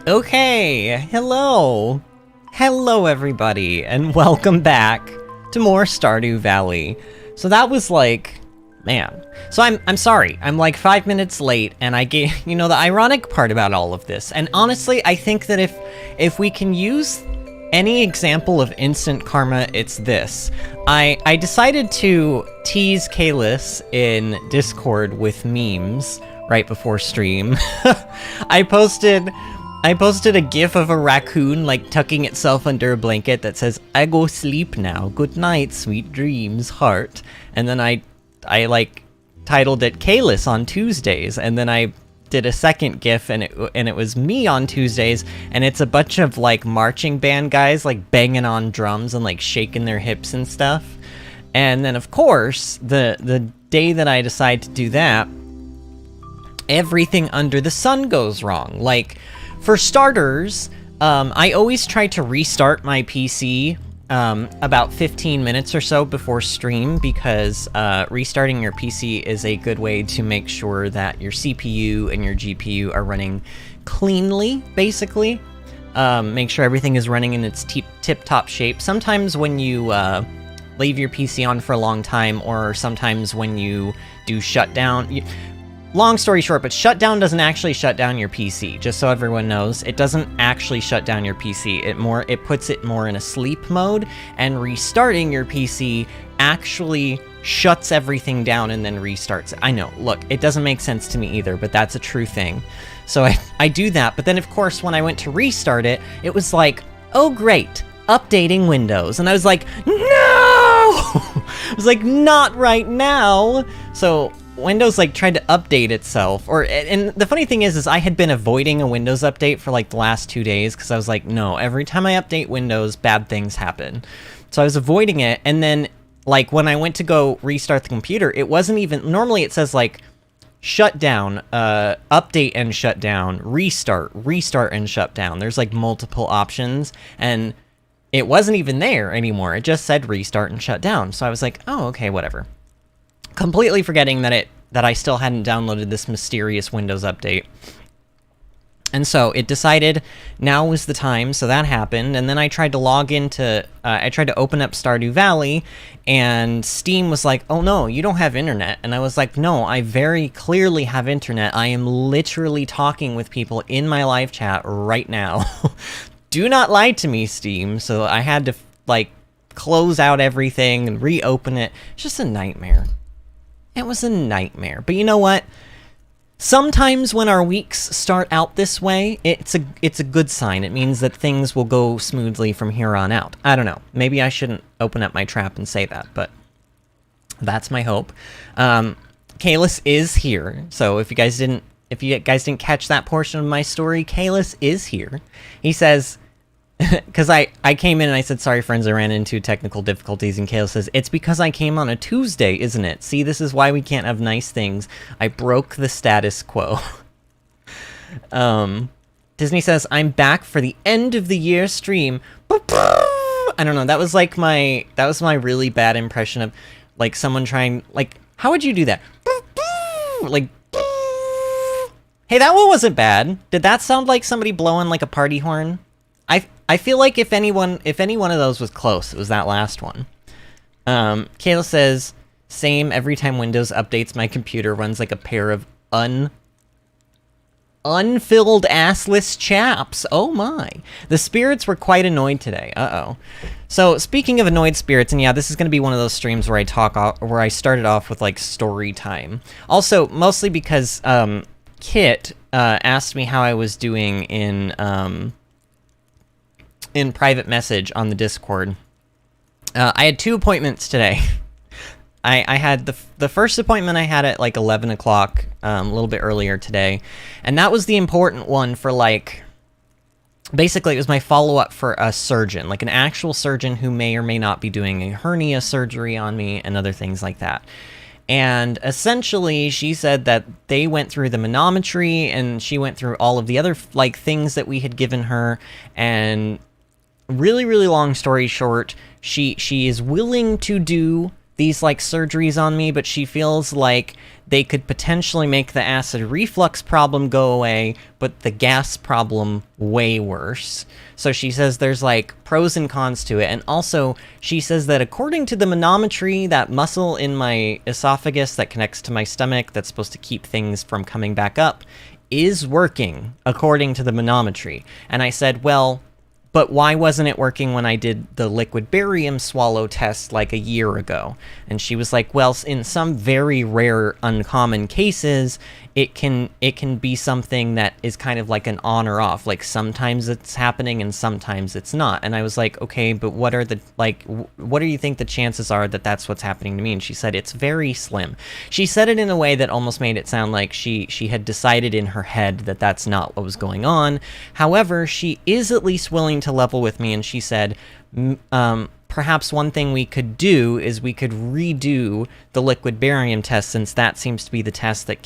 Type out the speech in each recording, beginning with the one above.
Okay, hello! Hello everybody, and welcome back to more Stardew Valley. So that was like, man. So I'm sorry, I'm like 5 minutes late, and I gave, the ironic part about all of this, and honestly, I think that if we can use any example of instant karma, it's this. I decided to tease Kalis in Discord with memes right before stream. I posted a gif of a raccoon, like, tucking itself under a blanket that says, "I go sleep now, good night, sweet dreams, heart." And then I like, titled it Kalis on Tuesdays, and then I did a second gif, and it was me on Tuesdays, and it's a bunch of, like, marching band guys, like, banging on drums and, like, shaking their hips and stuff. And then, of course, the day that I decide to do that, everything under the sun goes wrong. Like, for starters, I always try to restart my PC about 15 minutes or so before stream, because restarting your PC is a good way to make sure that your CPU and your GPU are running cleanly, basically. Make sure everything is running in its tip-top shape. Sometimes when you leave your PC on for a long time, or sometimes when you do shutdown... Long story short, but shutdown doesn't actually shut down your PC, just so everyone knows. It doesn't actually shut down your PC. It puts it more in a sleep mode, and restarting your PC actually shuts everything down and then restarts it. I know, look, it doesn't make sense to me either, but that's a true thing. So I do that, but then of course when I went to restart it, it was like, oh great, updating Windows. And I was like, no! I was like, not right now! So Windows, like, tried to update itself, and the funny thing is I had been avoiding a Windows update for, like, the last 2 days, because I was like, no, every time I update Windows, bad things happen. So I was avoiding it, and then, like, when I went to go restart the computer, it wasn't even, normally it says, like, shut down, update and shut down, restart and shut down. There's, like, multiple options, and it wasn't even there anymore. It just said restart and shut down. So I was like, oh, okay, whatever. Completely forgetting that I still hadn't downloaded this mysterious Windows update. And so it decided now was the time, so that happened, and then I tried to log into, I tried to open up Stardew Valley, and Steam was like, oh no, you don't have internet. And I was like, no, I very clearly have internet. I am literally talking with people in my live chat right now. Do not lie to me, Steam. So I had to, like, close out everything and reopen it. It's just a nightmare. It was a nightmare. But you know what? Sometimes when our weeks start out this way, it's a good sign. It means that things will go smoothly from here on out. I don't know. Maybe I shouldn't open up my trap and say that, but that's my hope. Kalis is here. So if you guys didn't catch that portion of my story, Kalis is here. He says, because I came in and I said, sorry friends, I ran into technical difficulties, and Kalis says, it's because I came on a Tuesday, isn't it? See, this is why we can't have nice things. I broke the status quo. Disney says, I'm back for the end of the year stream. I don't know, that was my really bad impression of, like, someone trying, like, how would you do that? Like, hey, that one wasn't bad. Did that sound like somebody blowing, like, a party horn? I feel like if any one of those was close, it was that last one. Kayla says, same, every time Windows updates, my computer runs like a pair of unfilled assless chaps. Oh my. The spirits were quite annoyed today. Uh-oh. So, speaking of annoyed spirits, and yeah, this is going to be one of those streams where I started off with, like, story time. Also, mostly because, Kit, asked me how I was doing in private message on the Discord. I had 2 appointments today. I had the first appointment I had at like 11 o'clock, a little bit earlier today, and that was the important one for, like, basically it was my follow-up for a surgeon, like an actual surgeon who may or may not be doing a hernia surgery on me and other things like that. And essentially, she said that they went through the manometry, and she went through all of the other, like, things that we had given her, and really, really long story short, she is willing to do these like surgeries on me, but she feels like they could potentially make the acid reflux problem go away, but the gas problem way worse. So she says there's like pros and cons to it. And also she says that according to the manometry, that muscle in my esophagus that connects to my stomach that's supposed to keep things from coming back up is working according to the manometry. And I said, well, but why wasn't it working when I did the liquid barium swallow test like a year ago? And she was like, well, in some very rare, uncommon cases, it can be something that is kind of like an on or off. Like sometimes it's happening and sometimes it's not. And I was like, okay, but what are the, like, what do you think the chances are that that's what's happening to me? And she said, it's very slim. She said it in a way that almost made it sound like she had decided in her head that that's not what was going on. However, she is at least willing to level with me, and she said, perhaps one thing we could do is we could redo the liquid barium test, since that seems to be the test that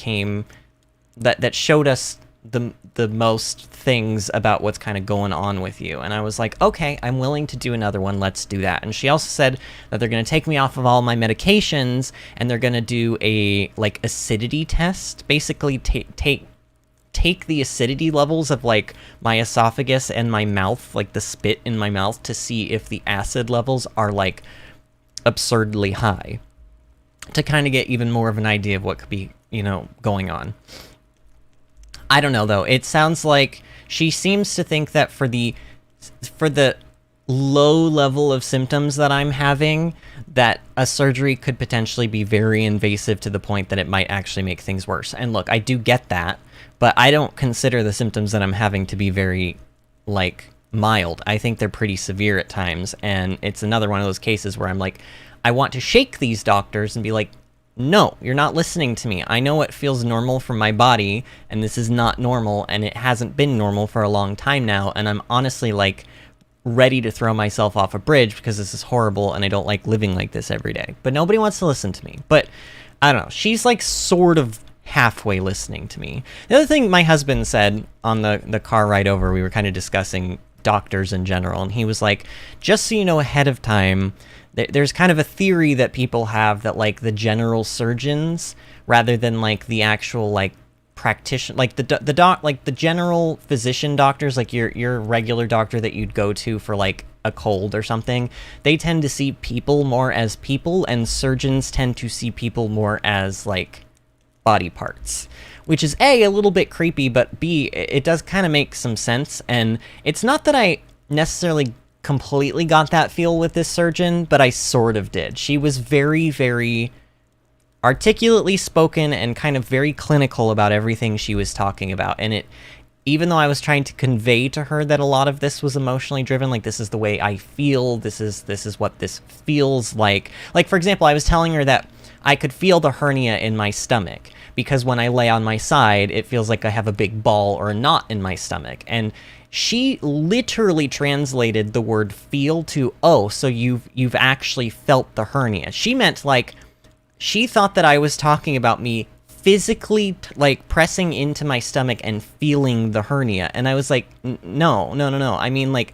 that showed us the most things about what's kind of going on with you. And I was like, okay, I'm willing to do another one. Let's do that. And she also said that they're going to take me off of all my medications, and they're going to do a like acidity test, basically take the acidity levels of like my esophagus and my mouth, like the spit in my mouth, to see if the acid levels are like absurdly high, to kind of get even more of an idea of what could be, you know, going on. I don't know though. It sounds like she seems to think that for the low level of symptoms that I'm having, that a surgery could potentially be very invasive to the point that it might actually make things worse. And look, I do get that, but I don't consider the symptoms that I'm having to be very, like, mild. I think they're pretty severe at times, and it's another one of those cases where I'm like, I want to shake these doctors and be like, no, you're not listening to me. I know what feels normal for my body, and this is not normal, and it hasn't been normal for a long time now, and I'm honestly, like, ready to throw myself off a bridge because this is horrible, and I don't like living like this every day. But nobody wants to listen to me. But, I don't know, she's, like, sort of halfway listening to me. The other thing my husband said on the car ride over, we were kind of discussing doctors in general, and he was like, just so you know ahead of time, there's kind of a theory that people have that, like, the general surgeons, rather than, like, the actual, like, practitioner, like the general physician doctors, like your regular doctor that you'd go to for, like, a cold or something, they tend to see people more as people, and surgeons tend to see people more as, like, body parts, which is A, a little bit creepy, but B, it does kind of make some sense. And it's not that I necessarily completely got that feel with this surgeon, but I sort of did. She was very, very articulately spoken and kind of very clinical about everything she was talking about. And it, even though I was trying to convey to her that a lot of this was emotionally driven, like, this is the way I feel, this is what this feels like. Like, for example, I was telling her that I could feel the hernia in my stomach, because when I lay on my side, it feels like I have a big ball or a knot in my stomach. And she literally translated the word feel to, oh, so you've actually felt the hernia. She meant, like, she thought that I was talking about me physically, like, pressing into my stomach and feeling the hernia. And I was like, no. I mean, like,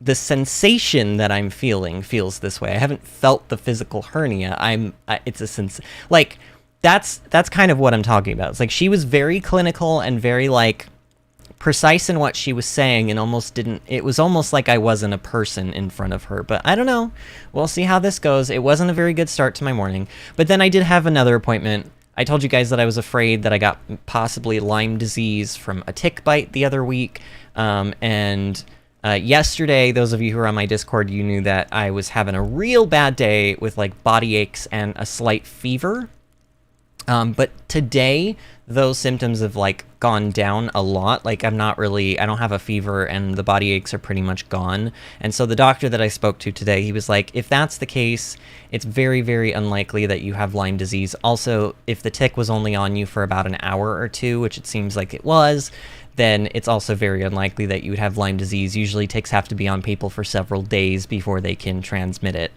the sensation that I'm feeling feels this way. I haven't felt the physical hernia. It's a sense, like, that's kind of what I'm talking about. It's like, she was very clinical and very, like, precise in what she was saying, and it was almost like I wasn't a person in front of her. But I don't know. We'll see how this goes. It wasn't a very good start to my morning. But then I did have another appointment. I told you guys that I was afraid that I got possibly Lyme disease from a tick bite the other week. Yesterday, those of you who are on my Discord, you knew that I was having a real bad day with, like, body aches and a slight fever. But today, those symptoms have, like, gone down a lot. Like, I don't have a fever, and the body aches are pretty much gone. And so the doctor that I spoke to today, he was like, if that's the case, it's very, very unlikely that you have Lyme disease. Also, if the tick was only on you for about an hour or two, which it seems like it was, then it's also very unlikely that you would have Lyme disease. Usually ticks have to be on people for several days before they can transmit it.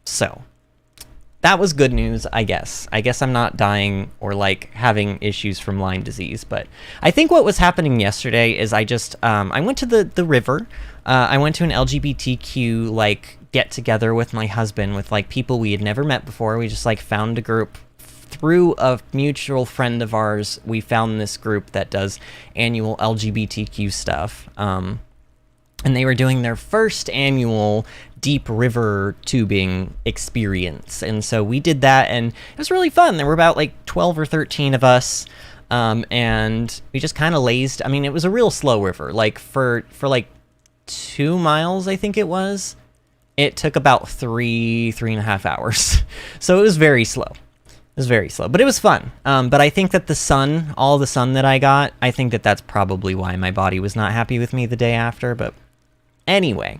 So that was good news, I guess. I guess I'm not dying or, like, having issues from Lyme disease. But I think what was happening yesterday is I went to the river. I went to an LGBTQ, like, get together with my husband, with like people we had never met before. We just like found a group through a mutual friend of ours. We found this group that does annual LGBTQ stuff. And they were doing their first annual deep river tubing experience. And so we did that, and it was really fun. There were about like 12 or 13 of us. And we just kind of lazed. I mean, it was a real slow river. Like for like 2 miles, I think it was. It took about 3.5 hours. So it was very slow. It was very slow, but it was fun. But I think that all the sun that I got, I think that that's probably why my body was not happy with me the day after. But anyway,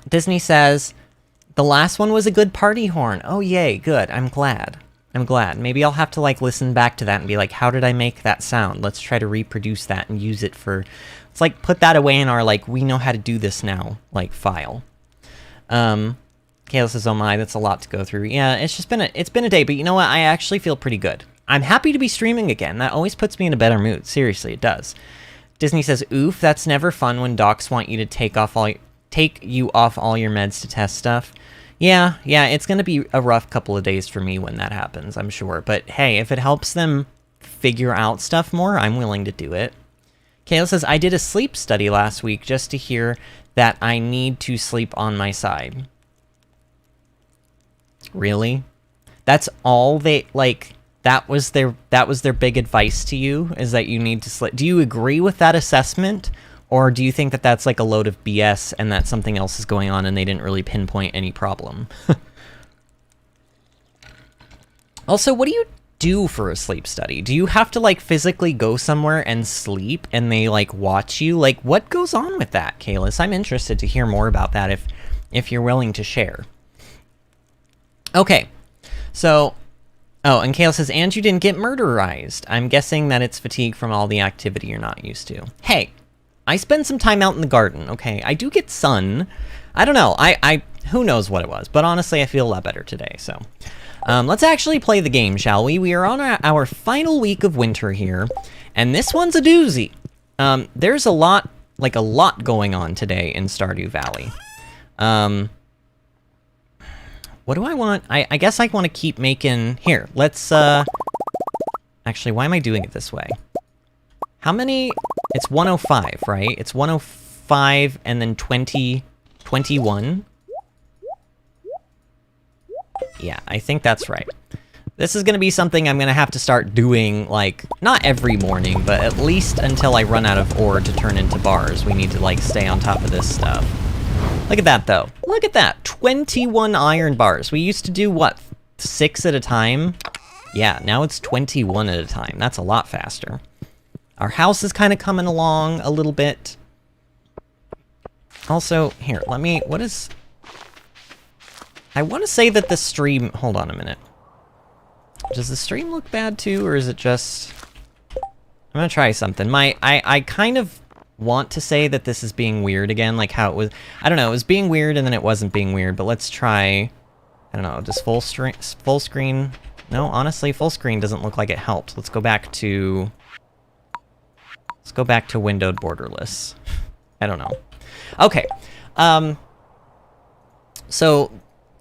Disney says, the last one was a good party horn. Oh, yay, good. I'm glad. Maybe I'll have to, like, listen back to that and be like, how did I make that sound? Let's try to reproduce that and use it for... Let's, like, put that away in our, like, we know how to do this now, like, file. Kayla says, oh my, that's a lot to go through. Yeah, it's been a day, but you know what? I actually feel pretty good. I'm happy to be streaming again. That always puts me in a better mood. Seriously, it does. Disney says, oof, that's never fun when docs want you to take you off all your meds to test stuff. Yeah, it's going to be a rough couple of days for me when that happens, I'm sure. But hey, if it helps them figure out stuff more, I'm willing to do it. Kayla says, I did a sleep study last week just to hear that I need to sleep on my side. Really? That's all they, like, that was their big advice to you, is that you need to sleep. Do you agree with that assessment? Or do you think that that's like a load of BS and that something else is going on and they didn't really pinpoint any problem? Also, what do you do for a sleep study? Do you have to like physically go somewhere and sleep and they like watch you? Like, what goes on with that, Kalis? I'm interested to hear more about that if you're willing to share. Okay, so... Oh, and Kale says, and you didn't get murderized. I'm guessing that it's fatigue from all the activity you're not used to. Hey, I spend some time out in the garden, okay? I do get sun. I don't know. Who knows what it was, but honestly, I feel a lot better today, so. Let's actually play the game, shall we? We are on our final week of winter here, and this one's a doozy. There's a lot going on today in Stardew Valley. What do I want? I guess I want to keep making... Here, let's, Actually, why am I doing it this way? How many... It's 105, right? It's 105 and then 21. Yeah, I think that's right. This is going to be something I'm going to have to start doing, like, not every morning, but at least until I run out of ore to turn into bars. We need to, like, stay on top of this stuff. Look at that, though. Look at that. 21 iron bars. We used to do, what, 6 at a time? Yeah, now it's 21 at a time. That's a lot faster. Our house is kind of coming along a little bit. Also, here, let me... What is... I want to say that the stream... Hold on a minute. Does the stream look bad, too, or is it just... I'm gonna try something. I kind of want to say that this is being weird again, like how it was... I don't know, it was being weird and then it wasn't being weird, but let's try... I don't know, just full screen... No, honestly, full screen doesn't look like it helped. Let's go back to... windowed borderless. I don't know. Okay. So,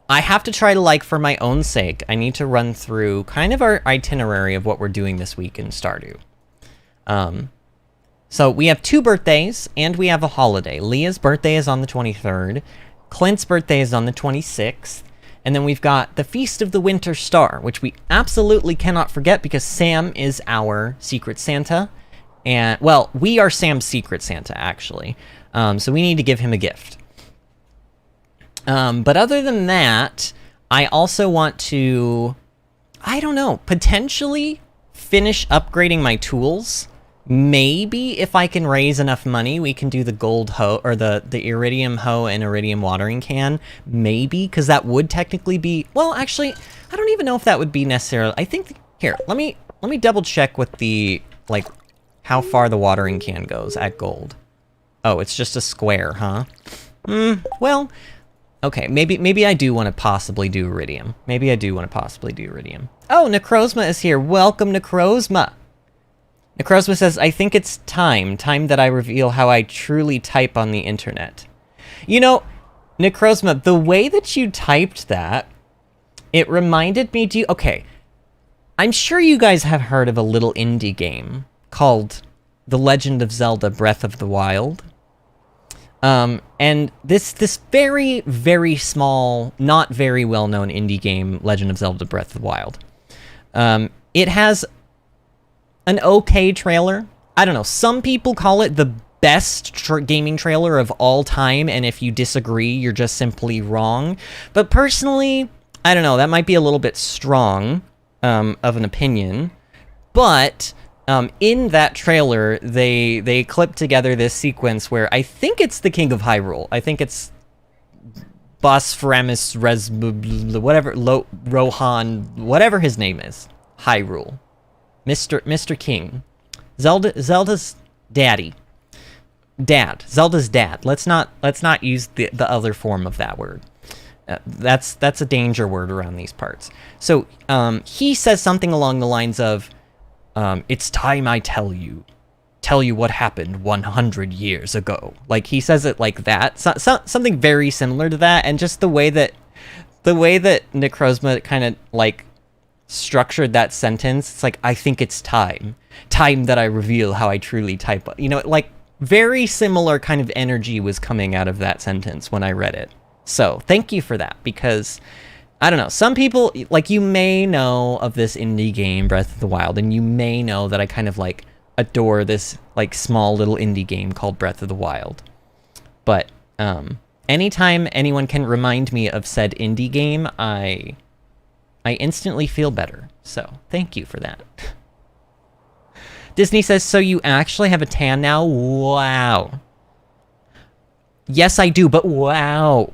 I have to try to, like, for my own sake, I need to run through kind of our itinerary of what we're doing this week in Stardew. So, we have 2 birthdays, and we have a holiday. Leah's birthday is on the 23rd. Clint's birthday is on the 26th. And then we've got the Feast of the Winter Star, which we absolutely cannot forget because Sam is our Secret Santa. And, well, we are Sam's Secret Santa, actually. So we need to give him a gift. But other than that, I also want to, I don't know, potentially finish upgrading my tools. Maybe if I can raise enough money, we can do the gold hoe, or the iridium hoe and iridium watering can. Maybe, because that would technically be, well, actually, I don't even know if that would be necessarily, I think, here, let me double check with the, like, how far the watering can goes at gold. Oh, it's just a square, huh? Well, okay, maybe I do want to possibly do iridium. Maybe I do want to possibly do iridium. Oh, Necrozma is here. Welcome, Necrozma. Necrozma says, I think it's time that I reveal how I truly type on the internet. You know, Necrozma, the way that you typed that, it reminded me, okay, I'm sure you guys have heard of a little indie game called The Legend of Zelda Breath of the Wild. And this very, very small, not very well-known indie game, Legend of Zelda Breath of the Wild. It has an okay trailer. I don't know, some people call it the best gaming trailer of all time, and if you disagree, you're just simply wrong. But personally, I don't know, that might be a little bit strong of an opinion. But in that trailer, they clipped together this sequence where I think it's the King of Hyrule. I think it's Bosphramis whatever, Rohan, whatever his name is. Hyrule. Mr. King. Zelda's daddy. Zelda's dad. Let's not use the other form of that word. That's a danger word around these parts. So he says something along the lines of, it's time I tell you what happened 100 years ago. Like, he says it like that. Something very similar to that, and just the way that Necrozma kind of, like, structured that sentence, it's like, I think it's time that I reveal how I truly type. You know, like, very similar kind of energy was coming out of that sentence when I read it. So, thank you for that, because, I don't know, some people, like, you may know of this indie game, Breath of the Wild, and you may know that I kind of, like, adore this, like, small little indie game called Breath of the Wild. But, anytime anyone can remind me of said indie game, I instantly feel better. So, thank you for that. Disney says, so you actually have a tan now? Wow. Yes, I do, but wow.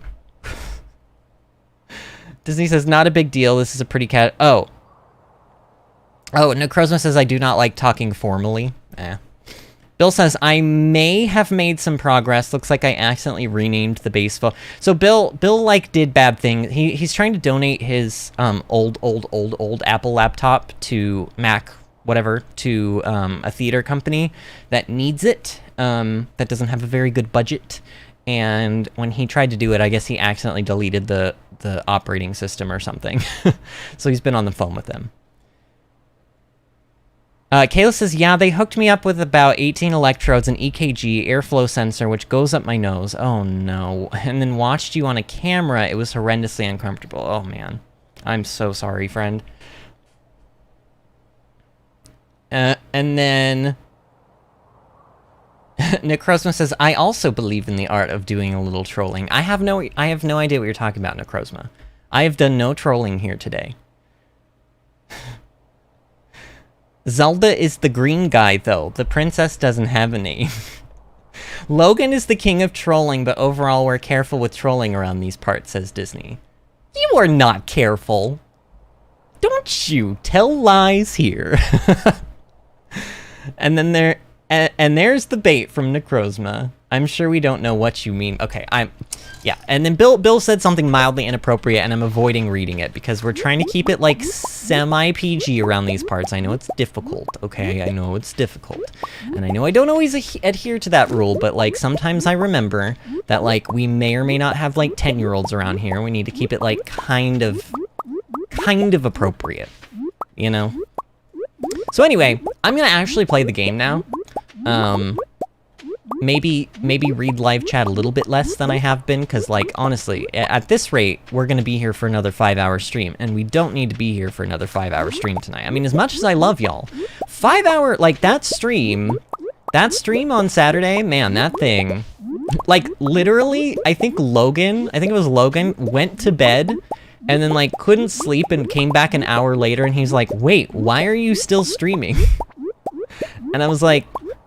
Disney says, not a big deal. This is a pretty cat. Oh, Necrozma says, I do not like talking formally. Bill says, I may have made some progress. Looks like I accidentally renamed the base phone. So Bill like did bad things. He's trying to donate his old Apple laptop to Mac, whatever, to a theater company that needs it, that doesn't have a very good budget. And when he tried to do it, I guess he accidentally deleted the operating system or something. So he's been on the phone with them. Kayla says, yeah, they hooked me up with about 18 electrodes, an EKG, airflow sensor, which goes up my nose. Oh, no. And then watched you on a camera. It was horrendously uncomfortable. Oh, man. I'm so sorry, friend. And then Necrozma says, I also believe in the art of doing a little trolling. I have no idea what you're talking about, Necrozma. I have done no trolling here today. Zelda is the green guy, though. The princess doesn't have a name. Logan is the king of trolling, but overall we're careful with trolling around these parts, says Disney. You are not careful. Don't you tell lies here. And then there's the bait from Necrozma. I'm sure we don't know what you mean. Okay, yeah. And then Bill said something mildly inappropriate, and I'm avoiding reading it because we're trying to keep it, like, semi-PG around these parts. I know it's difficult, okay? I know it's difficult. And I know I don't always adhere to that rule, but, like, sometimes I remember that, like, we may or may not have, like, 10-year-olds around here. We need to keep it, like, kind of appropriate, you know? So anyway, I'm gonna actually play the game now. Maybe read live chat a little bit less than I have been, because, like, honestly, at this rate, we're gonna be here for another 5-hour stream, and we don't need to be here for another 5-hour stream tonight. I mean, as much as I love y'all, 5-hour, like, that stream on Saturday, man, that thing, like, literally, I think it was Logan, went to bed, and then, like, couldn't sleep and came back an hour later, and he's like, wait, why are you still streaming? And I was like,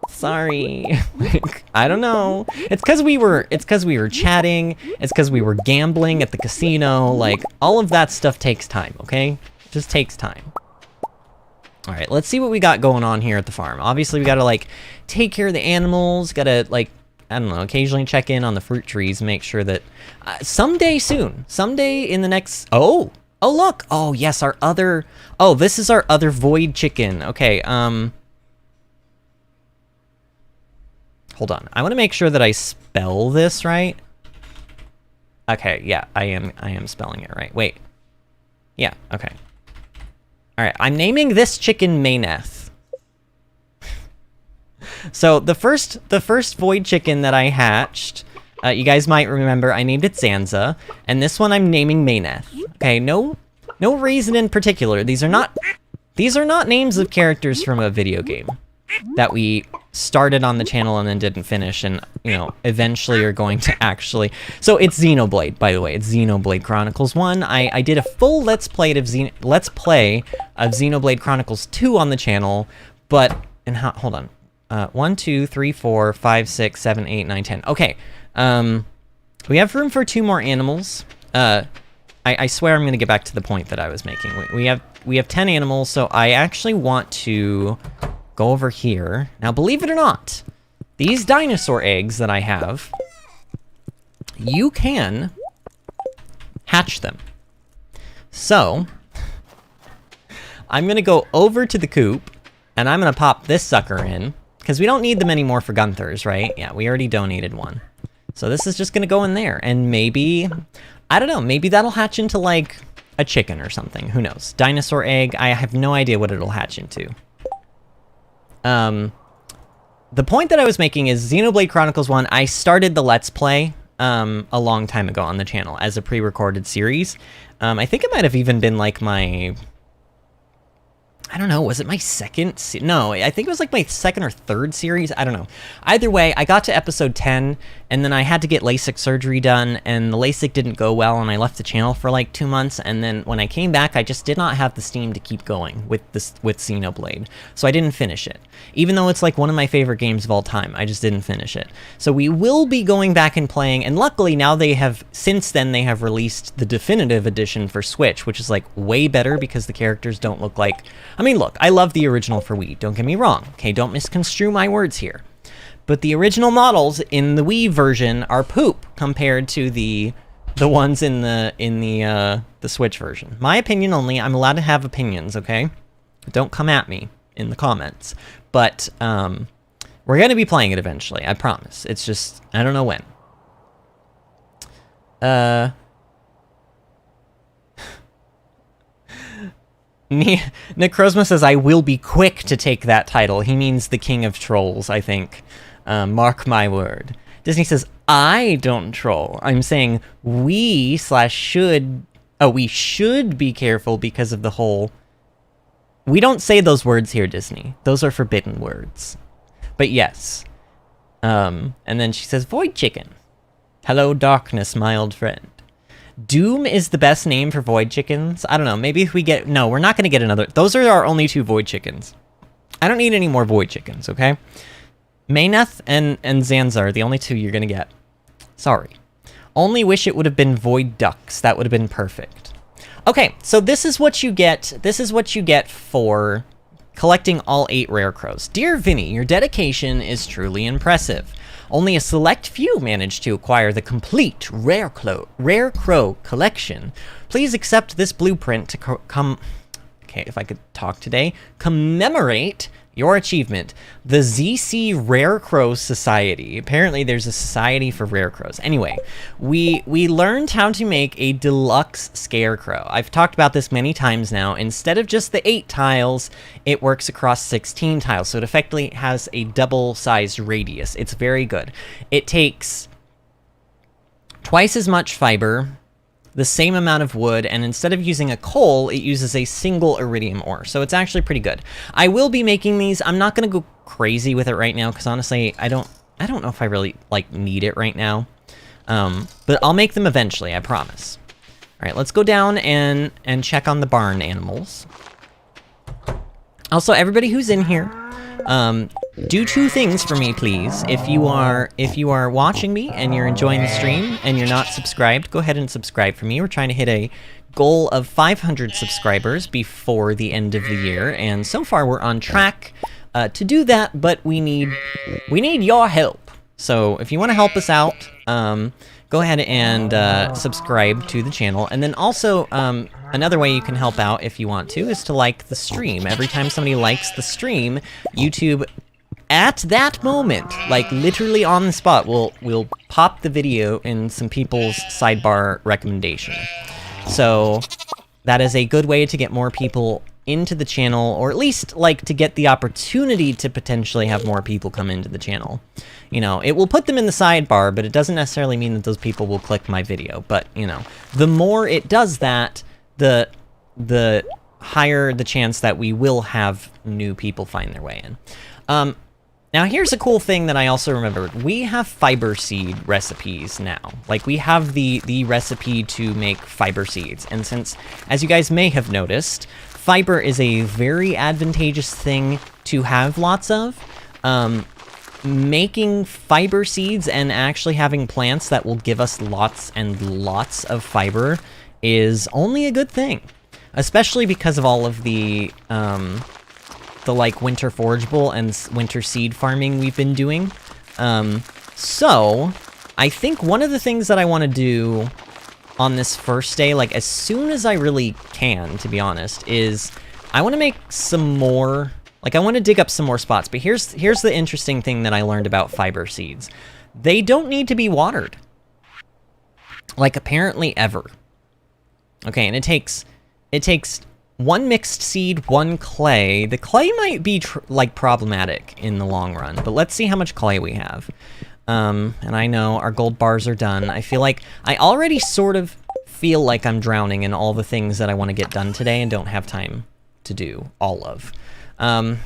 sorry. Like, I don't know. It's because we were chatting. It's because we were gambling at the casino. Like, all of that stuff takes time, okay? It just takes time. All right, let's see what we got going on here at the farm. Obviously, we gotta, like, take care of the animals. Gotta, like, I don't know, occasionally check in on the fruit trees, make sure that someday in the next, oh, look. Oh, yes, this is our other void chicken. Okay, hold on. I want to make sure that I spell this right. Okay, yeah, I am spelling it right. Wait. Yeah, okay. Alright, I'm naming this chicken Mayneth. So the first void chicken that I hatched, you guys might remember I named it Zanza, and this one I'm naming Mayneth. Okay, no reason in particular. These are not names of characters from a video game that we started on the channel and then didn't finish, and you know, eventually are going to actually. So it's Xenoblade, by the way. It's Xenoblade Chronicles 1. I did a full let's play of Xenoblade Chronicles 2 on the channel, but hold on. 1, 2, 3, 4, 5, 6, 7, 8, 9, 10. Okay. We have room for 2 more animals. I swear I'm going to get back to the point that I was making. We have 10 animals, so I actually want to go over here. Now, believe it or not, these dinosaur eggs that I have, you can hatch them. So, I'm going to go over to the coop, and I'm going to pop this sucker in, because we don't need them anymore for Gunthers, right? Yeah, we already donated one. So this is just going to go in there, and maybe, I don't know, maybe that'll hatch into, like, a chicken or something. Who knows? Dinosaur egg, I have no idea what it'll hatch into. The point that I was making is Xenoblade Chronicles 1, I started the Let's Play, a long time ago on the channel as a pre-recorded series. I think it might have even been, like, my... I don't know, was it my second? No, I think it was like my second or third series. I don't know. Either way, I got to episode 10, and then I had to get LASIK surgery done, and the LASIK didn't go well, and I left the channel for like 2 months, and then when I came back, I just did not have the steam to keep going with Xenoblade, so I didn't finish it. Even though it's like one of my favorite games of all time, I just didn't finish it. So we will be going back and playing, and luckily now since then they have released the definitive edition for Switch, which is like way better because the characters don't look like... I mean, look, I love the original for Wii, don't get me wrong, okay? Don't misconstrue my words here. But the original models in the Wii version are poop compared to the ones in the Switch version. My opinion only, I'm allowed to have opinions, okay? Don't come at me in the comments. But, we're gonna be playing it eventually, I promise. It's just, I don't know when. Necrozma says, I will be quick to take that title. He means the King of Trolls, I think. Mark my word. Disney says, I don't troll. I'm saying we should be careful because of the whole... We don't say those words here, Disney. Those are forbidden words. But yes. And then she says, Void Chicken. Hello, darkness, my old friend. Doom is the best name for void chickens. I don't know, maybe if we get... No, we're not going to get another... Those are our only 2 void chickens. I don't need any more void chickens, okay? Mayneth and Zanza are the only 2 you're going to get. Sorry. Only wish it would have been void ducks. That would have been perfect. Okay, so this is what you get. This is what you get for collecting all 8 rare crows. Dear Vinny, your dedication is truly impressive. Only a select few managed to acquire the complete Rare Crow collection. Please accept this blueprint to okay, if I could talk today, commemorate your achievement. The ZC Rare Crow Society. Apparently there's a society for rare crows. Anyway, we learned how to make a deluxe scarecrow. I've talked about this many times now. Instead of just the 8 tiles, it works across 16 tiles. So it effectively has a double-sized radius. It's very good. It takes twice as much fiber, the same amount of wood, and instead of using a coal, it uses a single iridium ore. So it's actually pretty good. I will be making these. I'm not going to go crazy with it right now, because honestly, I don't know if I really, like, need it right now. But I'll make them eventually, I promise. All right, let's go down and check on the barn animals. Also, everybody who's in here, do 2 things for me, please. If you are watching me and you're enjoying the stream and you're not subscribed, go ahead and subscribe for me. We're trying to hit a goal of 500 subscribers before the end of the year, and so far we're on track to do that, but we need your help. So if you want to help us out, go ahead and subscribe to the channel. And then also, another way you can help out if you want to is to like the stream. Every time somebody likes the stream, YouTube at that moment, like literally on the spot, we'll pop the video in some people's sidebar recommendation. So that is a good way to get more people into the channel, or at least like to get the opportunity to potentially have more people come into the channel. You know, it will put them in the sidebar, but it doesn't necessarily mean that those people will click my video. But, you know, the more it does that, the higher the chance that we will have new people find their way in. Now here's a cool thing that I also remembered. We have fiber seed recipes now. Like, we have the recipe to make fiber seeds. And since, as you guys may have noticed, fiber is a very advantageous thing to have lots of. Making fiber seeds and actually having plants that will give us lots and lots of fiber is only a good thing. Especially because of all of the like winter forageable and winter seed farming we've been doing. So I think one of the things that I want to do on this first day, like as soon as I really can, to be honest, is I want to make some more, like I want to dig up some more spots. But here's the interesting thing that I learned about fiber seeds. They don't need to be watered. Like, apparently ever. Okay, and it takes one mixed seed, one clay. The clay might be like problematic in the long run, but let's see how much clay we have. And I know our gold bars are done. I feel like I already sort of feel like I'm drowning in all the things that I want to get done today and don't have time to do all of. I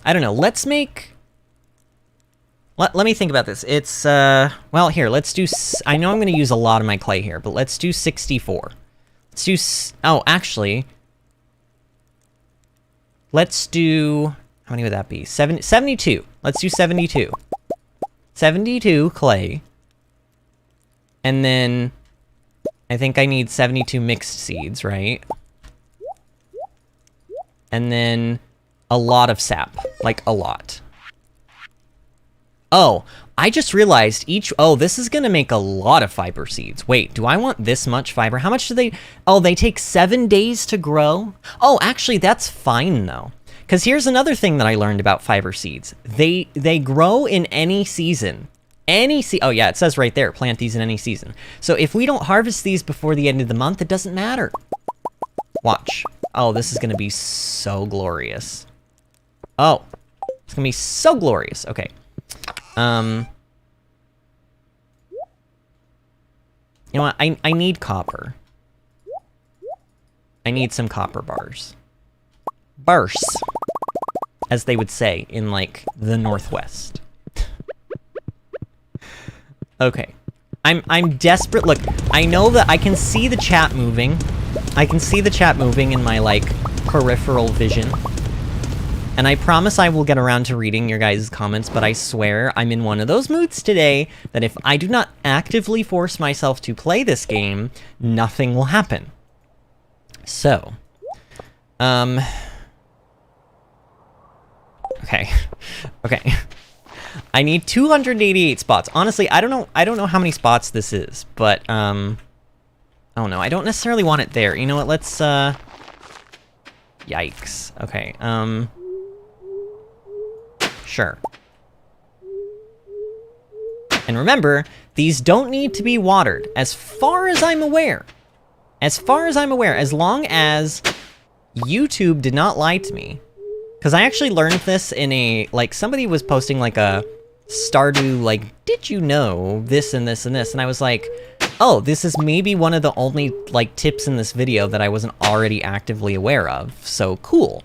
don't know. Let's make. Let me think about this. It's well, here, let's do. I know I'm going to use a lot of my clay here, but let's do 64. Let's do. Oh, actually. Let's do, how many would that be? 72. Let's do 72. 72 clay. And then I think I need 72 mixed seeds, right? And then a lot of sap, like a lot. Oh, I just realized oh, this is gonna make a lot of fiber seeds. Wait, do I want this much fiber? How much do they, oh, they take 7 days to grow? Oh, actually, that's fine though. Because here's another thing that I learned about fiber seeds. They grow in any season. Oh yeah, it says right there, plant these in any season. So if we don't harvest these before the end of the month, it doesn't matter. Watch. Oh, this is gonna be so glorious. Oh, it's gonna be so glorious. Okay. You know what? I need copper. I need some copper bars. Bars, as they would say in, like, the Northwest. Okay. I'm desperate. Look, I know that I can see the chat moving. I can see the chat moving in my, like, peripheral vision. And I promise I will get around to reading your guys' comments, but I swear I'm in one of those moods today that if I do not actively force myself to play this game, nothing will happen. So, okay. Okay. I need 288 spots. Honestly, I don't know how many spots this is, but, oh no, I don't necessarily want it there. You know what, let's, yikes. Okay, sure. And remember, these don't need to be watered, as far as I'm aware. As far as I'm aware, as long as YouTube did not lie to me. Because I actually learned this in a, like, somebody was posting, like, a Stardew, like, did you know this and this and this? And I was like, oh, this is maybe one of the only, like, tips in this video that I wasn't already actively aware of. So, cool.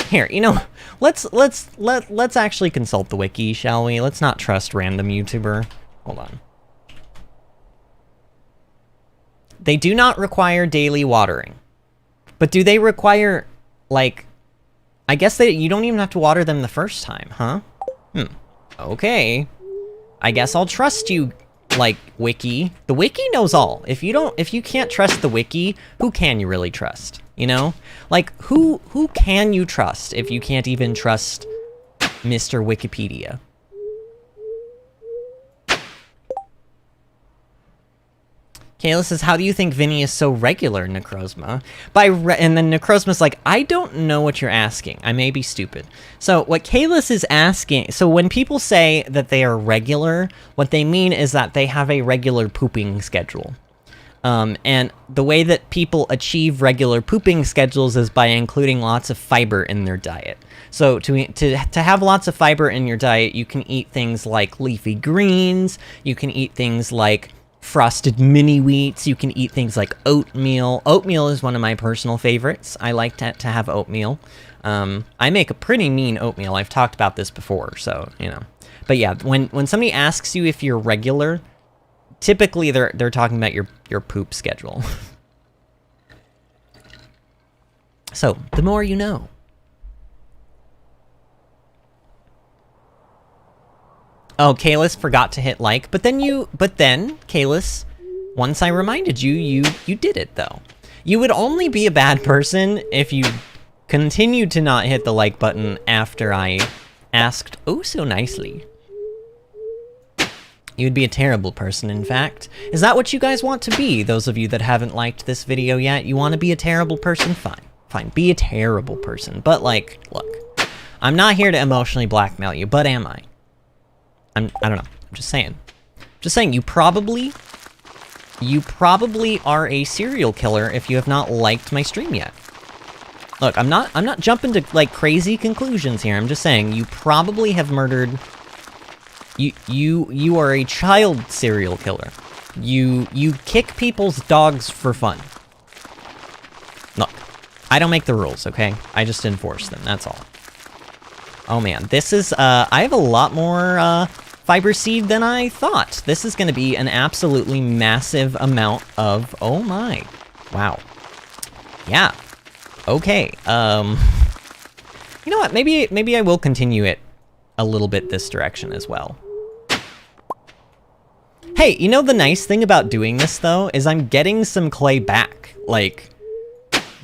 Here, you know, let's actually consult the wiki, shall we? Let's not trust random YouTuber. Hold on. They do not require daily watering. But do they require, like, I guess you don't even have to water them the first time, huh? Okay. I guess I'll trust you, like, wiki. The wiki knows all. If you can't trust the wiki, who can you really trust? You know? Like, who can you trust if you can't even trust Mr. Wikipedia? Kayla says, how do you think Vinny is so regular, Necrozma? And then Necrozma's like, I don't know what you're asking. I may be stupid. So what Kayla is asking, so when people say that they are regular, what they mean is that they have a regular pooping schedule. And the way that people achieve regular pooping schedules is by including lots of fiber in their diet. So to have lots of fiber in your diet, you can eat things like leafy greens, you can eat things like frosted mini wheats, you can eat things like oatmeal. Oatmeal is one of my personal favorites. I like to have oatmeal. I make a pretty mean oatmeal. I've talked about this before, so, you know. But yeah, when somebody asks you if you're regular, typically they're talking about your poop schedule. So, the more you know. Oh, Kalis forgot to hit like, but then, Kalis, once I reminded you, you did it, though. You would only be a bad person if you continued to not hit the like button after I asked oh so nicely. You'd be a terrible person, in fact. Is that what you guys want to be, those of you that haven't liked this video yet? You want to be a terrible person? Fine. Fine, be a terrible person. But, like, look, I'm not here to emotionally blackmail you, but am I? I don't know. I'm just saying. Just saying, you probably are a serial killer if you have not liked my stream yet. Look, I'm not jumping to, like, crazy conclusions here. I'm just saying, you probably have murdered... You are a child serial killer. You kick people's dogs for fun. Look, I don't make the rules, okay? I just enforce them, that's all. Oh man, this is, I have a lot more, fiber seed than I thought. This is gonna be an absolutely massive amount of, oh my. Wow. Yeah. Okay, you know what, maybe I will continue it a little bit this direction as well. Hey, you know the nice thing about doing this, though, is I'm getting some clay back. Like,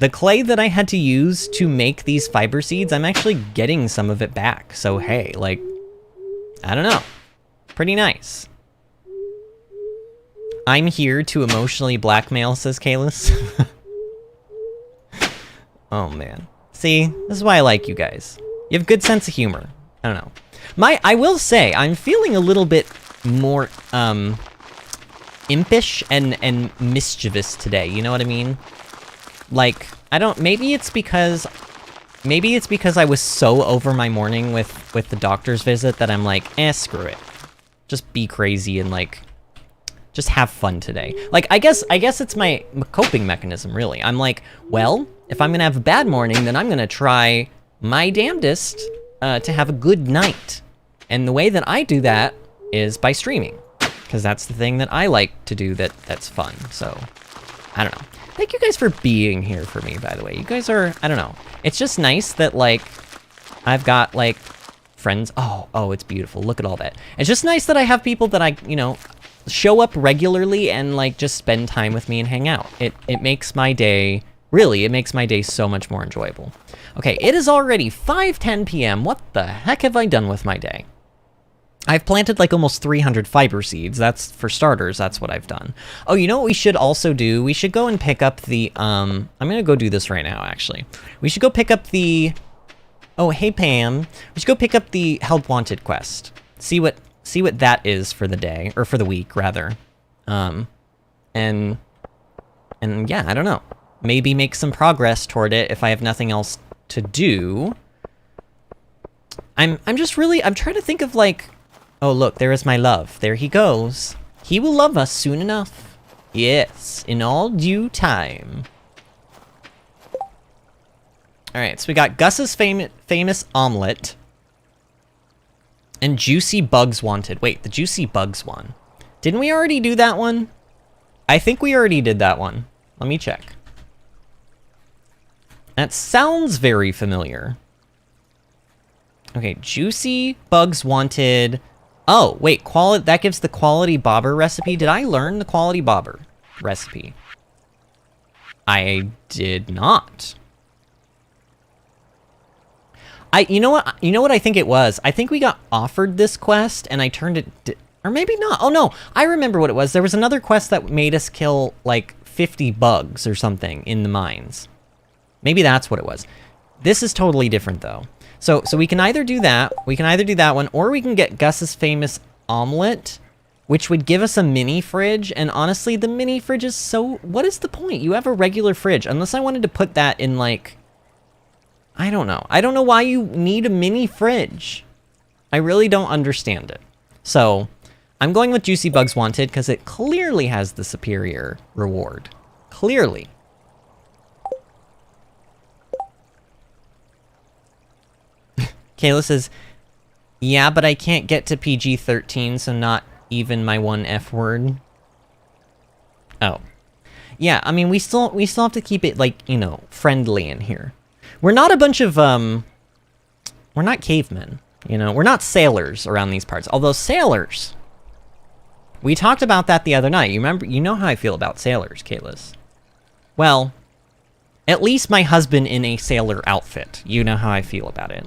the clay that I had to use to make these fiber seeds, I'm actually getting some of it back. So, hey, like, I don't know. Pretty nice. I'm here to emotionally blackmail, says Kalis. Oh, man. See, this is why I like you guys. You have a good sense of humor. I don't know. I will say, I'm feeling a little bit more, impish and mischievous today, you know what I mean? Like, maybe it's because I was so over my morning with the doctor's visit that I'm like, screw it. Just be crazy and, like, just have fun today. Like, I guess it's my coping mechanism, really. I'm like, well, if I'm gonna have a bad morning, then I'm gonna try my damnedest to have a good night. And the way that I do that is by streaming, because that's the thing that I like to do that's fun. So, I don't know. Thank you guys for being here for me, by the way. You guys are, I don't know. It's just nice that, like, I've got, like, friends. Oh, it's beautiful. Look at all that. It's just nice that I have people that I, you know, show up regularly and, like, just spend time with me and hang out. It makes my day, really, it makes my day so much more enjoyable. Okay, it is already 5:10 p.m. What the heck have I done with my day? I've planted like almost 300 fiber seeds. That's, for starters, that's what I've done. Oh, you know what we should also do? We should go and pick up the, I'm gonna go do this right now, actually. We should go pick up the, oh, hey Pam. We should go pick up the Help Wanted quest. See what that is for the day, or for the week, rather. And yeah, I don't know. Maybe make some progress toward it if I have nothing else to do. I'm trying to think of, like, oh, look, there is my love. There he goes. He will love us soon enough. Yes, in all due time. Alright, so we got Gus's famous omelet. And Juicy Bugs Wanted. Wait, the Juicy Bugs one. Didn't we already do that one? I think we already did that one. Let me check. That sounds very familiar. Okay, Juicy Bugs Wanted. Oh, wait, that gives the quality bobber recipe. Did I learn the quality bobber recipe? I did not. You know what I think it was? I think we got offered this quest and I turned it Or maybe not. Oh no, I remember what it was. There was another quest that made us kill like 50 bugs or something in the mines. Maybe that's what it was. This is totally different though. So we can either do that, one, or we can get Gus's famous omelet, which would give us a mini fridge. And honestly, the mini fridge is so... What is the point? You have a regular fridge. Unless I wanted to put that in like... I don't know. I don't know why you need a mini fridge. I really don't understand it. So, I'm going with Juicy Bugs Wanted because it clearly has the superior reward. Clearly. Kayla says, yeah, but I can't get to PG-13, so not even my one F word. Oh. Yeah, I mean, we still have to keep it, like, you know, friendly in here. We're not a bunch of, we're not cavemen, you know? We're not sailors around these parts. Although sailors, we talked about that the other night. You remember, you know how I feel about sailors, Kayla's. Well, at least my husband in a sailor outfit. You know how I feel about it.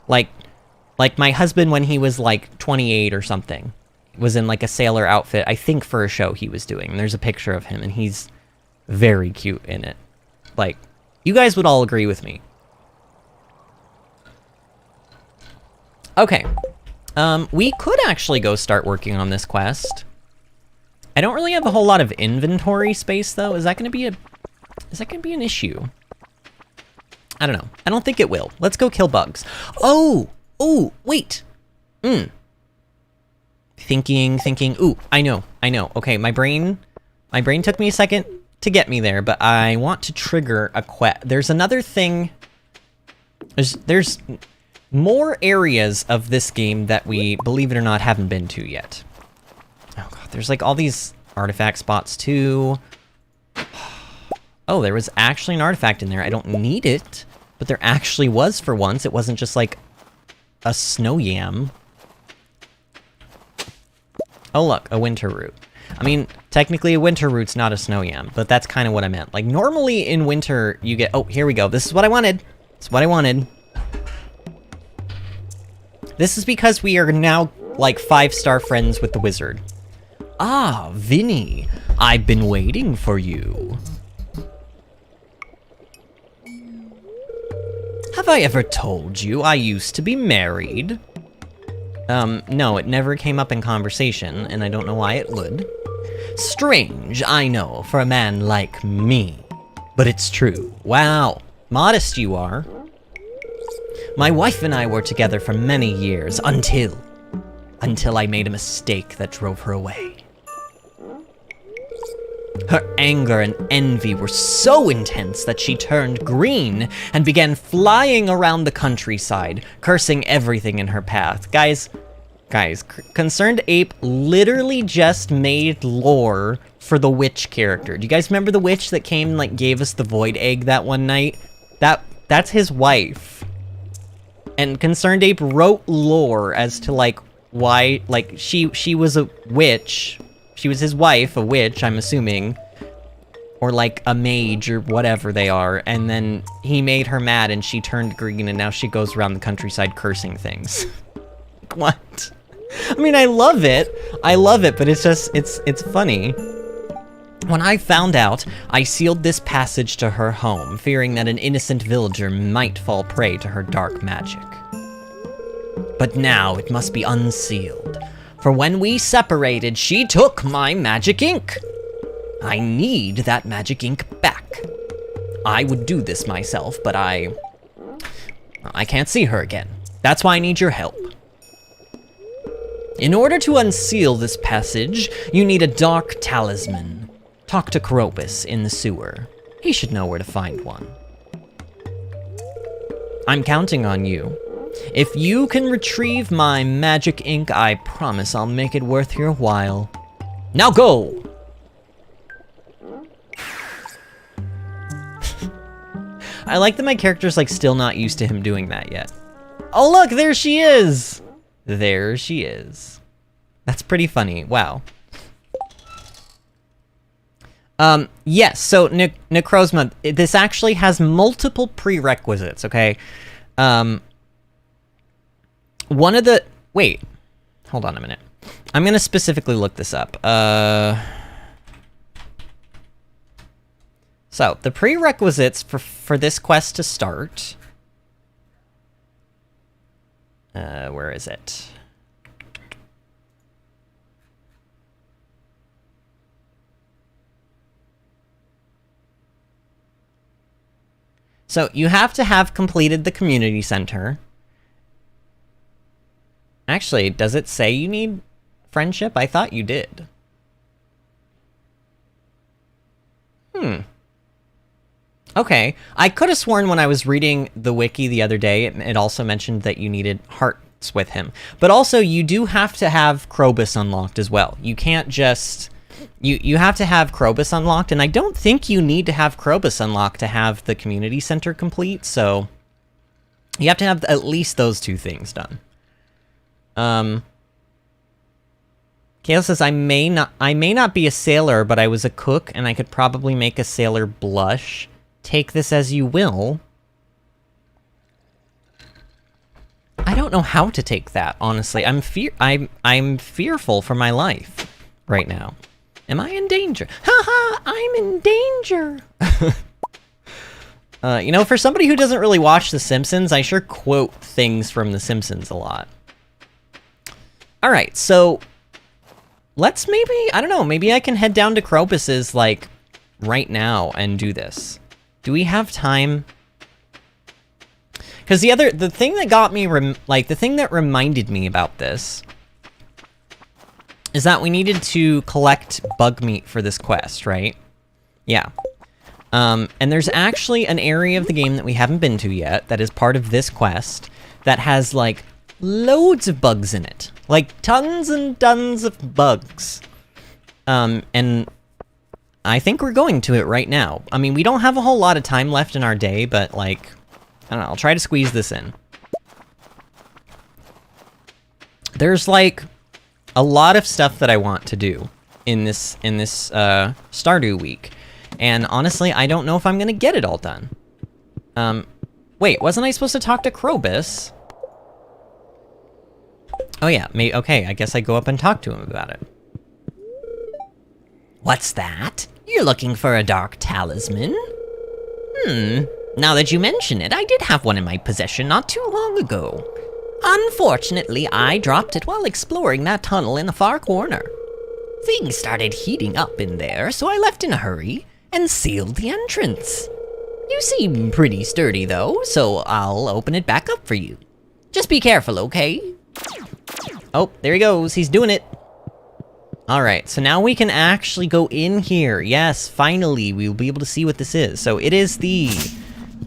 Like my husband when he was, like, 28 or something. Was in, like, a sailor outfit, I think for a show he was doing. And there's a picture of him, and he's very cute in it. Like, you guys would all agree with me. Okay. We could actually go start working on this quest. I don't really have a whole lot of inventory space, though. Is that gonna be an issue? I don't know. I don't think it will. Let's go kill bugs. Oh! Oh, wait! Thinking. Ooh, I know. Okay, my brain took me a second to get me there, but I want to trigger a quest. There's another thing. There's more areas of this game that we, believe it or not, haven't been to yet. Oh god, there's like all these artifact spots too. Oh, there was actually an artifact in there. I don't need it, but there actually was for once. It wasn't just like a snow yam. Oh look, a winter root. I mean, technically a winter root's not a snow yam, but that's kind of what I meant. Like, normally in winter, you get... Oh, here we go. This is what I wanted. This is what I wanted. This is because we are now, like, 5-star friends with the wizard. Ah, Vinny. I've been waiting for you. Have I ever told you I used to be married? No, it never came up in conversation, and I don't know why it would. Strange, I know, for a man like me. But it's true. Wow, modest you are. My wife and I were together for many years, until I made a mistake that drove her away. Her anger and envy were so intense that she turned green and began flying around the countryside, cursing everything in her path. Guys, Concerned Ape literally just made lore for the witch character. Do you guys remember the witch that came and, like, gave us the void egg that one night? That's his wife. And Concerned Ape wrote lore as to, like, why, like, she was a witch. She was his wife, a witch, I'm assuming. Or, like, a mage or whatever they are. And then he made her mad and she turned green and now she goes around the countryside cursing things. What? I mean, I love it, but it's just, it's funny. When I found out, I sealed this passage to her home, fearing that an innocent villager might fall prey to her dark magic. But now it must be unsealed, for when we separated, she took my magic ink. I need that magic ink back. I would do this myself, but I can't see her again. That's why I need your help. In order to unseal this passage, you need a dark talisman. Talk to Kropus in the sewer. He should know where to find one. I'm counting on you. If you can retrieve my magic ink, I promise I'll make it worth your while. Now go! I like that my character's, like, still not used to him doing that yet. Oh look, there she is! There she is. That's pretty funny. Wow. Yes, so Necrozma, this actually has multiple prerequisites, okay? One of the... Wait. Hold on a minute. I'm gonna specifically look this up. So, the prerequisites for this quest to start... where is it? So, you have to have completed the community center. Actually, does it say you need friendship? I thought you did. Okay, I could have sworn when I was reading the wiki the other day, it also mentioned that you needed hearts with him. But also, you do have to have Krobus unlocked as well. You can't just... You have to have Krobus unlocked, and I don't think you need to have Krobus unlocked to have the community center complete, so... You have to have at least those two things done. Kale says, I may not be a sailor, but I was a cook, and I could probably make a sailor blush. Take this as you will. I don't know how to take that, honestly. I'm fearful for my life right now. Am I in danger? Haha, I'm in danger. You know, for somebody who doesn't really watch The Simpsons, I sure quote things from The Simpsons a lot. All right, so let's maybe, I don't know, maybe I can head down to Krobus's, like, right now and do this. Do we have time? Because the thing that got me, the thing that reminded me about this is that we needed to collect bug meat for this quest, right? Yeah. And there's actually an area of the game that we haven't been to yet that is part of this quest that has, like, loads of bugs in it. Like, tons and tons of bugs. And I think we're going to it right now. I mean, we don't have a whole lot of time left in our day, but, like, I don't know, I'll try to squeeze this in. There's, like, a lot of stuff that I want to do in this Stardew week. And honestly, I don't know if I'm gonna get it all done. Wait, wasn't I supposed to talk to Krobus? Oh yeah, okay, I guess I go up and talk to him about it. What's that? You're looking for a dark talisman? Now that you mention it, I did have one in my possession not too long ago. Unfortunately, I dropped it while exploring that tunnel in the far corner. Things started heating up in there, so I left in a hurry and sealed the entrance. You seem pretty sturdy though, so I'll open it back up for you. Just be careful, okay? Oh, there he goes, he's doing it. Alright, so now we can actually go in here. Yes, finally, we'll be able to see what this is. So it is the...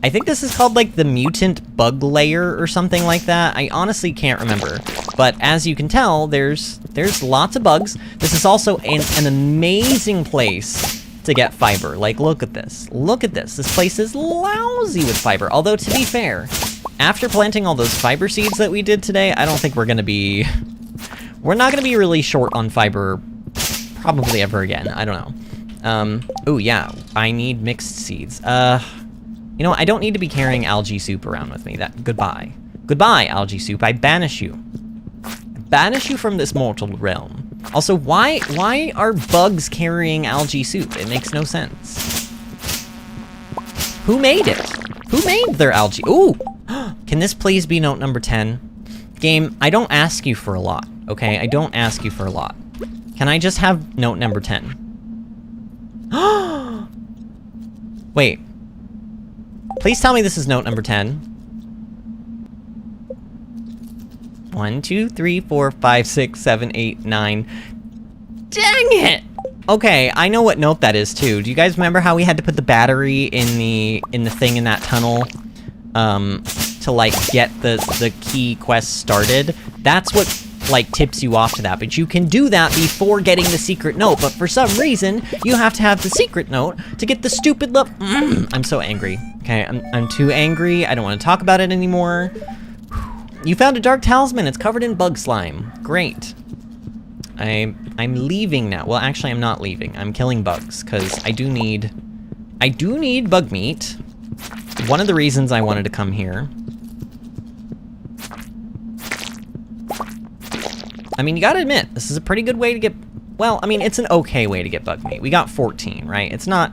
I think this is called, like, the mutant bug layer or something like that. I honestly can't remember. But as you can tell, there's lots of bugs. This is also an amazing place to get fiber. Like, look at this. Look at this. This place is lousy with fiber. Although, to be fair, after planting all those fiber seeds that we did today, I don't think we're gonna be... We're not gonna be really short on fiber probably ever again. I don't know. Oh yeah, I need mixed seeds. You know, I don't need to be carrying algae soup around with me. Goodbye. Goodbye, algae soup. I banish you. I banish you from this mortal realm. Also, why are bugs carrying algae soup? It makes no sense. Who made it? Who made their algae? Ooh! Can this please be note number 10? Game, I don't ask you for a lot, okay? I don't ask you for a lot. Can I just have note number 10? Wait. Please tell me this is note number 10. 1, 2, 3, 4, 5, 6, 7, 8, 9. Dang it! Okay, I know what note that is too. Do you guys remember how we had to put the battery in the thing in that tunnel? To like get the key quest started? That's what like tips you off to that, but you can do that before getting the secret note, but for some reason, you have to have the secret note to get the stupid I'm so angry. Okay, I'm too angry. I don't want to talk about it anymore. You found a dark talisman. It's covered in bug slime. Great. I'm leaving now. Well, actually, I'm not leaving. I'm killing bugs, because I do need bug meat. One of the reasons I wanted to come here. I mean, you gotta admit, this is a pretty good way to get... Well, I mean, it's an okay way to get bug meat. We got 14, right? It's not...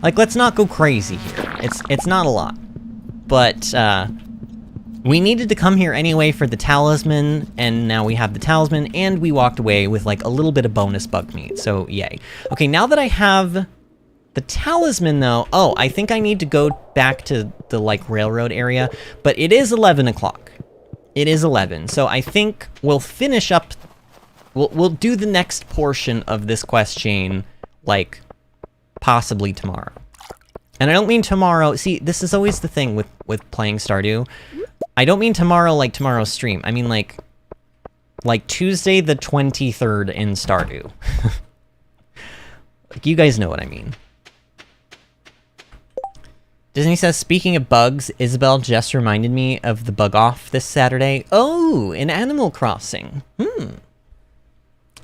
Like, let's not go crazy here. It's not a lot. But, we needed to come here anyway for the talisman, and now we have the talisman, and we walked away with, like, a little bit of bonus bug meat, so yay. Okay, now that I have the talisman, though... Oh, I think I need to go back to the, like, railroad area, but it is 11 o'clock. It is 11, so I think we'll finish up... We'll do the next portion of this quest chain, like, possibly tomorrow. And I don't mean tomorrow... See, this is always the thing with playing Stardew. I don't mean tomorrow like tomorrow's stream. I mean, like Tuesday the 23rd in Stardew. Like, you guys know what I mean. Disney says, speaking of bugs, Isabel just reminded me of the bug off this Saturday. Oh, in Animal Crossing.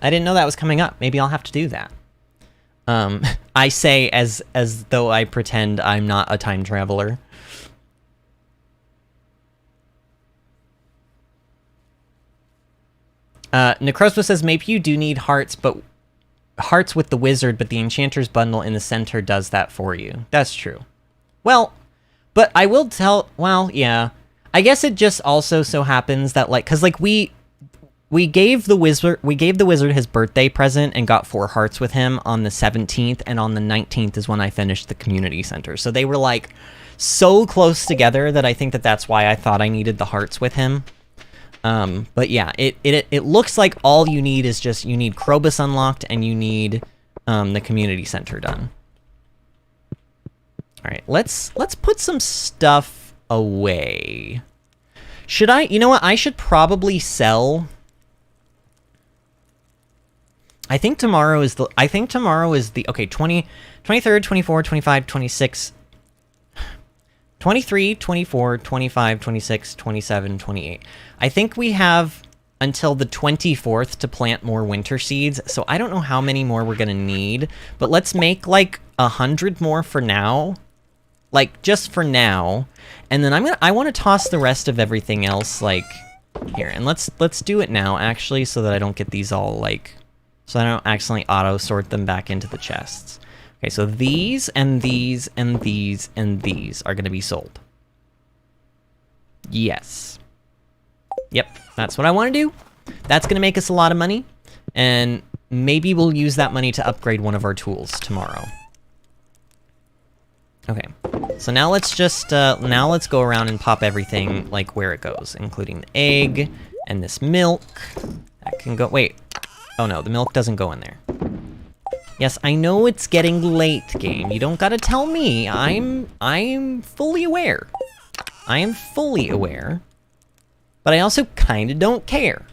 I didn't know that was coming up. Maybe I'll have to do that. I say as though I pretend I'm not a time traveler. Necrospa says, maybe you do need hearts, but hearts with the wizard, but the enchanter's bundle in the center does that for you. That's true. Well, but I will tell, well, yeah. I guess it just also so happens that, like, cause like we gave the wizard his birthday present and got 4 hearts with him on the 17th, and on the 19th is when I finished the community center. So they were like so close together that I think that's why I thought I needed the hearts with him. But yeah, it looks like all you need is just, you need Krobus unlocked and you need, the community center done. Alright, let's put some stuff away. Should I, you know what, I should probably sell... I think tomorrow is the, okay, 23rd, 24, 25, 26... 23, 24, 25, 26, 27, 28. I think we have until the 24th to plant more winter seeds, so I don't know how many more we're gonna need, but let's make like 100 more for now. Like, just for now. And then I want to toss the rest of everything else, like, here. And let's do it now, actually, so that I don't get these all, like, so I don't accidentally auto-sort them back into the chests. Okay, so these, and these, and these, and these are going to be sold. Yes. Yep, that's what I want to do. That's going to make us a lot of money, and maybe we'll use that money to upgrade one of our tools tomorrow. Okay, so now let's just, now let's go around and pop everything, like, where it goes, including the egg, and this milk. That can go, wait. Oh no, the milk doesn't go in there. Yes, I know it's getting late, game. You don't gotta tell me. I'm fully aware. I am fully aware. But I also kinda don't care.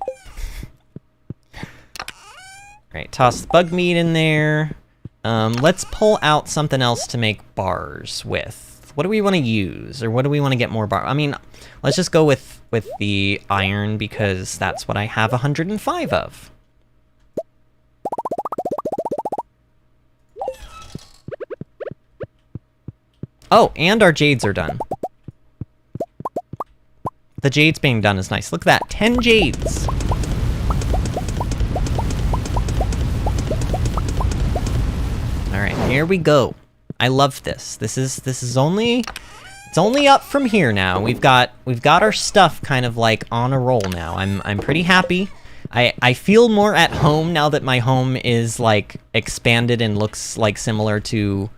Alright, toss the bug meat in there. Let's pull out something else to make bars with. What do we want to use? Or what do we want to get more bar? I mean, let's just go with the iron, because that's what I have 105 of. Oh, and our jades are done. The jades being done is nice. Look at that, 10 jades. All right, here we go. I love this. This is only, it's only up from here now. We've got our stuff kind of like on a roll now. I'm pretty happy. I feel more at home now that my home is like expanded and looks like similar to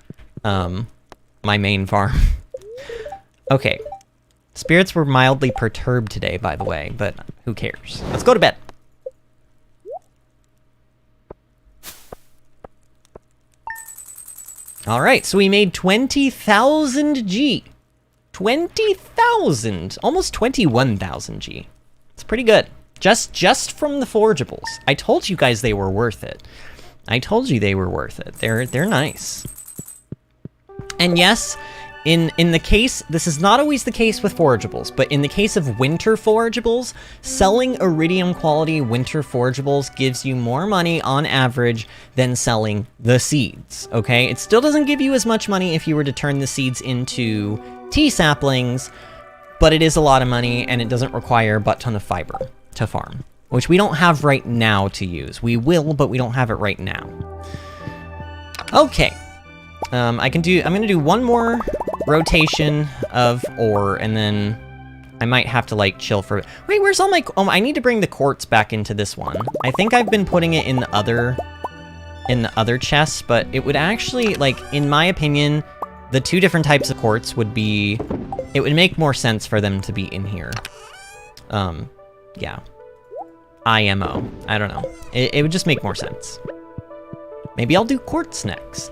my main farm. Okay. Spirits were mildly perturbed today, by the way, but who cares? Let's go to bed. All right, so we made 20,000 G. 20,000, almost 21,000 G. It's pretty good. Just from the forageables. I told you guys they were worth it. I told you they were worth it. They're nice. And yes, in the case, this is not always the case with forageables, but in the case of winter forageables, selling iridium quality winter forageables gives you more money on average than selling the seeds, okay? It still doesn't give you as much money if you were to turn the seeds into tea saplings, but it is a lot of money and it doesn't require a butt ton of fiber to farm. which we don't have right now to use. We will, but we don't have it right now. Okay. I'm gonna do one more rotation of ore, and then I might have to, like, chill for... Wait, where's all my... Oh, I need to bring the quartz back into this one. I think I've been putting it in the other chests, but it would actually, like, in my opinion, the two different types of quartz would be... It would make more sense for them to be in here. Yeah. IMO. I don't know. It would just make more sense. Maybe I'll do quartz next.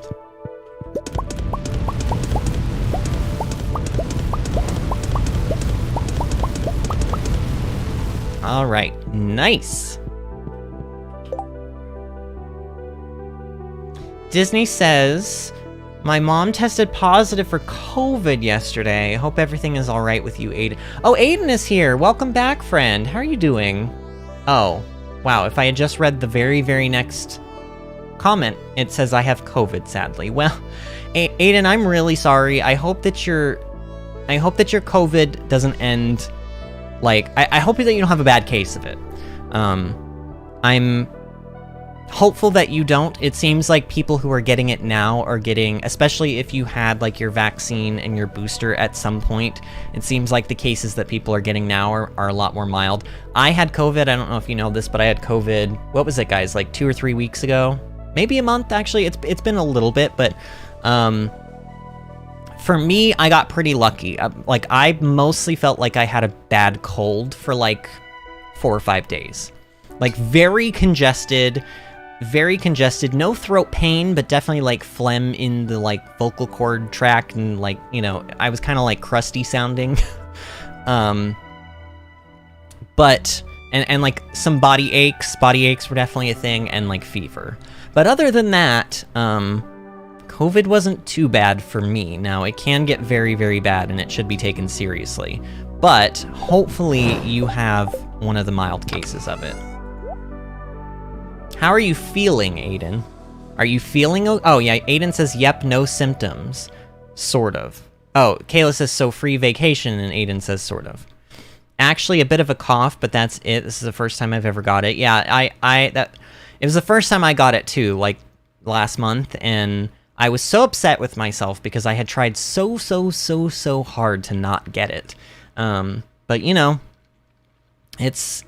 All right, nice. Disney says, my mom tested positive for COVID yesterday. Hope everything is all right with you, Aiden. Oh, Aiden is here. Welcome back, friend. How are you doing? Oh, wow. If I had just read the very, very next comment, it says I have COVID, sadly. Well, Aiden, I'm really sorry. I hope that your COVID doesn't end. Like, I hope that you don't have a bad case of it. I'm hopeful that you don't. It seems like people who are getting it now are getting, especially if you had, like, your vaccine and your booster at some point, it seems like the cases that people are getting now are a lot more mild. I had COVID, I don't know if you know this, but I had COVID, what was it, guys, like 2 or 3 weeks ago? Maybe a month, actually. It's been a little bit, but, for me, I got pretty lucky. Like, I mostly felt like I had a bad cold for, like, 4 or 5 days. Like, very congested, no throat pain, but definitely, like, phlegm in the, like, vocal cord tract, and, like, you know, I was kind of, like, crusty sounding. But, and, like, some body aches were definitely a thing, and, like, fever. But other than that, COVID wasn't too bad for me. Now, it can get very, very bad, and it should be taken seriously. But, hopefully, you have one of the mild cases of it. How are you feeling, Aiden? Are you feeling... Oh, yeah, Aiden says, yep, no symptoms. Sort of. Oh, Kayla says, so free vacation, and Aiden says, sort of. Actually, a bit of a cough, but that's it. This is the first time I've ever got it. Yeah, it was the first time I got it, too, like, last month, and... I was so upset with myself because I had tried so hard to not get it. But, you know, it's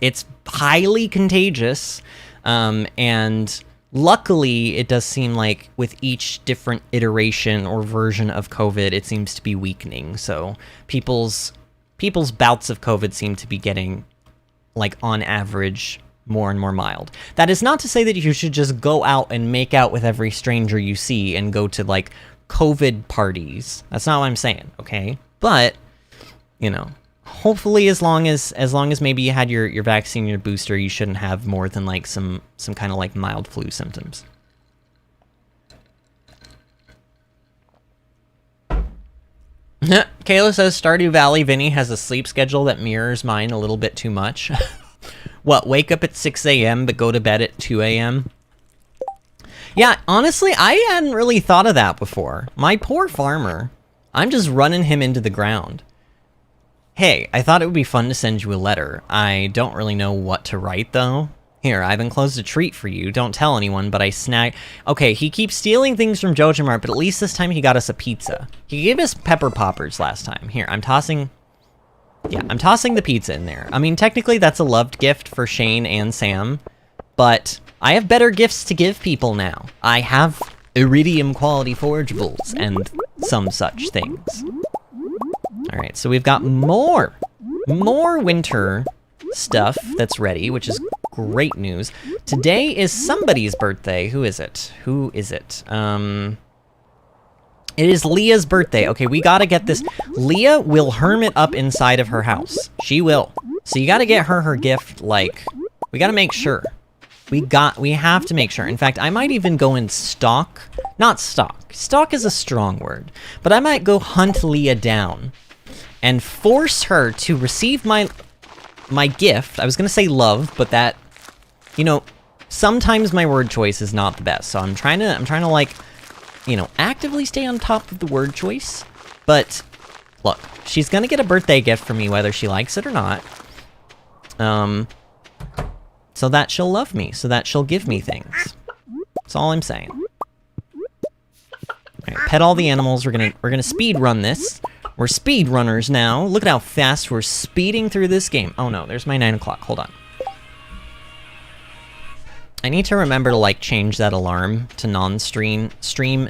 highly contagious, and luckily it does seem like with each different iteration or version of COVID, it seems to be weakening. So people's bouts of COVID seem to be getting, like, on average, more and more mild. That is not to say that you should just go out and make out with every stranger you see and go to, like, COVID parties. That's not what I'm saying, okay? But, you know, hopefully as long as maybe you had your vaccine, your booster, you shouldn't have more than, like, some kind of, like, mild flu symptoms. Kayla says Stardew Valley Vinny has a sleep schedule that mirrors mine a little bit too much. What, wake up at 6 a.m. but go to bed at 2 a.m.? Yeah, honestly, I hadn't really thought of that before. My poor farmer. I'm just running him into the ground. Hey, I thought it would be fun to send you a letter. I don't really know what to write, though. Here, I've enclosed a treat for you. Don't tell anyone, but I snagged... Okay, he keeps stealing things from Jojo Mart, but at least this time he got us a pizza. He gave us pepper poppers last time. Here, I'm tossing... Yeah, I'm tossing the pizza in there. I mean, technically that's a loved gift for Shane and Sam, but I have better gifts to give people now. I have iridium quality forageables and some such things. Alright, so we've got more winter stuff that's ready, which is great news. Today is somebody's birthday. Who is it? It is Leah's birthday. Okay, we gotta get this. Leah will hermit up inside of her house. She will. So you gotta get her gift, like, we gotta make sure. We have to make sure. In fact, I might even go and stalk. Not stalk. Stalk is a strong word. But I might go hunt Leah down and force her to receive my gift. I was gonna say love, but that, you know, sometimes my word choice is not the best. So I'm trying to like, you know, actively stay on top of the word choice. But look, she's gonna get a birthday gift from me whether she likes it or not. so that she'll love me, so that she'll give me things. That's all I'm saying. Alright, pet all the animals. We're gonna speed run this. We're speed runners now. Look at how fast we're speeding through this game. Oh no, there's my 9 o'clock. Hold on. I need to remember to, like, change that alarm to non-stream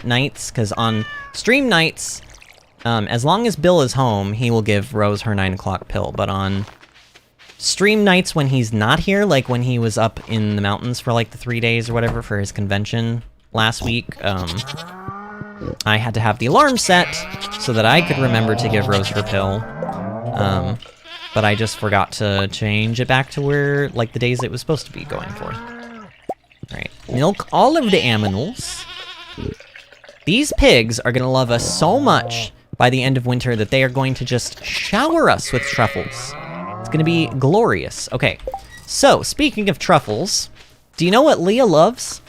nights, because on stream nights, as long as Bill is home, he will give Rose her 9 o'clock pill, but on stream nights when he's not here, like when he was up in the mountains for, like, the 3 days or whatever for his convention last week, I had to have the alarm set so that I could remember to give Rose her pill, but I just forgot to change it back to where, like, the days it was supposed to be going for. Alright, milk all of the animals. These pigs are gonna love us so much by the end of winter that they are going to just shower us with truffles. It's gonna be glorious. Okay, so speaking of truffles, do you know what Leah loves?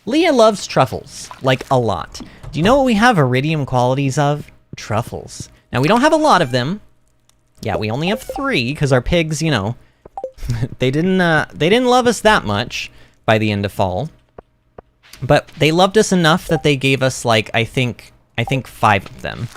Leah loves truffles, like a lot. Do you know what we have iridium qualities of? Truffles. Now, we don't have a lot of them. Yeah, we only have 3, because our pigs, you know, they didn't love us that much by the end of fall. But they loved us enough that they gave us, like, I think 5 of them.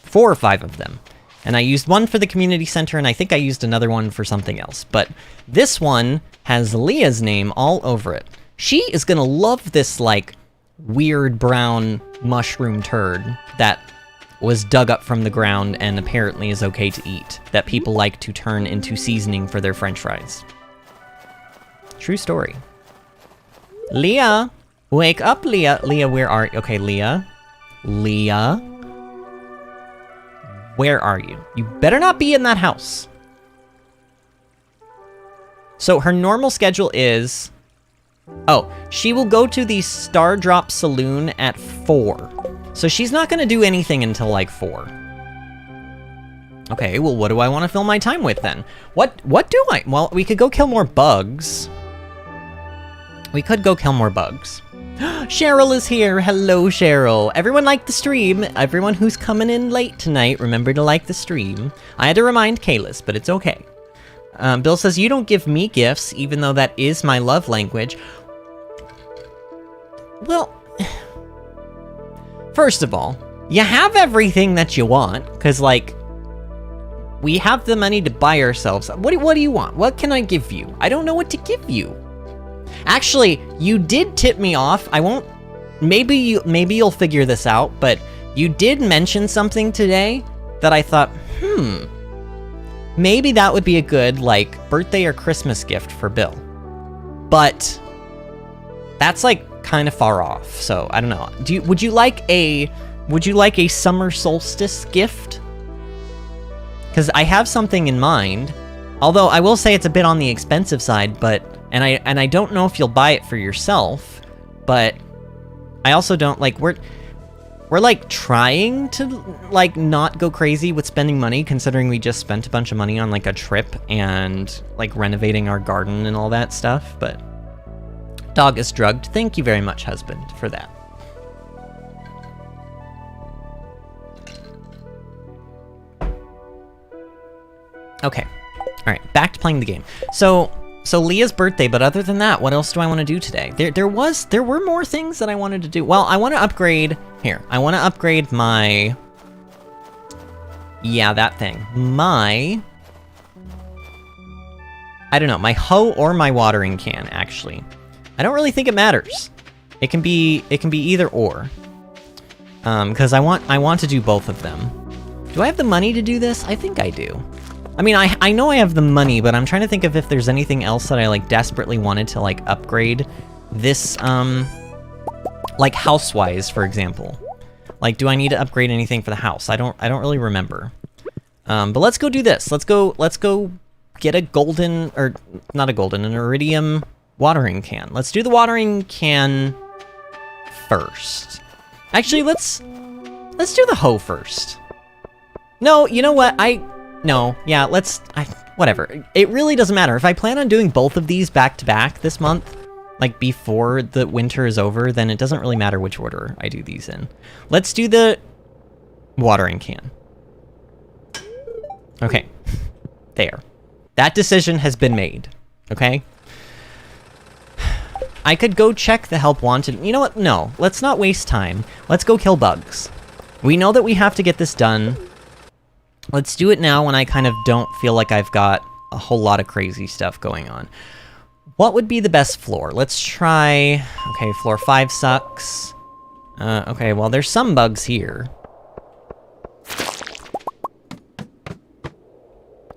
4 or 5 of them. And I used one for the community center, and I think I used another one for something else. But this one has Leah's name all over it. She is gonna love this, like, weird brown mushroom turd that was dug up from the ground and apparently is okay to eat, that people like to turn into seasoning for their french fries. True story. Leah! Wake up, Leah! Leah, where are you? Okay, Leah. Leah. Where are you? You better not be in that house. So her normal schedule is... Oh, she will go to the Star Drop Saloon at 4. So she's not gonna do anything until, like, 4. Okay, well, what do I want to fill my time with, then? What do I... Well, we could go kill more bugs. We could go kill more bugs. Cheryl is here! Hello, Cheryl! Everyone like the stream! Everyone who's coming in late tonight, remember to like the stream. I had to remind Kalis, but it's okay. Bill says, you don't give me gifts, even though that is my love language. Well, first of all, you have everything that you want, because, like, we have the money to buy ourselves. What do you want? What can I give you? I don't know what to give you. Actually, you did tip me off. I won't... Maybe you'll figure this out, but you did mention something today that I thought, maybe that would be a good, like, birthday or Christmas gift for Bill. But that's, like, kind of far off, so I don't know. Would you like a summer solstice gift? Because I have something in mind. Although I will say it's a bit on the expensive side, but and I don't know if you'll buy it for yourself, but I also don't, like, we're like trying to, like, not go crazy with spending money, considering we just spent a bunch of money on, like, a trip and, like, renovating our garden and all that stuff, but dog is drugged. Thank you very much, husband, for that. Okay. Alright, back to playing the game. So Leah's birthday, but other than that, what else do I want to do today? There were more things that I wanted to do. Well, I want to upgrade... Here, I want to upgrade my... Yeah, that thing. My... I don't know, my hoe or my watering can, actually. I don't really think it matters. It can be either or. Because I want to do both of them. Do I have the money to do this? I think I do. I mean, I know I have the money, but I'm trying to think of if there's anything else that I, like, desperately wanted to, like, upgrade this, like, house-wise, for example. Like, do I need to upgrade anything for the house? I don't really remember. But let's go do this. Let's go get a golden, or not a golden, an iridium watering can. Let's do the watering can first. Actually, let's do the hoe first. No, you know what? No, yeah, whatever. It really doesn't matter. If I plan on doing both of these back to back this month, like before the winter is over, then it doesn't really matter which order I do these in. Let's do the watering can. Okay, there. That decision has been made, okay? I could go check the help wanted. You know what? No, let's not waste time. Let's go kill bugs. We know that we have to get this done. Let's do it now when I kind of don't feel like I've got a whole lot of crazy stuff going on. What would be the best floor? Let's try... Okay, floor 5 sucks. Okay, well, there's some bugs here.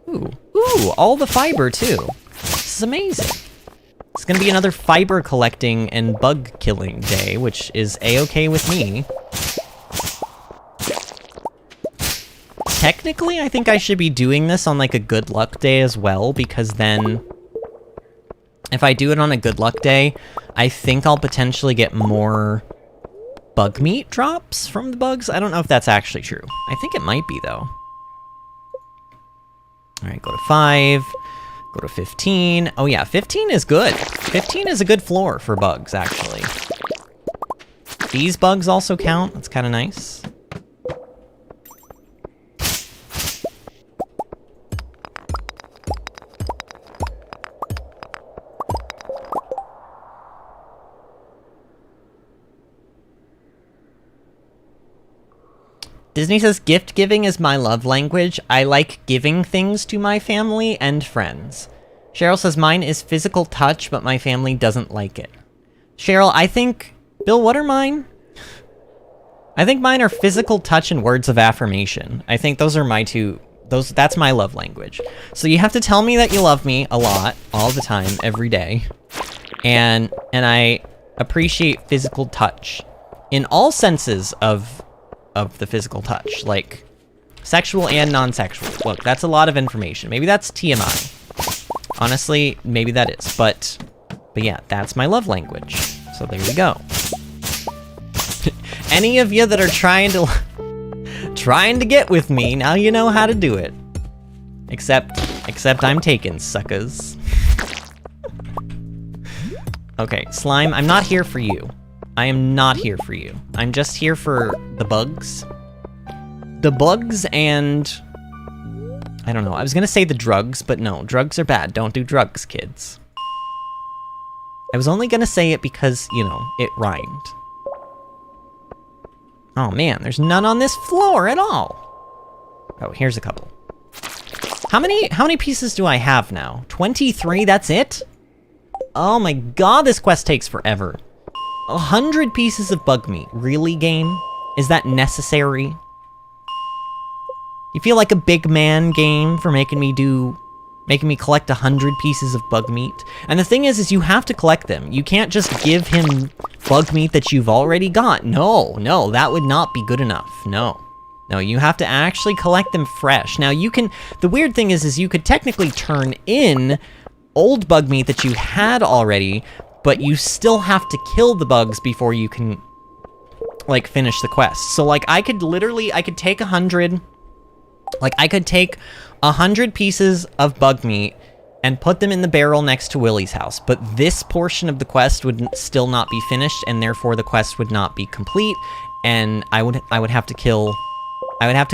Ooh, all the fiber, too. This is amazing. It's gonna be another fiber collecting and bug killing day, which is a-okay with me. Technically, I think I should be doing this on, like, a good luck day as well, because then... if I do it on a good luck day, I think I'll potentially get more bug meat drops from the bugs. I don't know if that's actually true. I think it might be, though. Alright, go to 5. Go to 15. Oh yeah, 15 is good. 15 is a good floor for bugs, actually. These bugs also count. That's kind of nice. Disney says, gift giving is my love language. I like giving things to my family and friends. Cheryl says, mine is physical touch, but my family doesn't like it. Cheryl, I think... Bill, what are mine? I think mine are physical touch and words of affirmation. I think those are my two... That's my love language. So you have to tell me that you love me a lot, all the time, every day. And I appreciate physical touch. In all senses of the physical touch, like sexual and non-sexual. Look, that's a lot of information. Maybe that's TMI. Honestly, maybe that is, but yeah, that's my love language. So there you go. Any of you that are trying to get with me, now you know how to do it. Except I'm taken, suckers. Okay, Slime, I'm not here for you. I am not here for you. I'm just here for the bugs. The bugs and... I don't know, I was gonna say the drugs, but no, drugs are bad. Don't do drugs, kids. I was only gonna say it because, you know, it rhymed. Oh man, there's none on this floor at all. Oh, here's a couple. How many pieces do I have now? 23, that's it? Oh my god, this quest takes forever. 100 pieces of bug meat. Really, game? Is that necessary? You feel like a big man, game, for making me collect 100 pieces of bug meat? And the thing is you have to collect them. You can't just give him bug meat that you've already got. No, that would not be good enough. No, you have to actually collect them fresh. Now the weird thing is you could technically turn in old bug meat that you had already, but you still have to kill the bugs before you can, like, finish the quest. So, like, I could take 100... Like, I could take 100 pieces of bug meat and put them in the barrel next to Willie's house, but this portion of the quest would still not be finished, and therefore the quest would not be complete, and I would have to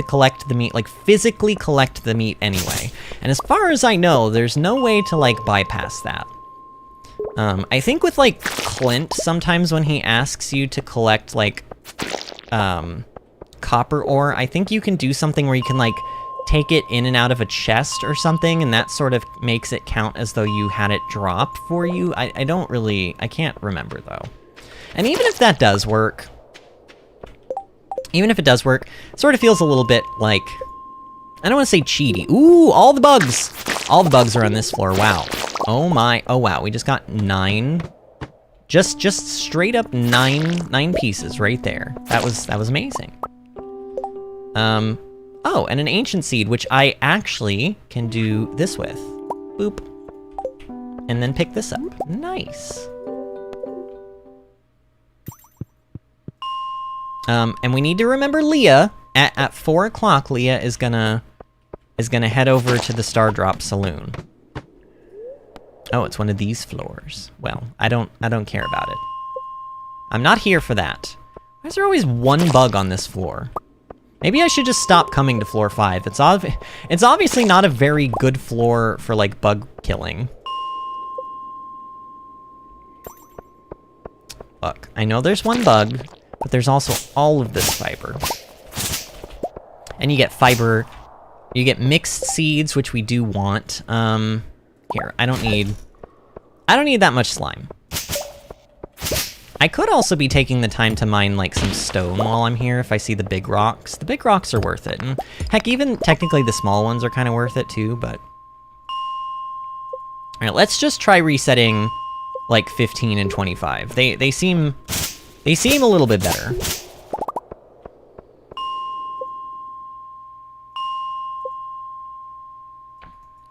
collect the meat, like, physically collect the meat anyway. And as far as I know, there's no way to, like, bypass that. I think with, like, Clint, sometimes when he asks you to collect, like, copper ore, I think you can do something where you can, like, take it in and out of a chest or something, and that sort of makes it count as though you had it drop for you. I can't remember, though. And even if that does work, it sort of feels a little bit like, I don't want to say cheaty. Ooh, all the bugs are on this floor, wow. Oh wow, we just got 9. Just straight up 9 pieces right there. That was amazing. Oh, and an ancient seed, which I actually can do this with. Boop. And then pick this up. Nice. And we need to remember Leah. At 4 o'clock, Leah is gonna head over to the Star Drop Saloon. Oh, it's one of these floors. Well, I don't care about it. I'm not here for that. Why is there always one bug on this floor? Maybe I should just stop coming to floor 5. It's obviously not a very good floor for, like, bug killing. Look, I know there's one bug, but there's also all of this fiber. And you get fiber, you get mixed seeds, which we do want. Here, I don't need that much slime. I could also be taking the time to mine, like, some stone while I'm here if I see the big rocks. The big rocks are worth it. And heck, even technically the small ones are kind of worth it too, but... Alright, let's just try resetting, like, 15 and 25. They seem a little bit better.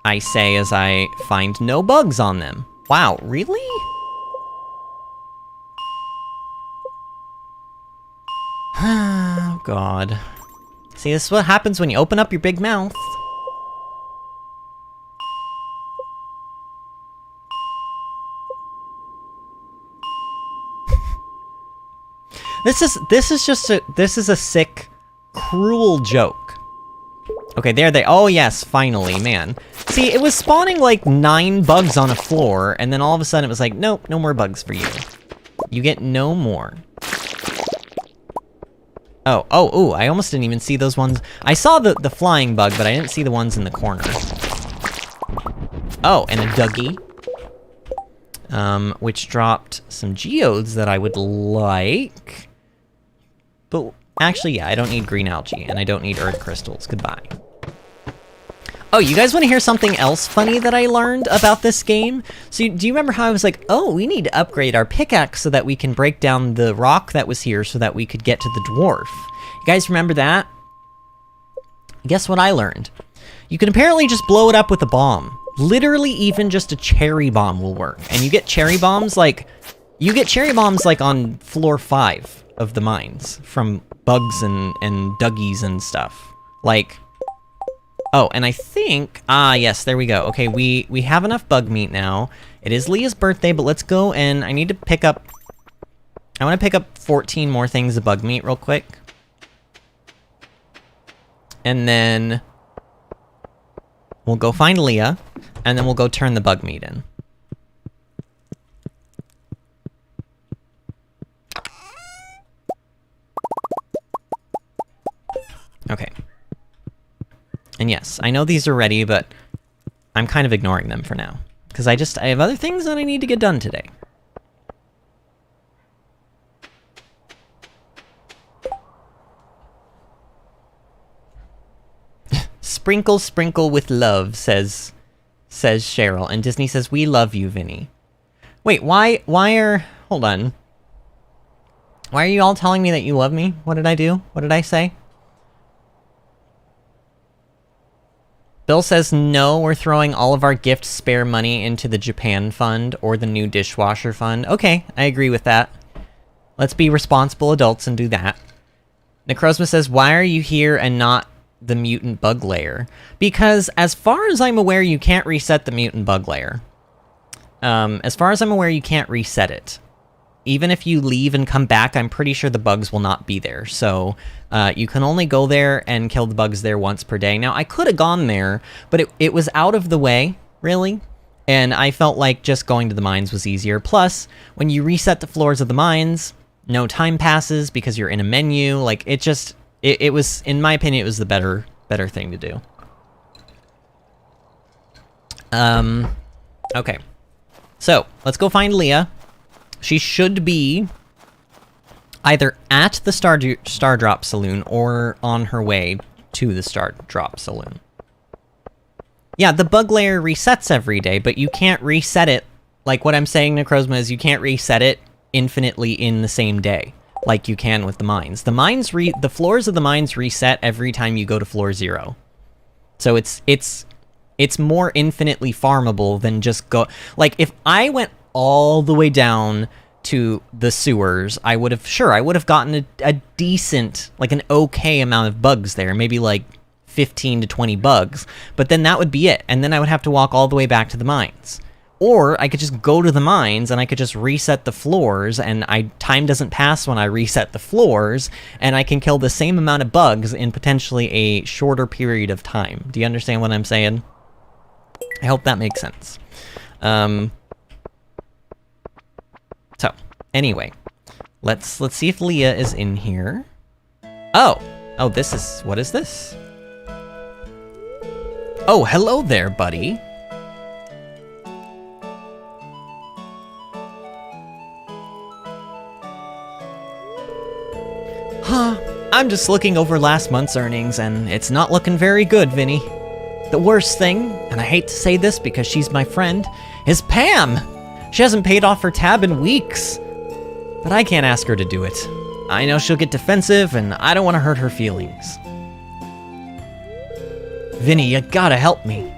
I say as I find no bugs on them. Wow, really? Oh, God. See, this is what happens when you open up your big mouth. This is a sick, cruel joke. Okay, there they... Oh, yes, finally, man. See, it was spawning, like, 9 bugs on a floor, and then all of a sudden it was like, nope, no more bugs for you. You get no more. Oh, I almost didn't even see those ones. I saw the flying bug, but I didn't see the ones in the corner. Oh, and a Dougie. Which dropped some geodes that I would like. But, actually, yeah, I don't need green algae, and I don't need earth crystals. Goodbye. Oh, you guys want to hear something else funny that I learned about this game? So, do you remember how I was like, oh, we need to upgrade our pickaxe so that we can break down the rock that was here so that we could get to the dwarf? You guys remember that? Guess what I learned? You can apparently just blow it up with a bomb. Literally, even just a cherry bomb will work. And you get cherry bombs, like... You get cherry bombs, like, on floor 5 of the mines. From bugs and Dougies and stuff. Like... Oh, and I think... Ah, yes, there we go. Okay, we have enough bug meat now. It is Leah's birthday, but let's go and I need to pick up... I want to pick up 14 more things of bug meat real quick. And then... We'll go find Leah, and then we'll go turn the bug meat in. Okay. And yes, I know these are ready, but I'm kind of ignoring them for now. Because I have other things that I need to get done today. Sprinkle, sprinkle with love, says Cheryl. And Disney says, we love you, Vinny. Wait, hold on. Why are you all telling me that you love me? What did I do? What did I say? Bill says, no, we're throwing all of our gift spare money into the Japan fund or the new dishwasher fund. Okay, I agree with that. Let's be responsible adults and do that. Necrozma says, why are you here and not the mutant bug layer? Because as far as I'm aware, you can't reset the mutant bug layer. As far as I'm aware, you can't reset it. Even if you leave and come back, I'm pretty sure the bugs will not be there. So you can only go there and kill the bugs there once per day. Now, I could have gone there, but it was out of the way, really. And I felt like just going to the mines was easier. Plus, when you reset the floors of the mines, no time passes because you're in a menu. Like, it was, in my opinion, it was the better thing to do. Okay. So, let's go find Leah. She should be either at the Stardrop Saloon or on her way to the Stardrop Saloon. Yeah, the bug layer resets every day, but you can't reset it. Like, what I'm saying, Necrozma, is you can't reset it infinitely in the same day, like you can with the mines. The floors of the mines reset every time you go to floor 0. So it's more infinitely farmable than just go... Like, if I went all the way down to the sewers, I would have gotten a decent, like an okay amount of bugs there, maybe like 15 to 20 bugs, but then that would be it, and then I would have to walk all the way back to the mines. Or I could just go to the mines and I could just reset the floors, and time doesn't pass when I reset the floors, and I can kill the same amount of bugs in potentially a shorter period of time. Do you understand what I'm saying? I hope that makes sense. So, anyway. Let's see if Leah is in here. Oh, what is this? Oh, hello there, buddy. Huh, I'm just looking over last month's earnings, and it's not looking very good, Vinny. The worst thing, and I hate to say this because she's my friend, is Pam! She hasn't paid off her tab in weeks. But I can't ask her to do it. I know she'll get defensive, and I don't want to hurt her feelings. Vinny, you gotta help me.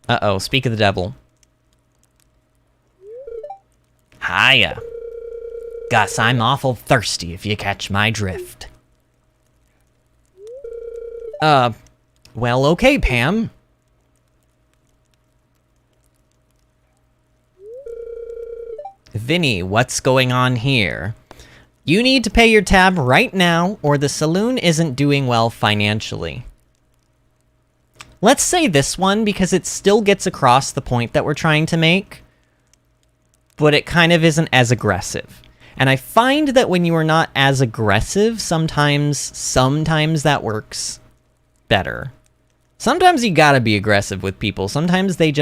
Uh-oh, speak of the devil. Hiya. Gus, I'm awful thirsty if you catch my drift. Well, okay, Pam. Vinny, what's going on here? You need to pay your tab right now, or the saloon isn't doing well financially. Let's say this one, because it still gets across the point that we're trying to make, but it kind of isn't as aggressive. And I find that when you are not as aggressive, sometimes that works better. Sometimes you gotta be aggressive with people. Sometimes they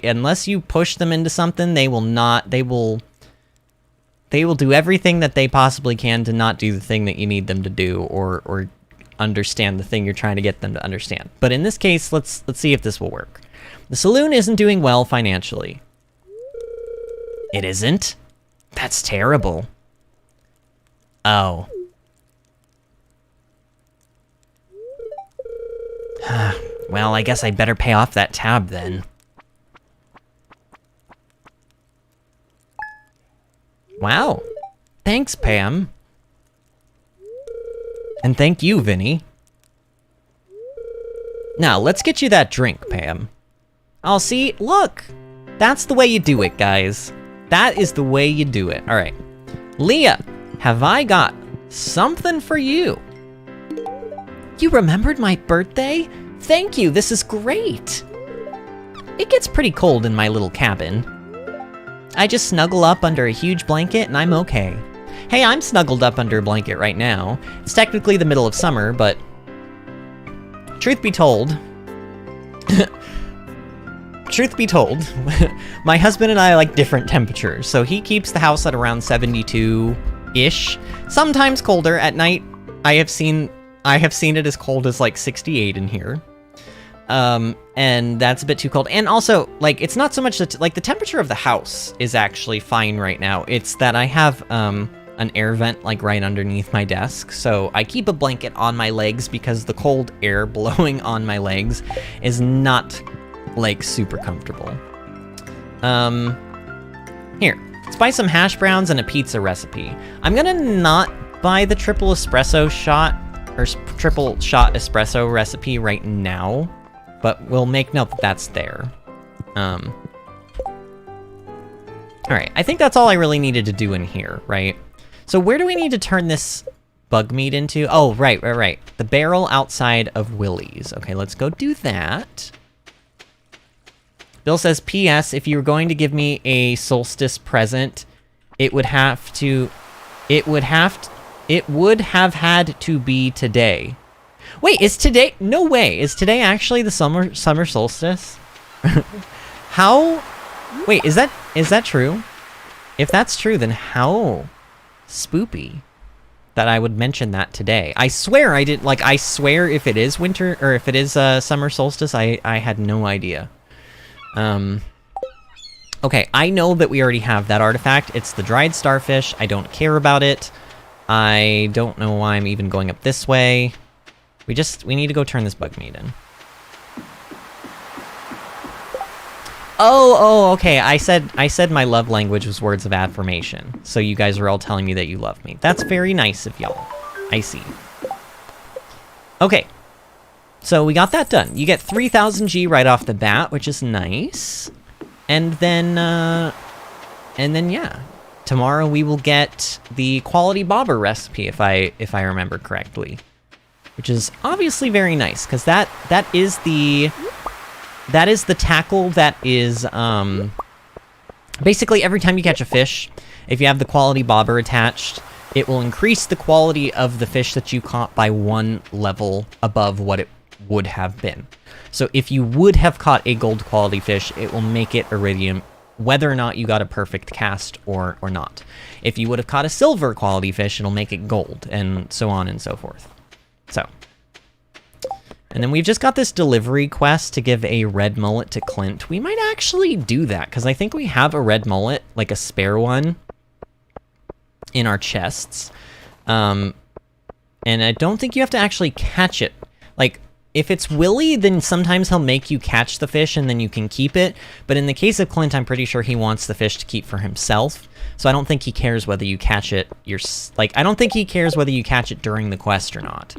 unless you push them into something, they will do everything that they possibly can to not do the thing that you need them to do, or understand the thing you're trying to get them to understand. But in this case, let's see if this will work. The saloon isn't doing well financially. It isn't? That's terrible. Oh. Well, I guess I'd better pay off that tab then. Wow. Thanks, Pam. And thank you, Vinny. Now, let's get you that drink, Pam. Oh, see? Look! That's the way you do it, guys. That is the way you do it. Alright. Leah, have I got something for you? You remembered my birthday? Thank you, this is great! It gets pretty cold in my little cabin. I just snuggle up under a huge blanket and I'm okay. Hey, I'm snuggled up under a blanket right now. It's technically the middle of summer, but truth be told, my husband and I like different temperatures. So he keeps the house at around 72-ish, sometimes colder. At night, I have seen it as cold as like 68 in here. And that's a bit too cold. And also, like, it's not so much that, like, the temperature of the house is actually fine right now. It's that I have, an air vent, like, right underneath my desk. So I keep a blanket on my legs because the cold air blowing on my legs is not, like, super comfortable. Here. Let's buy some hash browns and a pizza recipe. I'm gonna not buy the triple espresso shot, or triple shot espresso recipe right now. But we'll make note that that's there. Alright, I think that's all I really needed to do in here, right? So where do we need to turn this bug meat into? Oh, right. The barrel outside of Willie's. Okay, let's go do that. Bill says, P.S. If you were going to give me a solstice present, it would have had to be today. Wait, is today? No way. Is today actually the summer solstice? How? Wait, is that true? If that's true, then how spoopy that I would mention that today. I swear I did. Like, I swear if it is winter or if it is summer solstice, I had no idea. Okay, I know that we already have that artifact. It's the dried starfish. I don't care about it. I don't know why I'm even going up this way. We need to go turn this bug meat in. Oh, okay. I said my love language was words of affirmation. So you guys are all telling me that you love me. That's very nice of y'all. I see. Okay. So we got that done. You get 3000 G right off the bat, which is nice. And then yeah. Tomorrow we will get the quality bobber recipe if I remember correctly. Which is obviously very nice, because that is the tackle that is, basically every time you catch a fish, if you have the quality bobber attached, it will increase the quality of the fish that you caught by 1 level above what it would have been. So if you would have caught a gold quality fish, it will make it iridium, whether or not you got a perfect cast or not. If you would have caught a silver quality fish, it'll make it gold, and so on and so forth. So. And then we've just got this delivery quest to give a red mullet to Clint. We might actually do that, because I think we have a red mullet, like a spare one, in our chests. And I don't think you have to actually catch it. Like, if it's Willy, then sometimes he'll make you catch the fish and then you can keep it. But in the case of Clint, I'm pretty sure he wants the fish to keep for himself. So I don't think he cares whether you catch it. I don't think he cares whether you catch it during the quest or not.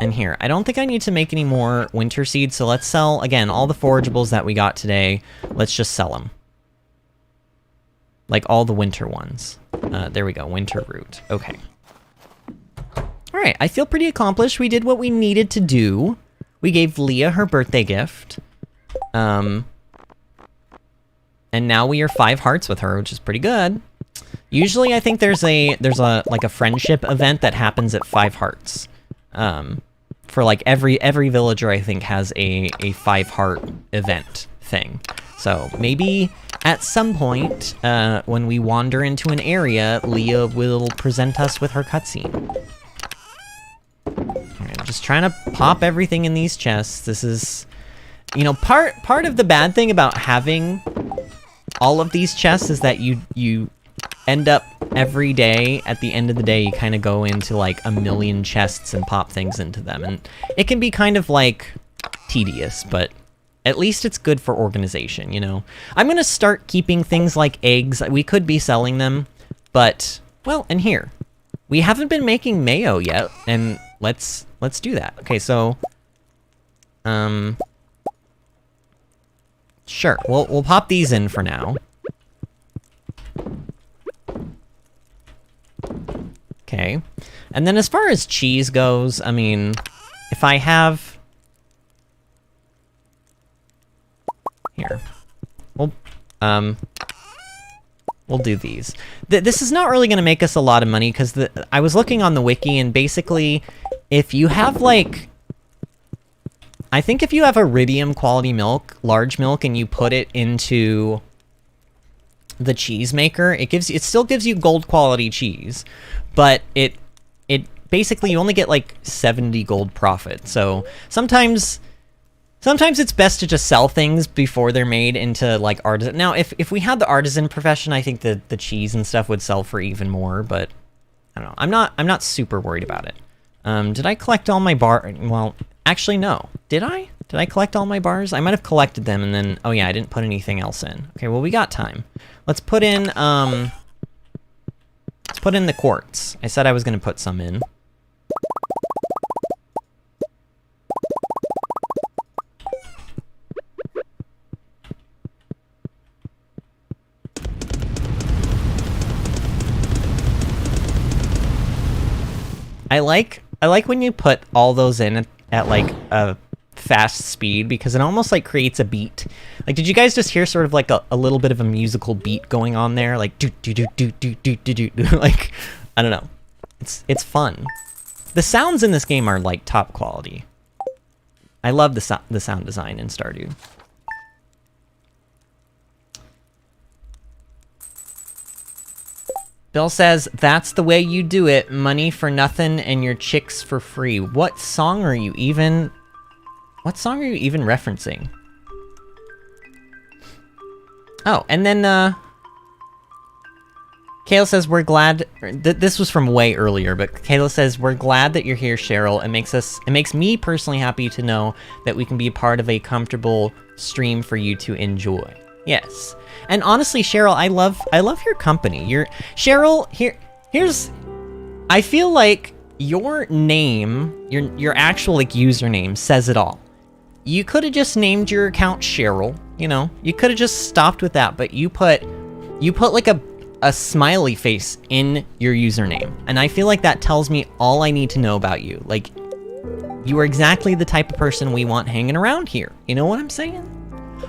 And here, I don't think I need to make any more winter seeds. So let's sell, again, all the forageables that we got today. Let's just sell them. Like all the winter ones. There we go, winter root. Okay. All right, I feel pretty accomplished. We did what we needed to do. We gave Leah her birthday gift. And now we are 5 hearts with her, which is pretty good. Usually I think there's like a friendship event that happens at 5 hearts. For like every villager I think has a 5 heart event thing. So maybe at some point when we wander into an area, Leah will present us with her cutscene. Alright, I'm just trying to pop everything in these chests. This is, you know, part of the bad thing about having all of these chests is that you end up every day, at the end of the day, you kind of go into like a million chests and pop things into them. And it can be kind of like tedious, but at least it's good for organization, you know? I'm gonna start keeping things like eggs. We could be selling them, but, well, and here. We haven't been making mayo yet, and let's do that. Okay, so, sure, we'll pop these in for now. Okay, and then as far as cheese goes, I mean, if I have... Here. We'll do these. This is not really going to make us a lot of money, because I was looking on the wiki, and basically, if you have, like... I think if you have iridium quality milk, large milk, and you put it into the cheese maker, it still gives you gold quality cheese, but it basically, you only get like 70 gold profit. So sometimes it's best to just sell things before they're made into like artisan. Now, if we had the artisan profession, I think the cheese and stuff would sell for even more, but I don't know. I'm not super worried about it. Did I collect all my well, actually no. Did I? Did I collect all my bars? I might have collected them and then, oh yeah, I didn't put anything else in. Okay, well, we got time. Let's put in the quartz. I said I was gonna put some in. I like when you put all those in at like a fast speed, because it almost like creates a beat. Like, did you guys just hear sort of like a little bit of a musical beat going on there? Like do do do do do do do do. Like, I don't know. It's fun. The sounds in this game are like top quality. I love the sound design in Stardew. Bill says, that's the way you do it. Money for nothing and your chicks for free. What song are you even referencing? Oh, and then, Kayla says, we're glad, this was from way earlier, but Kayla says, we're glad that you're here, Cheryl. It makes me personally happy to know that we can be a part of a comfortable stream for you to enjoy. Yes. And honestly, Cheryl, I love your company. Cheryl, here's I feel like your name, your actual like username says it all. You could have just named your account Cheryl, you know? You could have just stopped with that, but you put like a smiley face in your username. And I feel like that tells me all I need to know about you. Like, you are exactly the type of person we want hanging around here. You know what I'm saying?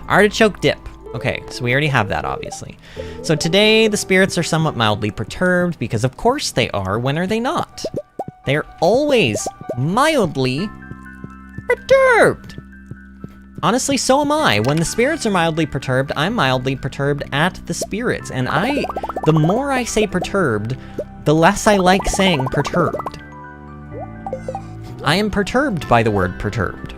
Artichoke dip. Okay, so we already have that, obviously. So today, the spirits are somewhat mildly perturbed, because of course they are. When are they not? They're always mildly perturbed! Honestly, so am I. When the spirits are mildly perturbed, I'm mildly perturbed at the spirits. And the more I say perturbed, the less I like saying perturbed. I am perturbed by the word perturbed.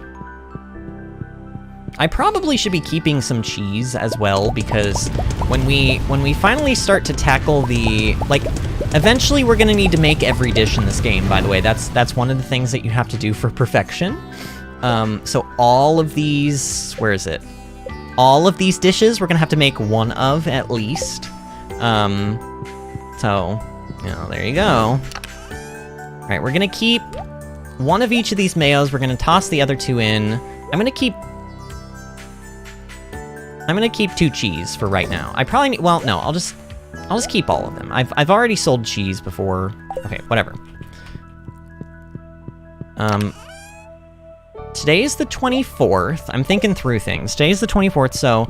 I probably should be keeping some cheese as well, because when we finally start to tackle the, like, eventually we're gonna need to make every dish in this game, by the way. That's one of the things that you have to do for perfection. So all of these, where is it? All of these dishes we're gonna have to make one of, at least. So, you know, there you go. All right, we're gonna keep one of each of these mayos. We're gonna toss the other two in. I'm gonna keep 2 cheese for right now. I probably need, well, no, I'll just keep all of them. I've already sold cheese before. Okay, whatever. Today is the 24th. I'm thinking through things. Today is the 24th, so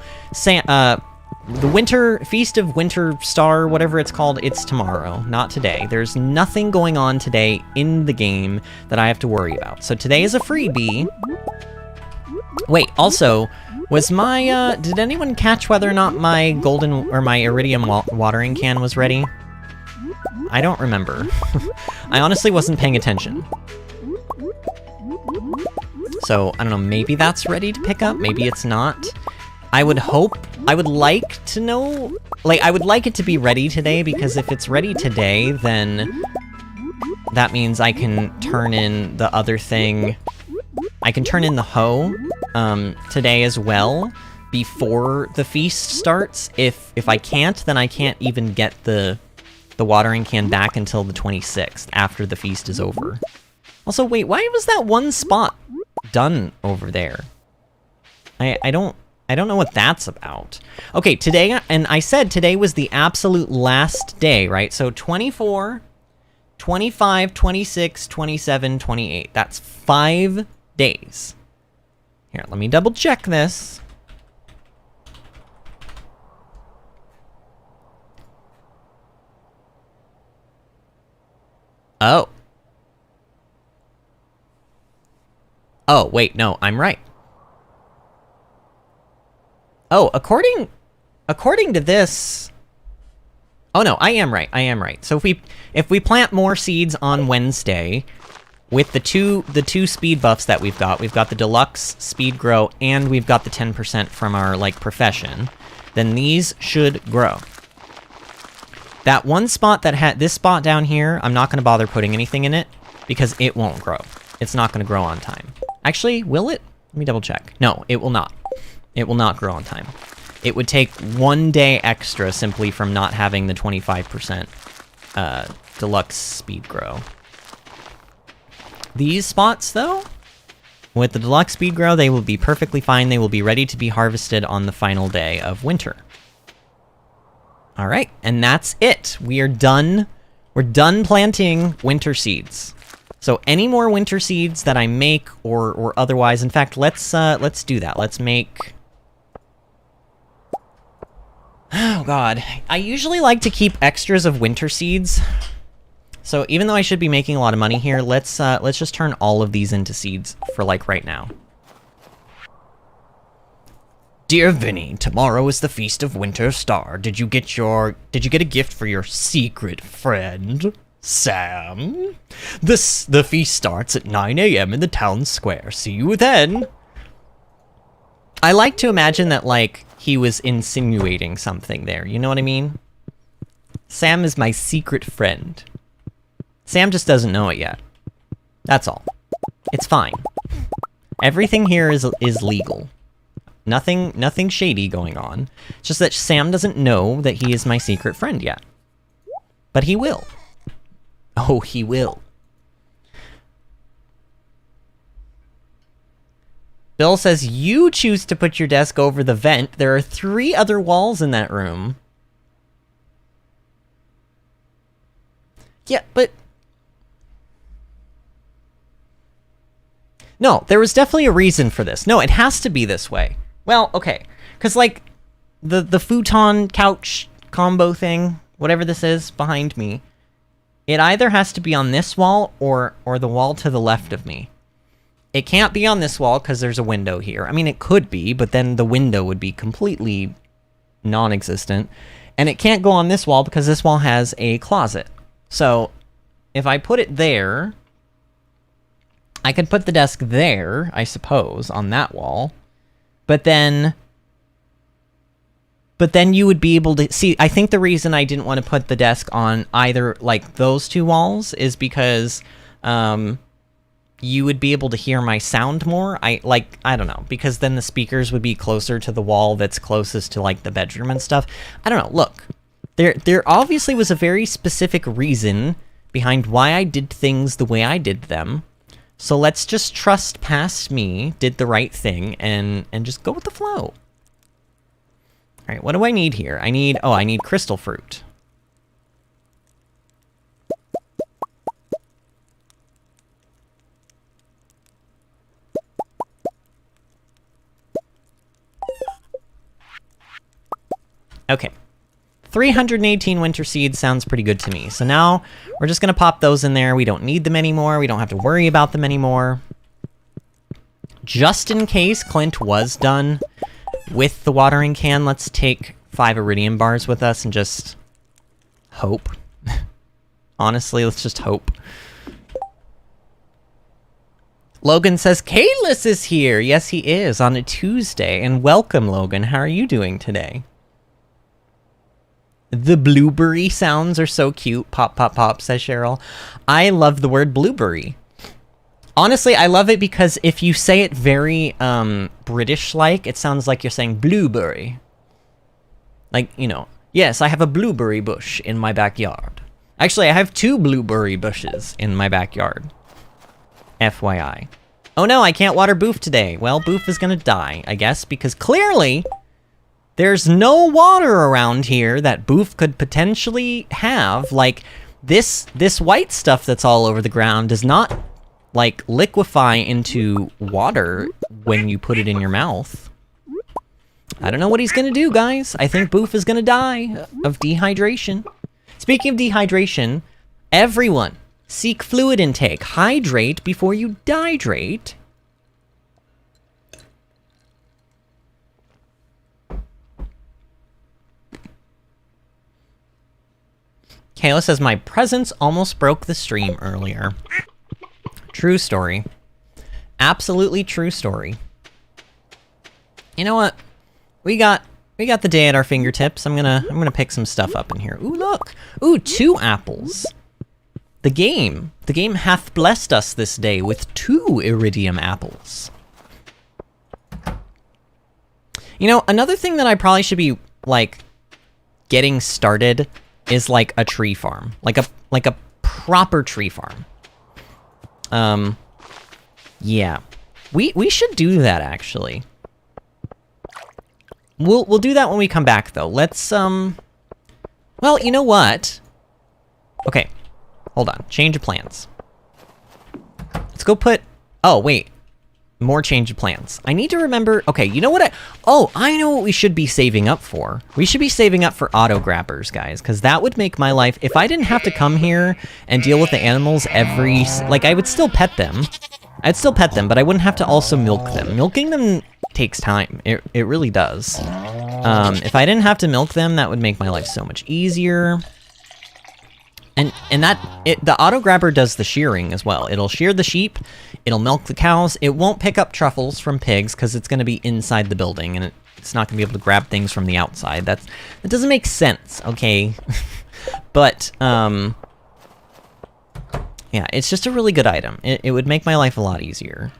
the Winter Feast of Winter Star, whatever it's called, it's tomorrow, not today. There's nothing going on today in the game that I have to worry about. So today is a freebie. Wait, also, was my, did anyone catch whether or not my golden, or my iridium watering can was ready? I don't remember. I honestly wasn't paying attention. So, I don't know, maybe that's ready to pick up, maybe it's not. I would like to know, like, I would like it to be ready today, because if it's ready today, then that means I can turn in the other thing. I can turn in the hoe today as well, before the feast starts. If I can't, then I can't even get the watering can back until the 26th, after the feast is over. Also, wait, why was that one spot done over there? I don't know what that's about. Okay, today, and I said today was the absolute last day, right? So 24, 25, 26, 27, 28. That's 5 days. Here, let me double check this. Oh. Oh, wait, no, I'm right. Oh, according to this... Oh no, I am right. So if we plant more seeds on Wednesday, with the two speed buffs that we've got the deluxe speed grow, and we've got the 10% from our, like, profession, then these should grow. That one spot that had this spot down here, I'm not going to bother putting anything in it, because it won't grow. It's not going to grow on time. Actually, will it? Let me double check. No, it will not. It will not grow on time. It would take 1 day extra simply from not having the 25% deluxe speed grow. These spots, though, with the deluxe speed grow, they will be perfectly fine. They will be ready to be harvested on the final day of winter. All right, and that's it. We are done. We're done planting winter seeds. So any more winter seeds that I make or otherwise, in fact, let's do that. Let's make... Oh god, I usually like to keep extras of winter seeds. So even though I should be making a lot of money here, let's just turn all of these into seeds for, like, right now. Dear Vinny, tomorrow is the Feast of Winter Star. Did you get a gift for your secret friend, Sam? The feast starts at 9 a.m. in the town square. See you then. I like to imagine that, like, he was insinuating something there. You know what I mean? Sam is my secret friend. Sam just doesn't know it yet. That's all. It's fine. Everything here is legal. Nothing shady going on. It's just that Sam doesn't know that he is my secret friend yet. But he will. Oh, he will. Bill says, you choose to put your desk over the vent. There are 3 other walls in that room. Yeah, but... No, there was definitely a reason for this. No, it has to be this way. Well, okay. Because, like, the futon couch combo thing, whatever this is behind me, it either has to be on this wall or the wall to the left of me. It can't be on this wall because there's a window here. I mean, it could be, but then the window would be completely non-existent. And it can't go on this wall because this wall has a closet. So if I put it there, I could put the desk there, I suppose, on that wall. But then you would be able to see. I think the reason I didn't want to put the desk on either like those two walls is because you would be able to hear my sound more. I don't know, because then the speakers would be closer to the wall that's closest to like the bedroom and stuff. I don't know. Look, there obviously was a very specific reason behind why I did things the way I did them. So let's just trust past me did the right thing and just go with the flow. All right, what do I need here? I need crystal fruit. Okay. 318 winter seeds sounds pretty good to me. So now we're just gonna pop those in there. We don't need them anymore. We don't have to worry about them anymore. Just in case Clint was done with the watering can, let's take 5 iridium bars with us and just hope. Honestly, let's just hope. Logan says, Kalis is here! Yes, he is, on a Tuesday. And welcome, Logan. How are you doing today? The blueberry sounds are so cute. Pop, pop, pop, says Cheryl. I love the word blueberry. Honestly, I love it because if you say it very British-like, it sounds like you're saying blueberry. Like, you know, yes, I have a blueberry bush in my backyard. Actually, I have 2 blueberry bushes in my backyard. FYI. Oh no, I can't water Boof today. Well, Boof is gonna die, I guess, because clearly there's no water around here that Boof could potentially have. Like, this white stuff that's all over the ground does not like liquefy into water when you put it in your mouth. I don't know what he's gonna do, guys. I think Boof is gonna die of dehydration. Speaking of dehydration, everyone, seek fluid intake. Hydrate before you dihydrate. Kayla says, my presence almost broke the stream earlier. True story. Absolutely true story. You know what? We got the day at our fingertips. I'm gonna pick some stuff up in here. Ooh, look! Ooh, 2 apples. The game hath blessed us this day with 2 iridium apples. You know, another thing that I probably should be like getting started is like a tree farm, like a proper tree farm. Yeah, we should do that actually. We'll do that when we come back though. Let's well, you know what? Okay, hold on. Change of plans. Let's go put. Oh wait, more change of plans. I need to remember. Okay, you know what? I know what we should be saving up for. We should be saving up for auto grabbers, guys, because that would make my life. If I didn't have to come here and deal with the animals every, like, I would still pet them. I'd still pet them, but I wouldn't have to also milk them. Milking them takes time. It really does. If I didn't have to milk them, that would make my life so much easier. And the auto grabber does the shearing as well. It'll shear the sheep, it'll milk the cows. It won't pick up truffles from pigs because it's going to be inside the building and it's not going to be able to grab things from the outside. That doesn't make sense, okay? But yeah, it's just a really good item. It would make my life a lot easier.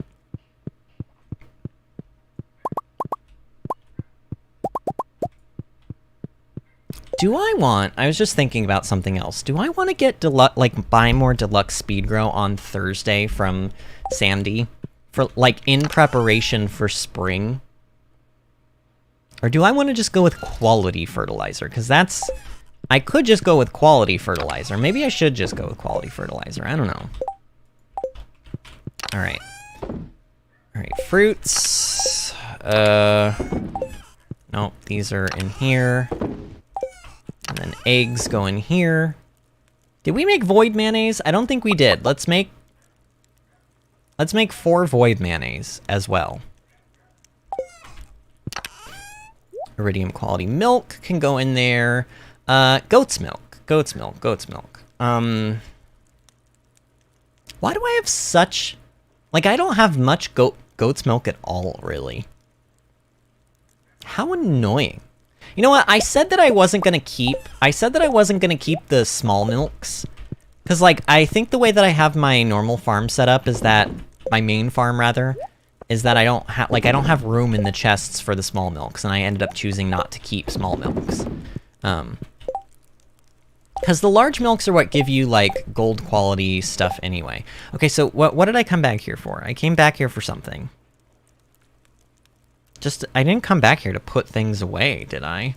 I was just thinking about something else. Do I want to get buy more deluxe speed grow on Thursday from Sandy for like in preparation for spring? Or do I want to just go with quality fertilizer? Because I could just go with quality fertilizer. Maybe I should just go with quality fertilizer. I don't know. All right, fruits. Nope, these are in here. And then eggs go in here. Did we make void mayonnaise? I don't think we did. Let's make 4 void mayonnaise as well. Iridium quality milk can go in there. Goat's milk. Goat's milk. Goat's milk. Why do I have such... Like, I don't have much goat's milk at all, really. How annoying. You know what? I said that I wasn't gonna keep the small milks. Because, like, I think the way that I have my normal farm set up is that... My main farm, rather, is that I don't have room in the chests for the small milks, and I ended up choosing not to keep small milks. Because the large milks are what give you, like, gold quality stuff anyway. Okay, so what did I come back here for? I came back here for something. I didn't come back here to put things away, did I?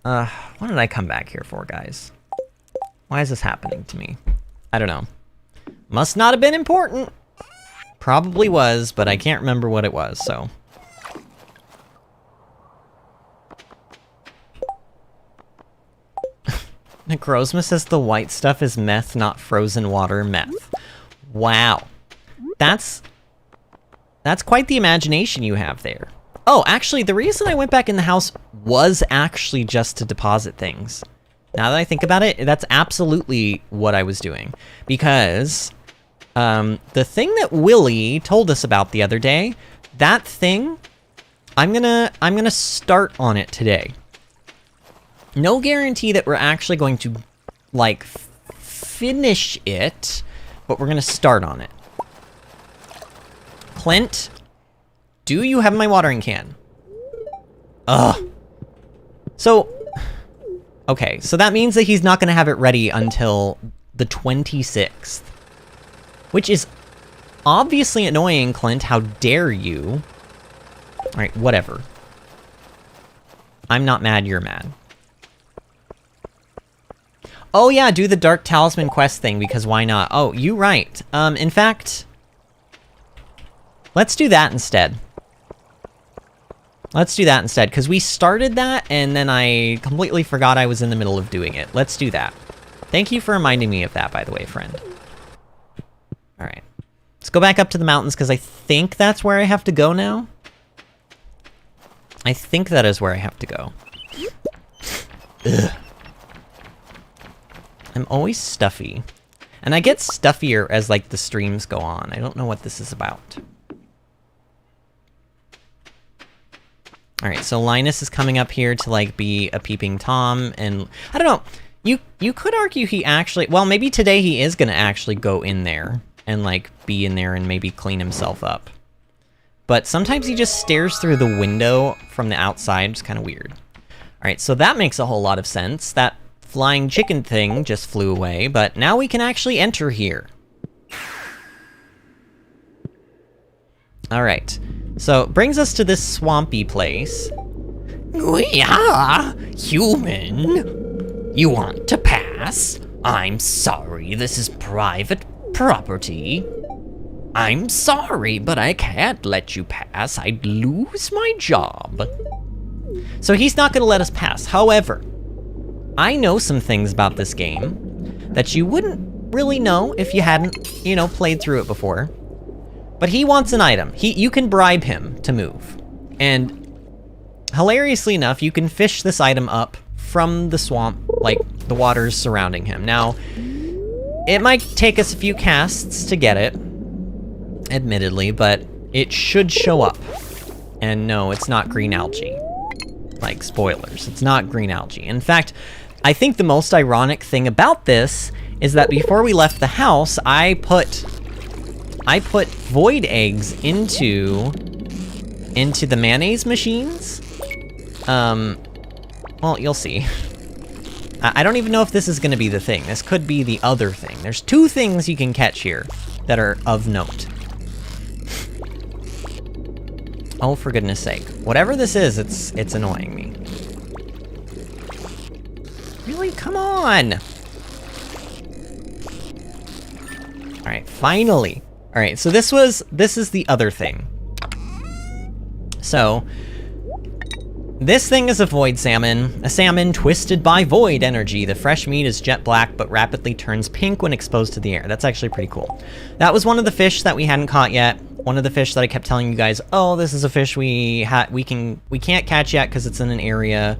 What did I come back here for, guys? Why is this happening to me? I don't know. Must not have been important. Probably was, but I can't remember what it was, so. Necrozma says the white stuff is meth, not frozen water meth. Wow. That's quite the imagination you have there. Oh, actually, the reason I went back in the house was actually just to deposit things. Now that I think about it, that's absolutely what I was doing. Because the thing that Willie told us about the other day, that thing, I'm gonna start on it today. No guarantee that we're actually going to, like, finish it, but we're gonna start on it. Clint, do you have my watering can? Ugh. So, okay, so that means that he's not gonna have it ready until the 26th. Which is obviously annoying, Clint. How dare you? Alright, whatever. I'm not mad, you're mad. Oh yeah, do the Dark Talisman quest thing, because why not? Oh, you right. In fact... Let's do that instead. Let's do that instead, because we started that, and then I completely forgot I was in the middle of doing it. Let's do that. Thank you for reminding me of that, by the way, friend. Alright. Let's go back up to the mountains, because I think that's where I have to go now. I think that is where I have to go. Ugh. I'm always stuffy. And I get stuffier as, like, the streams go on. I don't know what this is about. Alright, so Linus is coming up here to, like, be a peeping Tom, and... I don't know. You could argue he actually... Well, maybe today he is gonna actually go in there and, like, be in there and maybe clean himself up. But sometimes he just stares through the window from the outside. It's kind of weird. Alright, so that makes a whole lot of sense. That flying chicken thing just flew away, but now we can actually enter here. Alright, so it brings us to this swampy place. Yeah, human. You want to pass? I'm sorry, this is private property. I'm sorry, but I can't let you pass. I'd lose my job. So he's not gonna let us pass. However, I know some things about this game that you wouldn't really know if you hadn't, you know, played through it before. But he wants an item. You can bribe him to move. And hilariously enough, you can fish this item up from the swamp, like the waters surrounding him. Now, it might take us a few casts to get it, admittedly, but it should show up. And no, it's not green algae. Like, spoilers, it's not green algae. In fact, I think the most ironic thing about this is that before we left the house, I put void eggs into the mayonnaise machines. Well, you'll see. I don't even know if this is gonna be the thing. This could be the other thing. There's 2 things you can catch here that are of note. Oh, for goodness sake. Whatever this is, it's annoying me. Really? Come on! Alright, finally. Alright, so this is the other thing. So, This thing is a void salmon. A salmon twisted by void energy. The fresh meat is jet black, but rapidly turns pink when exposed to the air. That's actually pretty cool. That was one of the fish that we hadn't caught yet. One of the fish that I kept telling you guys, oh, this is a fish we can't catch yet because it's in an area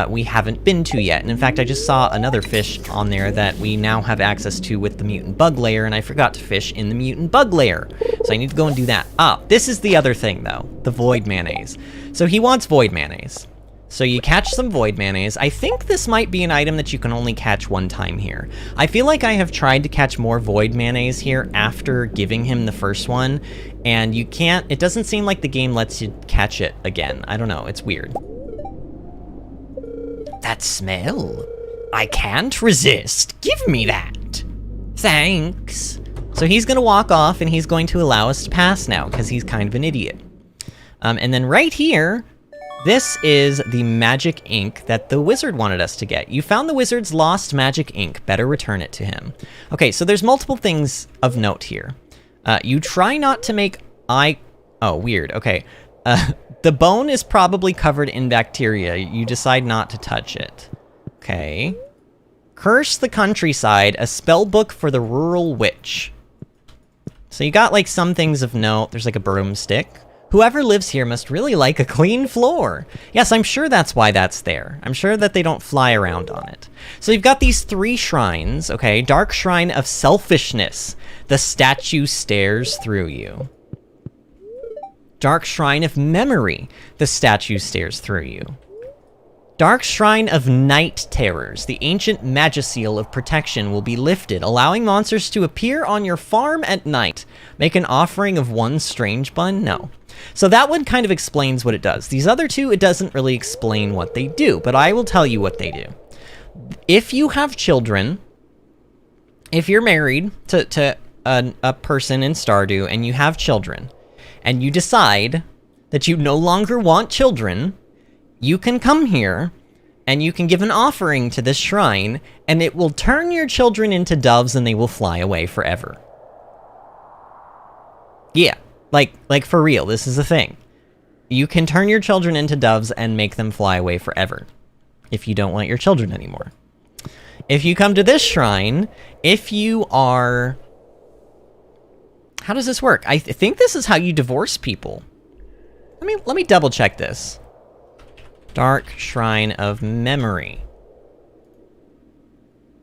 we haven't been to yet. And in fact, I just saw another fish on there that we now have access to with the mutant bug layer, and I forgot to fish in the mutant bug layer. So I need to go and do that. Ah, this is the other thing though, the void mayonnaise. So he wants void mayonnaise. So you catch some void mayonnaise. I think this might be an item that you can only catch one time here. I feel like I have tried to catch more void mayonnaise here after giving him the first one, and you can't, it doesn't seem like the game lets you catch it again. I don't know, it's weird. That smell. I can't resist. Give me that. Thanks. So he's gonna walk off and he's going to allow us to pass now because he's kind of an idiot. And then right here, this is the magic ink that the wizard wanted us to get. You found the wizard's lost magic ink. Better return it to him. Okay, so there's multiple things of note here. You try not to make oh, weird. Okay. The bone is probably covered in bacteria. You decide not to touch it. Okay. Curse the countryside, a spell book for the rural witch. So you got like some things of note. There's like a broomstick. Whoever lives here must really like a clean floor. Yes, I'm sure that's why that's there. I'm sure that they don't fly around on it. So you've got these 3 shrines, okay? Dark Shrine of Selfishness. The statue stares through you. Dark Shrine of Memory. The statue stares through you. Dark Shrine of Night Terrors. The ancient Magiseal of protection will be lifted, allowing monsters to appear on your farm at night. Make an offering of 1 strange bun? No. So that one kind of explains what it does. These other 2, it doesn't really explain what they do, but I will tell you what they do. If you have children, if you're married to a person in Stardew and you have children, and you decide that you no longer want children, you can come here and you can give an offering to this shrine, and it will turn your children into doves and they will fly away forever. Yeah, like for real, this is a thing. You can turn your children into doves and make them fly away forever if you don't want your children anymore. If you come to this shrine, if you are... How does this work? I think this is how you divorce people. Let me double check this. Dark Shrine of Memory.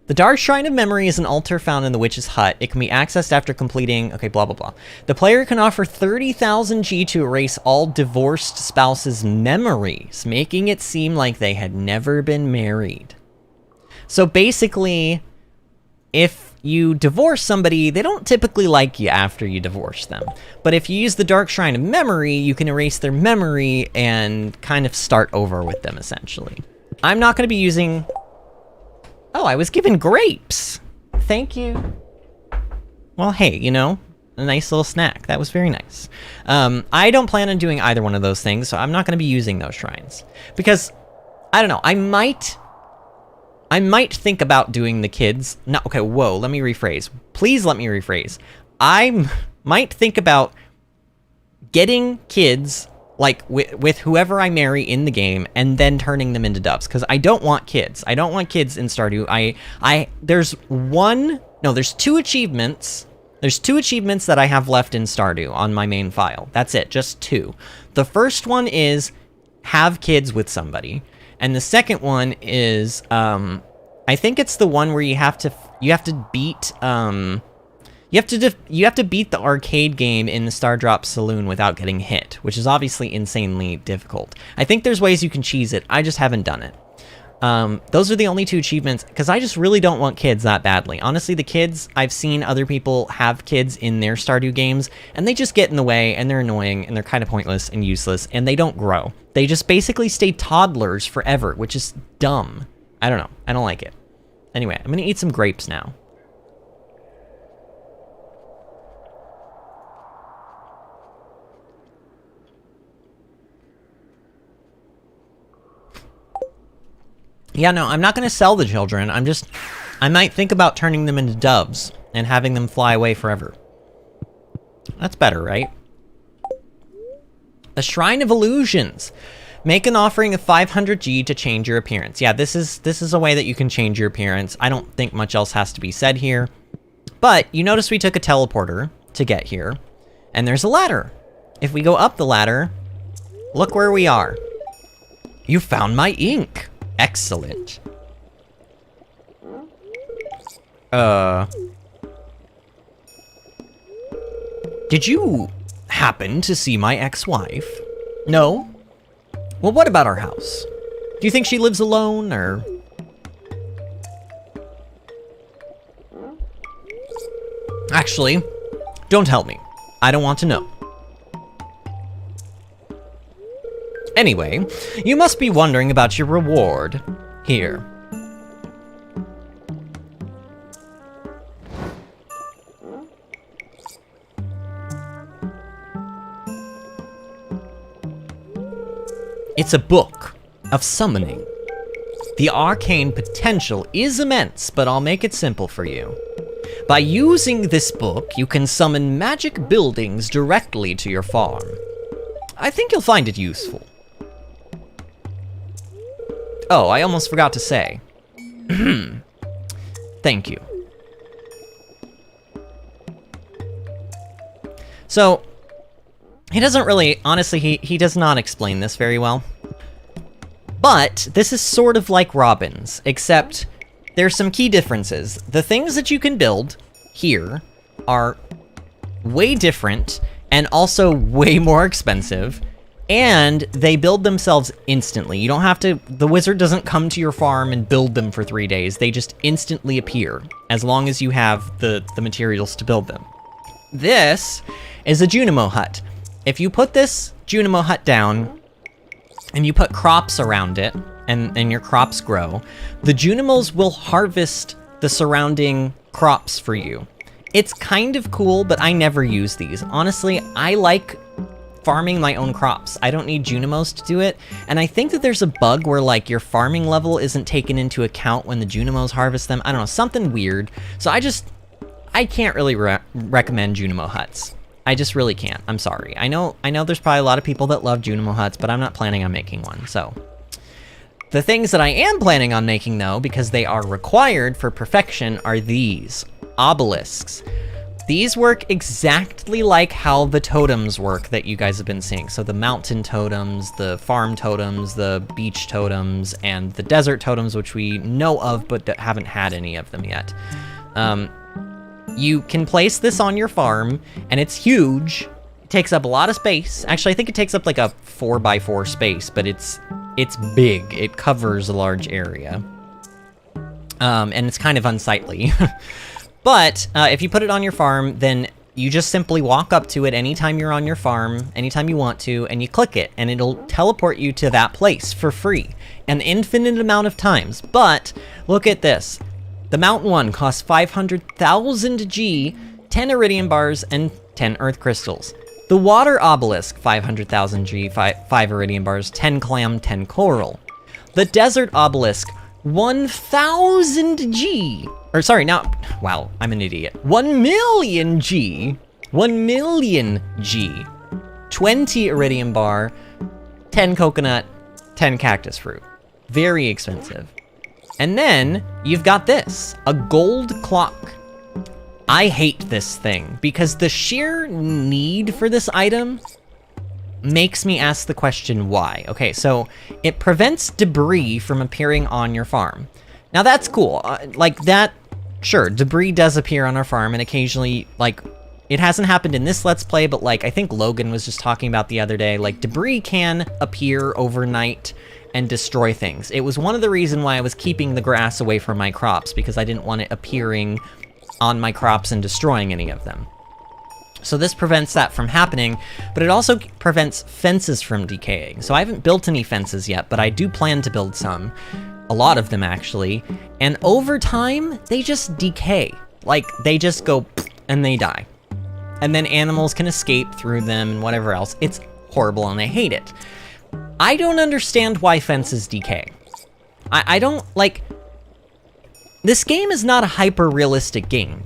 The Dark Shrine of Memory is an altar found in the witch's hut. It can be accessed after completing... Okay, blah, blah, blah. The player can offer 30,000 G to erase all divorced spouses' memories, making it seem like they had never been married. So basically, if you divorce somebody, they don't typically like you after you divorce them. But if you use the Dark Shrine of Memory, you can erase their memory and kind of start over with them, essentially. I'm not going to be using... Oh, I was given grapes! Thank you. Well, hey, you know, a nice little snack. That was very nice. I don't plan on doing either one of those things, so I'm not going to be using those shrines. Because, I don't know, I might think about doing the kids... No, okay, whoa, let me rephrase. Please let me rephrase. I might think about getting kids, like, with whoever I marry in the game, and then turning them into doves, because I don't want kids. I don't want kids in Stardew. There's 2 achievements. There's 2 achievements that I have left in Stardew on my main file. That's it, just 2. The first one is have kids with somebody. And the second one is, I think it's the one where you have to beat, you have to beat the arcade game in the Stardrop Saloon without getting hit, which is obviously insanely difficult. I think there's ways you can cheese it. I just haven't done it. Those are the only 2 achievements, because I just really don't want kids that badly. Honestly, the kids, I've seen other people have kids in their Stardew games, and they just get in the way, and they're annoying, and they're kind of pointless and useless, and they don't grow. They just basically stay toddlers forever, which is dumb. I don't know. I don't like it. Anyway, I'm gonna eat some grapes now. Yeah, no, I'm not going to sell the children. I might think about turning them into doves and having them fly away forever. That's better, right? The Shrine of Illusions. Make an offering of 500G to change your appearance. Yeah, this is a way that you can change your appearance. I don't think much else has to be said here. But you notice we took a teleporter to get here, and there's a ladder. If we go up the ladder, look where we are. You found my ink. Excellent. Did you happen to see my ex-wife? No? Well, what about our house? Do you think she lives alone, or...? Actually, don't help me. I don't want to know. Anyway, you must be wondering about your reward. Here. It's a book of summoning. The arcane potential is immense, but I'll make it simple for you. By using this book, you can summon magic buildings directly to your farm. I think you'll find it useful. Oh, I almost forgot to say. Thank you. So, he doesn't really, honestly, he does not explain this very well. But this is sort of like Robin's, except there's some key differences. The things that you can build here are way different and also way more expensive, and they build themselves instantly. You don't have to, the wizard doesn't come to your farm and build them for 3 days. They just instantly appear, as long as you have the materials to build them. This is a Junimo hut. If you put this Junimo hut down, and you put crops around it, and your crops grow, the Junimos will harvest the surrounding crops for you. It's kind of cool, but I never use these. Honestly, I like farming my own crops. I don't need Junimos to do it, and I think that there's a bug where, like, your farming level isn't taken into account when the Junimos harvest them. I don't know, something weird. So I can't really recommend Junimo huts. I just really can't. I'm sorry. I know there's probably a lot of people that love Junimo huts, but I'm not planning on making one, so. The things that I am planning on making, though, because they are required for perfection, are these obelisks. These work exactly like how the totems work that you guys have been seeing. So the mountain totems, the farm totems, the beach totems, and the desert totems, which we know of, but haven't had any of them yet. You can place this on your farm, and it's huge. It takes up a lot of space. Actually, I think it takes up like a 4x4 space, but it's big. It covers a large area. And it's kind of unsightly. But if you put it on your farm, then you just simply walk up to it anytime you're on your farm, anytime you want to, and you click it, and it'll teleport you to that place for free, an infinite amount of times. But look at this. The mountain one costs 500,000 G, 10 iridium bars, and 10 earth crystals. The water obelisk, 500,000 G, 5 iridium bars, 10 clam, 10 coral. The desert obelisk, 1,000 G. Or sorry, now, wow, I'm an idiot. 1 million G. 1 million G. 20 iridium bar, 10 coconut, 10 cactus fruit. Very expensive. And then you've got this, a gold clock. I hate this thing because the sheer need for this item makes me ask the question why. Okay, so it prevents debris from appearing on your farm. Now that's cool, like that, sure, debris does appear on our farm, and occasionally, like, it hasn't happened in this Let's Play, but like I think Logan was just talking about the other day, like debris can appear overnight and destroy things. It was one of the reasons why I was keeping the grass away from my crops, because I didn't want it appearing on my crops and destroying any of them. So this prevents that from happening, but it also prevents fences from decaying. So I haven't built any fences yet, but I do plan to build some. A lot of them, actually. And over time, they just decay. Like, they just go and they die. And then animals can escape through them and whatever else. It's horrible and I hate it. I don't understand why fences decay. I don't, like... this game is not a hyper-realistic game.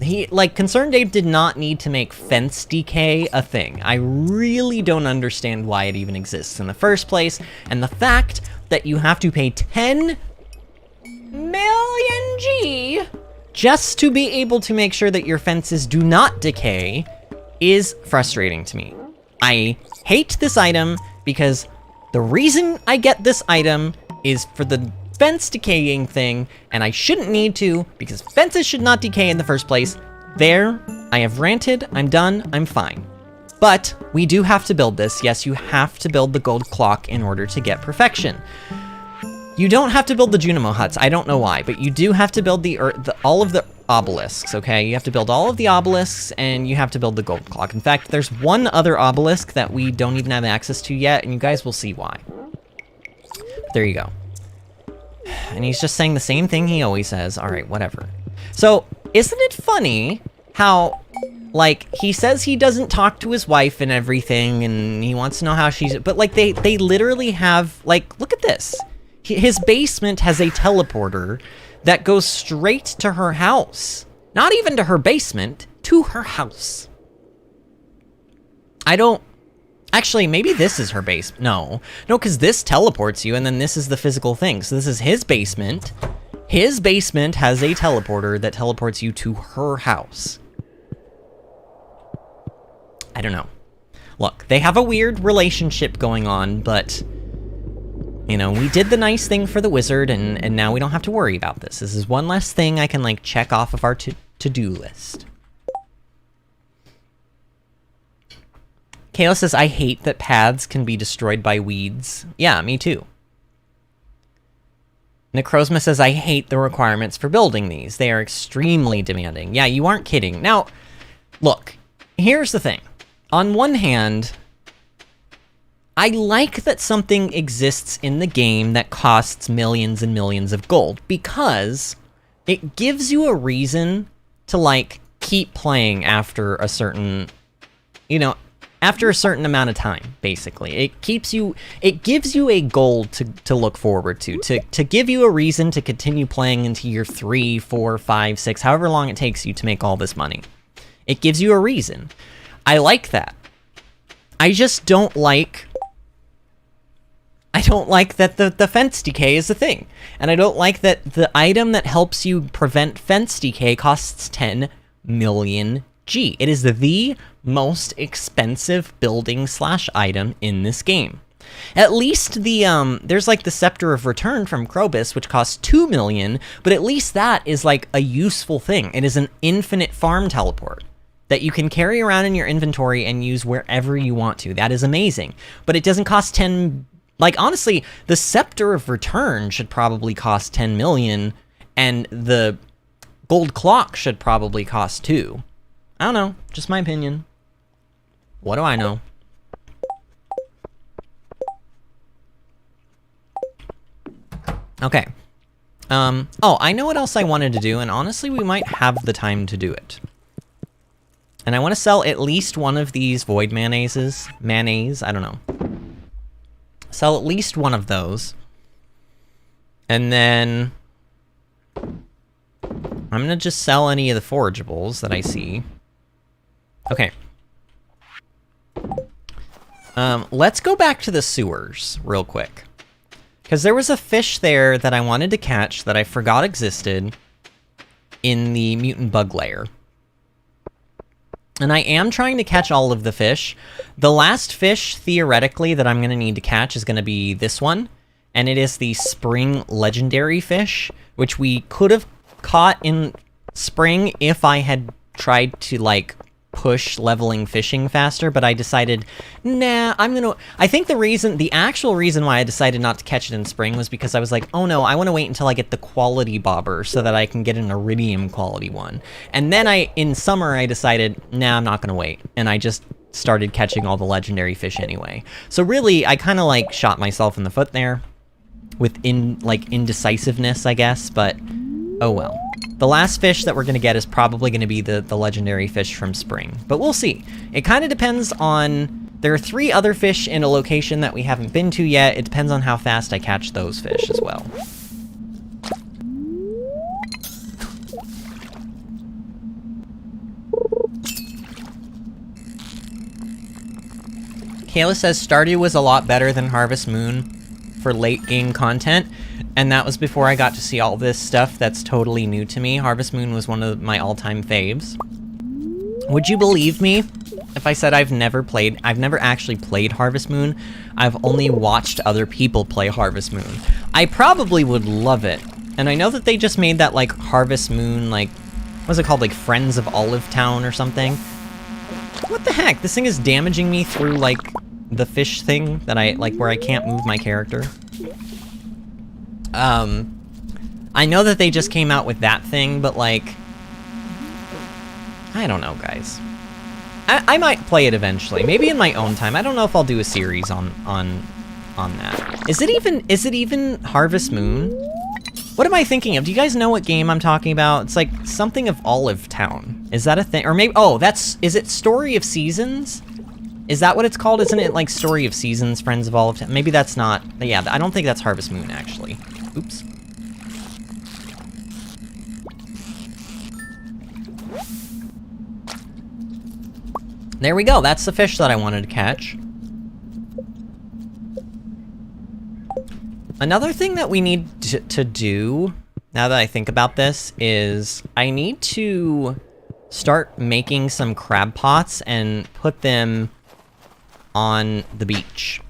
Concerned Ape did not need to make fence decay a thing. I really don't understand why it even exists in the first place, and the fact that you have to pay 10 million G just to be able to make sure that your fences do not decay is frustrating to me. I hate this item because the reason I get this item is for the fence decaying thing, and I shouldn't need to because fences should not decay in the first place. There, I have ranted, I'm done, I'm fine. But we do have to build this. Yes, you have to build the gold clock in order to get perfection. You don't have to build the Junimo huts, I don't know why, but you do have to build all of the obelisks, okay? You have to build all of the obelisks, and you have to build the gold clock. In fact, there's one other obelisk that we don't even have access to yet, and you guys will see why. There you go. And he's just saying the same thing he always says. All right, whatever. So, isn't it funny how, like, he says he doesn't talk to his wife and everything, and he wants to know how she's... But, like, they literally have... Like, look at this. His basement has a teleporter that goes straight to her house. Not even to her basement, to her house. I don't... Actually, maybe this is her base. No, because this teleports you, and then this is the physical thing. So this is his basement. His basement has a teleporter that teleports you to her house. I don't know. Look, they have a weird relationship going on, but... You know, we did the nice thing for the wizard, and now we don't have to worry about this. This is one less thing I can, like, check off of our to-do list. Kayla says, I hate that paths can be destroyed by weeds. Yeah, me too. Necrozma says, I hate the requirements for building these. They are extremely demanding. Yeah, you aren't kidding. Now, look, here's the thing. On one hand, I like that something exists in the game that costs millions and millions of gold, because it gives you a reason to, like, keep playing after a certain, you know, after a certain amount of time, basically. It gives you a goal to look forward to give you a reason to continue playing into year 3, 4, 5, 6, however long it takes you to make all this money. It gives you a reason. I like that. I just don't like... that the fence decay is a thing. And I don't like that the item that helps you prevent fence decay costs 10 million G. It is the most expensive building / item in this game. At least there's like the Scepter of Return from Krobus, which costs 2 million, but at least that is like a useful thing. It is an infinite farm teleport that you can carry around in your inventory and use wherever you want to. That is amazing. But it doesn't cost 10... Like, honestly, the Scepter of Return should probably cost 10 million, and the gold clock should probably cost 2. I don't know, just my opinion. What do I know? Okay. Oh, I know what else I wanted to do, and honestly, we might have the time to do it. And I want to sell at least one of these void mayonnaises. Mayonnaise, I don't know. Sell at least one of those. And then I'm going to just sell any of the forageables that I see. Okay. Let's go back to the sewers real quick. Because there was a fish there that I wanted to catch that I forgot existed in the mutant bug lair. And I am trying to catch all of the fish. The last fish, theoretically, that I'm going to need to catch is going to be this one. And it is the spring legendary fish, which we could have caught in spring if I had tried to, like, push leveling fishing faster, but I decided, nah, I think the actual reason why I decided not to catch it in spring was because I was like, oh no, I want to wait until I get the quality bobber so that I can get an iridium quality one. And then in summer, I decided, nah, I'm not going to wait. And I just started catching all the legendary fish anyway. So really, I kind of like shot myself in the foot there with indecisiveness, I guess, but oh well. The last fish that we're going to get is probably going to be the legendary fish from spring, but we'll see. It kind of depends on... There are 3 other fish in a location that we haven't been to yet. It depends on how fast I catch those fish as well. Kayla says Stardew was a lot better than Harvest Moon for late game content, and that was before I got to see all this stuff that's totally new to me. Harvest Moon was one of my all-time faves. Would you believe me if I said I've never actually played Harvest Moon? I've only watched other people play Harvest Moon. I probably would love it. And I know that they just made that, like, Harvest Moon, like, what's it called? Like, Friends of Olive Town or something? What the heck? This thing is damaging me through, like, the fish thing that where I can't move my character. I know that they just came out with that thing, but, like, I don't know, guys. I might play it eventually, maybe in my own time. I don't know if I'll do a series on that. Is it even Harvest Moon? What am I thinking of? Do you guys know what game I'm talking about? It's like something of Olive Town. Is that a thing? Or maybe, oh, is it Story of Seasons? Is that what it's called? Isn't it like Story of Seasons, Friends of Olive Town? Maybe that's not, yeah, I don't think that's Harvest Moon, actually. Oops. There we go, that's the fish that I wanted to catch. Another thing that we need to do, now that I think about this, is I need to start making some crab pots and put them on the beach.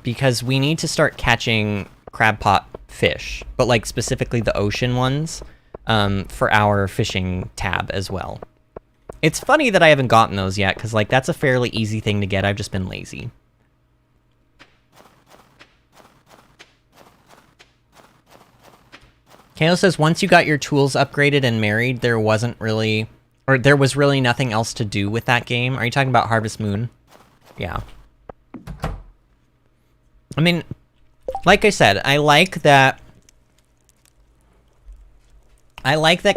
Because we need to start catching crab pot fish, but like specifically the ocean ones, for our fishing tab as well. It's funny that I haven't gotten those yet, because like that's a fairly easy thing to get, I've just been lazy. Kayla says, once you got your tools upgraded and married, there was really nothing else to do with that game. Are you talking about Harvest Moon? Yeah. I mean, like I said, I like that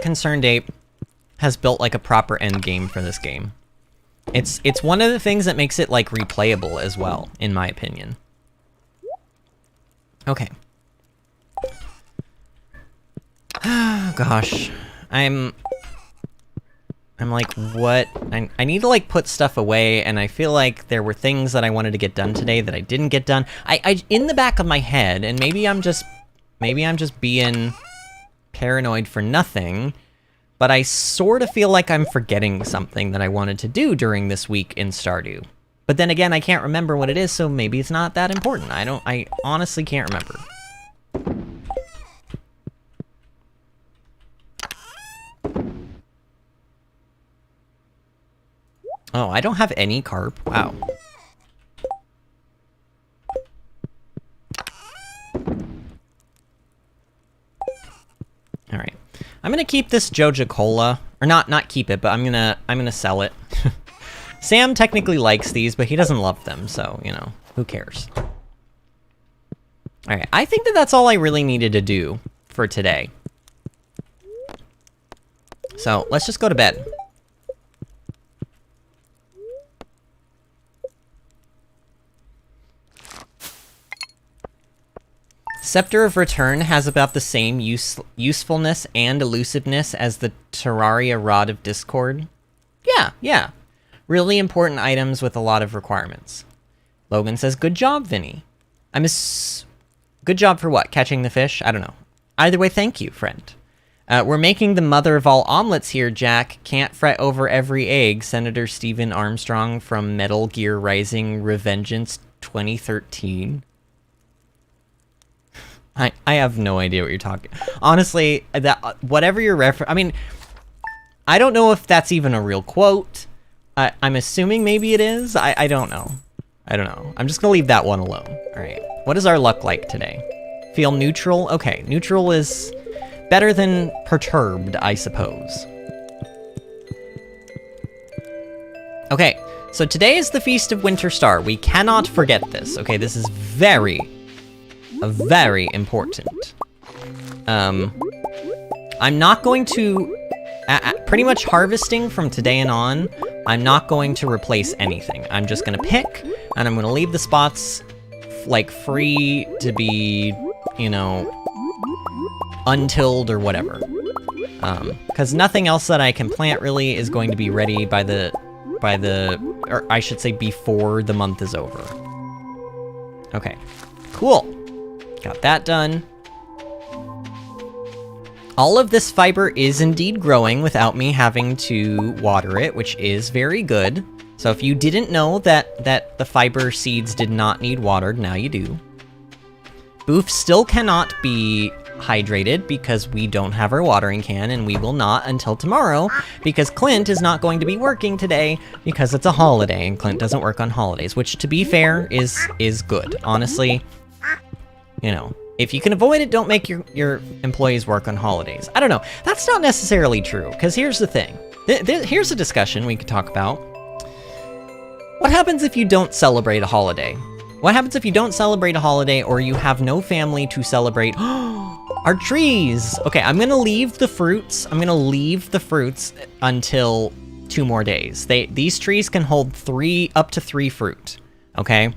Concerned Ape has built like a proper end game for this game. It's one of the things that makes it like replayable as well, in my opinion. Okay. Gosh, I'm like, what? I need to like put stuff away, and I feel like there were things that I wanted to get done today that I didn't get done. I in the back of my head, and maybe I'm just being paranoid for nothing, but I sort of feel like I'm forgetting something that I wanted to do during this week in Stardew. But then again, I can't remember what it is, so maybe it's not that important. I honestly can't remember. Oh, I don't have any carp. Wow. All right. I'm gonna keep this Joja Cola, or not keep it, but I'm gonna sell it. Sam technically likes these, but he doesn't love them, so you know, who cares? All right. I think that that's all I really needed to do for today. So let's just go to bed. Scepter of Return has about the same usefulness and elusiveness as the Terraria Rod of Discord. Yeah. Really important items with a lot of requirements. Logan says, good job, Vinny. Good job for what? Catching the fish? I don't know. Either way, thank you, friend. We're making the mother of all omelets here, Jack. Can't fret over every egg. Senator Stephen Armstrong from Metal Gear Rising Revengeance 2013. I have no idea what you're talking. Honestly, that whatever you're I mean, I don't know if that's even a real quote. I'm assuming maybe it is. I don't know. I'm just gonna leave that one alone. All right. What is our luck like today? Feel neutral? Okay, neutral is better than perturbed, I suppose. Okay, so today is the Feast of Winter Star. We cannot forget this. Okay, this is very important. I'm not going to, pretty much harvesting from today and on, I'm not going to replace anything. I'm just gonna pick, and I'm gonna leave the spots, like, free to be, you know, untilled or whatever. Because nothing else that I can plant really is going to be ready by the or I should say before the month is over. Okay, cool. Got that done. All of this fiber is indeed growing without me having to water it, which is very good. So if you didn't know that the fiber seeds did not need watered, now you do. Boof still cannot be hydrated because we don't have our watering can, and we will not until tomorrow because Clint is not going to be working today because it's a holiday and Clint doesn't work on holidays, which to be fair is good. Honestly, you know, if you can avoid it, don't make your employees work on holidays. I don't know. That's not necessarily true, because here's the thing. Here's a discussion we could talk about. What happens if you don't celebrate a holiday? What happens if you don't celebrate a holiday or you have no family to celebrate? Our trees! Okay, I'm gonna leave the fruits. I'm gonna leave the fruits until 2 more days. These trees can hold up to 3 fruit, okay?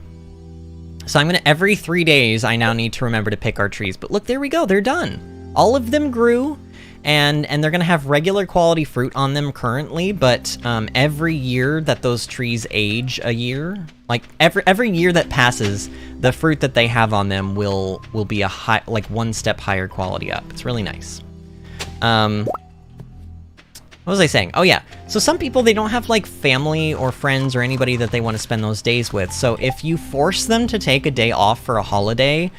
So I'm gonna, every 3 days, I now need to remember to pick our trees. But look, there we go, they're done. All of them grew, and they're gonna have regular quality fruit on them currently, but every year that those trees age a year, like every year that passes, the fruit that they have on them will be like 1 step higher quality up. It's really nice. What was I saying? Oh yeah, so some people, they don't have like family or friends or anybody that they want to spend those days with. So if you force them to take a day off for a holiday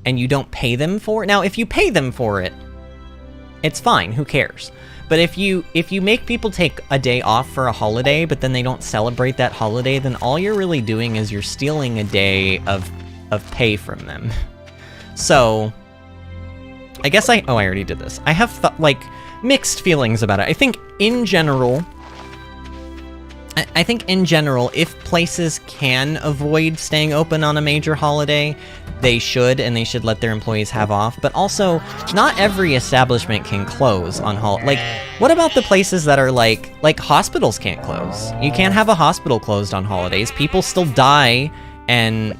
and you don't pay them for it, now if you pay them for it, it's fine, who cares? But if you make people take a day off for a holiday, but then they don't celebrate that holiday, then all you're really doing is you're stealing a day of pay from them. So, I guess I already did this. I have, like, mixed feelings about it. I think in general, if places can avoid staying open on a major holiday, they should, and they should let their employees have off. But also, not every establishment can close on like, what about the places that are like hospitals can't close? You can't have a hospital closed on holidays. People still die, and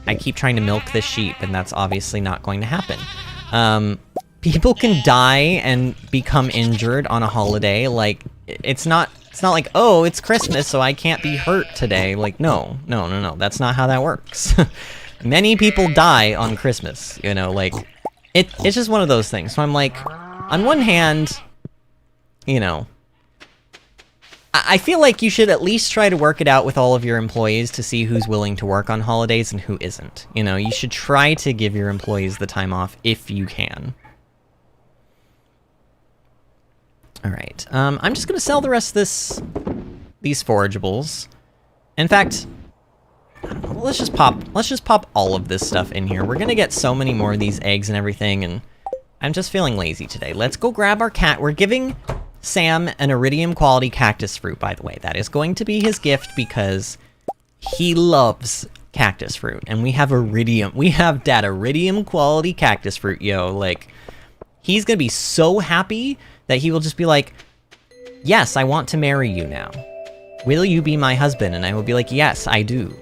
I keep trying to milk this sheep, and that's obviously not going to happen. People can die and become injured on a holiday. Like, it's not like, oh, it's Christmas, so I can't be hurt today. Like, no. That's not how that works. Many people die on Christmas, you know, like, it's just one of those things. So I'm like, on one hand, you know, I feel like you should at least try to work it out with all of your employees to see who's willing to work on holidays and who isn't. You know, you should try to give your employees the time off if you can. All right, I'm just gonna sell the rest of these forageables. In fact, I don't know, let's just pop all of this stuff in here. We're gonna get so many more of these eggs and everything, and I'm just feeling lazy today. Let's go grab our cat. We're giving Sam an iridium quality cactus fruit, by the way. That is going to be his gift because he loves cactus fruit, and we have that iridium quality cactus fruit, yo. Like, he's gonna be so happy that he will just be like, yes, I want to marry you now. Will you be my husband? And I will be like, yes, I do.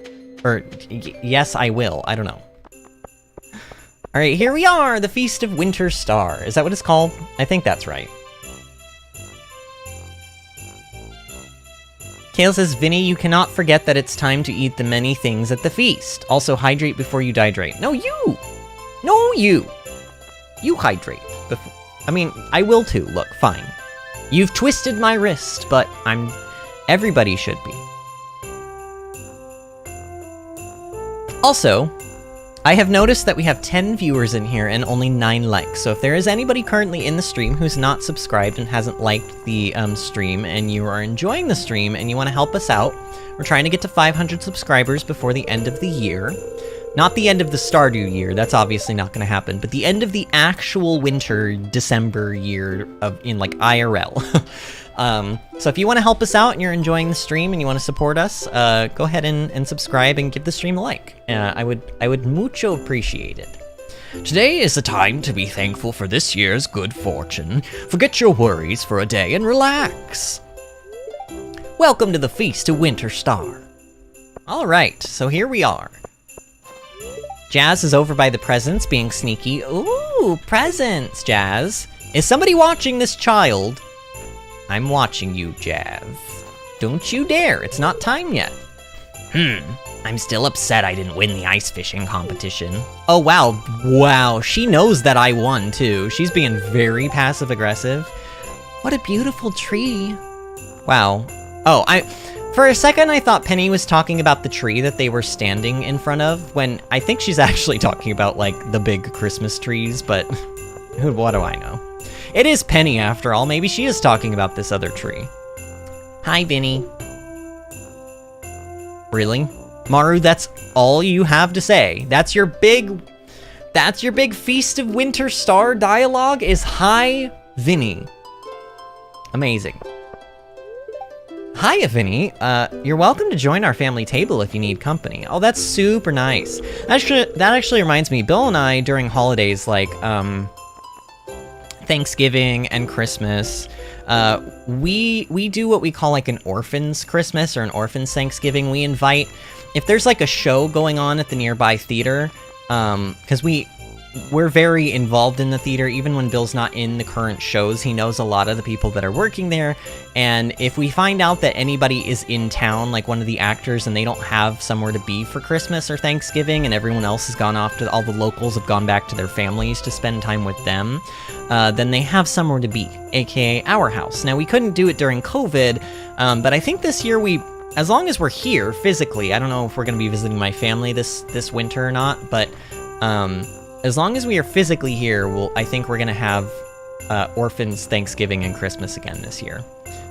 Or, yes, I will. I don't know. Alright, here we are, the Feast of Winter Star. Is that what it's called? I think that's right. Kale says, Vinny, you cannot forget that it's time to eat the many things at the feast. Also, hydrate before you dehydrate. No, you! No, you! You hydrate before... I mean, I will too. Look, fine. You've twisted my wrist, but everybody should be. Also, I have noticed that we have 10 viewers in here and only 9 likes. So if there is anybody currently in the stream who's not subscribed and hasn't liked the stream, and you are enjoying the stream and you want to help us out, we're trying to get to 500 subscribers before the end of the year. Not the end of the Stardew year, that's obviously not going to happen, but the end of the actual winter December year in like IRL. So if you want to help us out and you're enjoying the stream and you want to support us, go ahead and subscribe and give the stream a like. I would mucho appreciate it. Today is the time to be thankful for this year's good fortune. Forget your worries for a day and relax. Welcome to the Feast of Winter Star. All right, so here we are. Jazz is over by the presents, being sneaky. Ooh, presents, Jazz. Is somebody watching this child? I'm watching you, Jazz. Don't you dare, it's not time yet. I'm still upset I didn't win the ice fishing competition. Oh, wow. Wow, she knows that I won, too. She's being very passive-aggressive. What a beautiful tree. Wow. Oh, for a second I thought Penny was talking about the tree that they were standing in front of, when I think she's actually talking about, like, the big Christmas trees, but what do I know? It is Penny, after all. Maybe she is talking about this other tree. Hi, Vinny. Really? Maru, that's all you have to say? That's your big Feast of Winter Star dialogue is hi, Vinny. Amazing. Hiya, Vinny. You're welcome to join our family table if you need company. Oh, that's super nice. That actually reminds me, Bill and I, during holidays like, Thanksgiving and Christmas, we do what we call like an orphan's Christmas or an orphan's Thanksgiving. We invite, if there's like a show going on at the nearby theater, because we're very involved in the theater. Even when Bill's not in the current shows, he knows a lot of the people that are working there. And if we find out that anybody is in town, like one of the actors, and they don't have somewhere to be for Christmas or Thanksgiving, and everyone else has gone off to, all the locals have gone back to their families to spend time with them, then they have somewhere to be, aka our house. Now, we couldn't do it during COVID, but I think this year as long as we're here physically, I don't know if we're going to be visiting my family this winter or not, but as long as we are physically here, I think we're going to have Orphans Thanksgiving and Christmas again this year.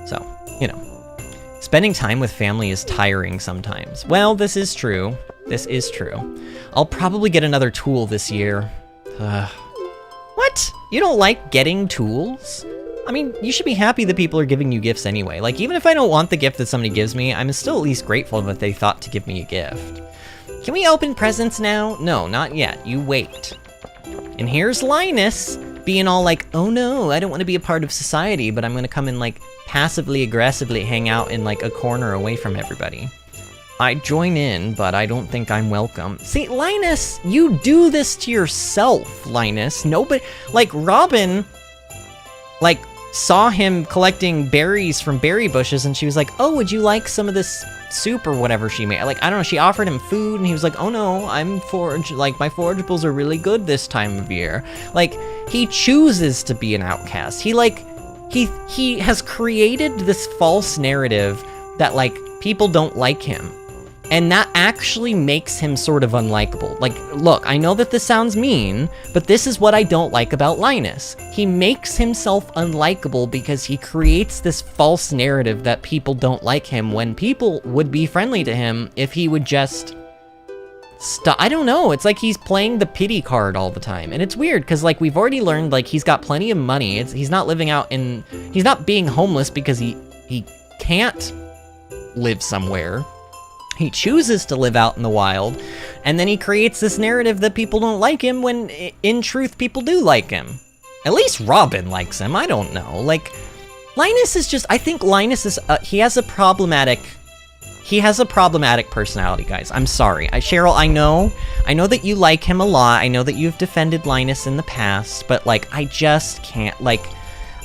So, you know, spending time with family is tiring sometimes. Well, this is true. This is true. I'll probably get another tool this year. What? You don't like getting tools? I mean, you should be happy that people are giving you gifts anyway. Like, even if I don't want the gift that somebody gives me, I'm still at least grateful that they thought to give me a gift. Can we open presents now? No, not yet. You wait. And here's Linus being all like, oh no, I don't want to be a part of society, but I'm going to come and like passively aggressively hang out in like a corner away from everybody. I join in, but I don't think I'm welcome. See, Linus, you do this to yourself, Linus. Nobody, like Robin, like saw him collecting berries from berry bushes, and she was like, oh, would you like some of this soup or whatever she made? Like, I don't know, she offered him food, and he was like, oh no, I'm like, my forageables are really good this time of year. Like, he chooses to be an outcast. He has created this false narrative that, like, people don't like him. And that actually makes him sort of unlikable. Like, look, I know that this sounds mean, but this is what I don't like about Linus. He makes himself unlikable because he creates this false narrative that people don't like him when people would be friendly to him if he would just stop. I don't know, it's like he's playing the pity card all the time. And it's weird, because like we've already learned, like, he's got plenty of money. He's not living out in, he's not being homeless because he can't live somewhere. He chooses to live out in the wild, and then he creates this narrative that people don't like him when, in truth, people do like him. At least Robin likes him, I don't know. Like, Linus is just, I think Linus is, he has a problematic personality, guys. I'm sorry. Cheryl, I know that you like him a lot. I know that you've defended Linus in the past, but, like, I just can't, like,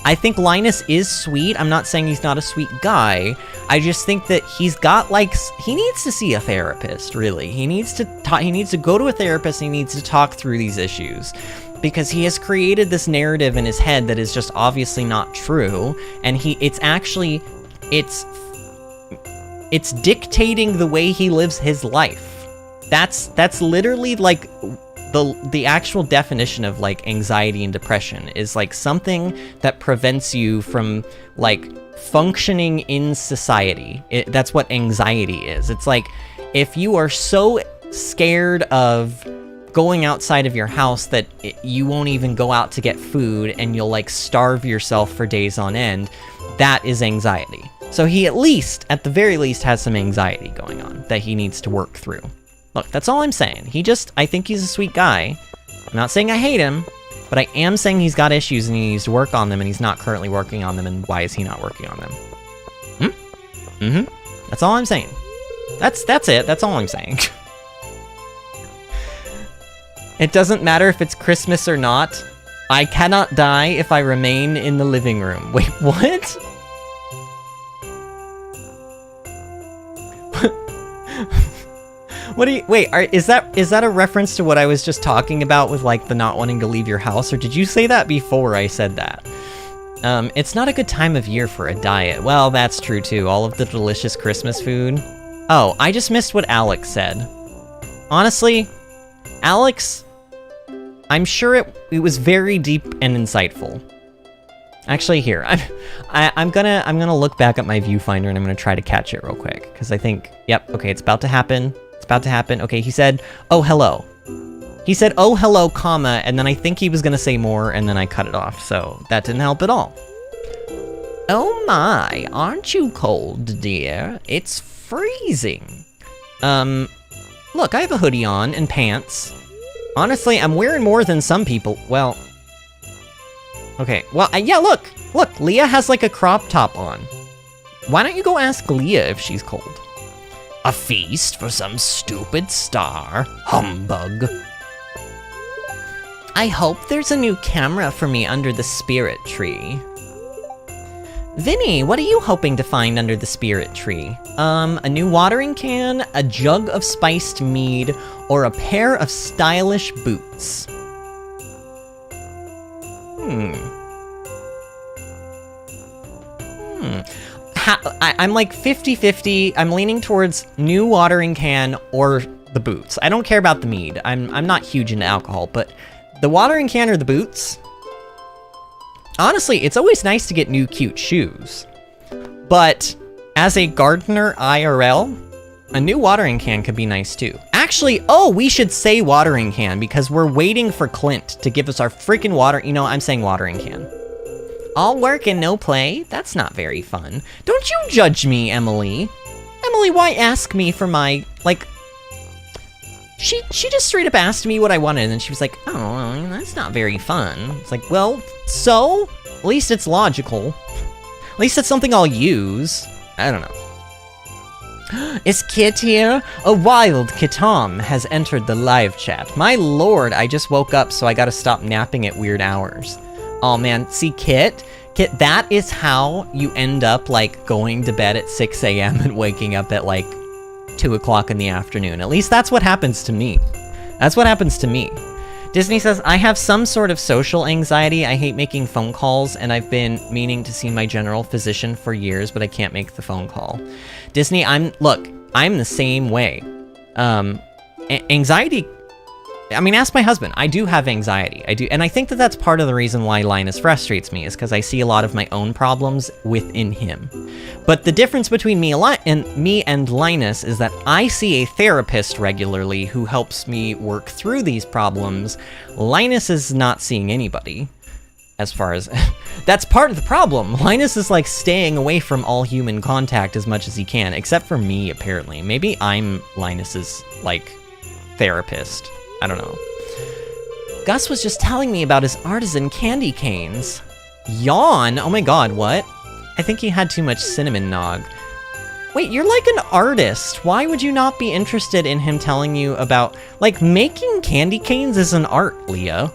I think Linus is sweet. I'm not saying he's not a sweet guy. I just think that he's got, like, he needs to see a therapist, really. He needs to go to a therapist, and he needs to talk through these issues. Because he has created this narrative in his head that is just obviously not true, and it's dictating the way he lives his life. That's literally, like, the actual definition of, like, anxiety and depression is, like, something that prevents you from, like, functioning in society. That's what anxiety is. It's like, if you are so scared of going outside of your house that you won't even go out to get food, and you'll, like, starve yourself for days on end, that is anxiety. So he at the very least, has some anxiety going on that he needs to work through. Look, that's all I'm saying. I think he's a sweet guy. I'm not saying I hate him, but I am saying he's got issues and he needs to work on them, and he's not currently working on them, and why is he not working on them? That's all I'm saying. That's it. That's all I'm saying. It doesn't matter if it's Christmas or not. I cannot die if I remain in the living room. Wait, what? What do you, wait, is that a reference to what I was just talking about with like the not wanting to leave your house, or did you say that before I said that? It's not a good time of year for a diet. Well, that's true too, all of the delicious Christmas food. Oh, I just missed what Alex said. Honestly, Alex, I'm sure it was very deep and insightful. Actually, here, I'm gonna look back at my viewfinder and I'm gonna try to catch it real quick, because I think, yep, okay, it's about to happen. It's about to happen. Okay, he said, oh, hello. He said, oh, hello, comma, and then I think he was gonna say more, and then I cut it off, so that didn't help at all. Oh my, aren't you cold, dear? It's freezing. Look, I have a hoodie on and pants. Honestly, I'm wearing more than some people. Well, okay, well, yeah, look, Leah has like a crop top on. Why don't you go ask Leah if she's cold? A feast for some stupid star. Humbug. I hope there's a new camera for me under the spirit tree. Vinny, what are you hoping to find under the spirit tree? A new watering can, a jug of spiced mead, or a pair of stylish boots? I'm like 50-50. I'm leaning towards new watering can or the boots. I don't care about the mead. I'm not huge into alcohol, but the watering can or the boots? Honestly, it's always nice to get new cute shoes. But as a gardener IRL, a new watering can could be nice too. Actually, oh, we should say watering can because we're waiting for Clint to give us our freaking water. You know, I'm saying watering can. All work and no play? That's not very fun. Don't you judge me, Emily. Emily, why ask me for my, like... She just straight up asked me what I wanted, and then she was like, oh, well, that's not very fun. It's like, well, so? At least it's logical. At least it's something I'll use. I don't know. Is Kit here? A wild Kitom has entered the live chat. My lord, I just woke up, so I gotta stop napping at weird hours. Oh man, see Kit, that is how you end up like going to bed at 6 a.m. and waking up at like 2 o'clock in the afternoon. At least that's what happens to me. That's what happens to me. Disney says, I have some sort of social anxiety. I hate making phone calls, and I've been meaning to see my general physician for years, but I can't make the phone call. Disney, I'm the same way. Anxiety, I mean, ask my husband. I do have anxiety. I do, and I think that that's part of the reason why Linus frustrates me, is because I see a lot of my own problems within him. But the difference between me and Linus is that I see a therapist regularly who helps me work through these problems. Linus is not seeing anybody, as far as... That's part of the problem. Linus is, like, staying away from all human contact as much as he can, except for me, apparently. Maybe I'm Linus's, like, therapist. I don't know. Gus was just telling me about his artisan candy canes. Yawn? Oh my god, what? I think he had too much cinnamon nog. Wait, you're like an artist. Why would you not be interested in him telling you about... Like, making candy canes is an art, Leah.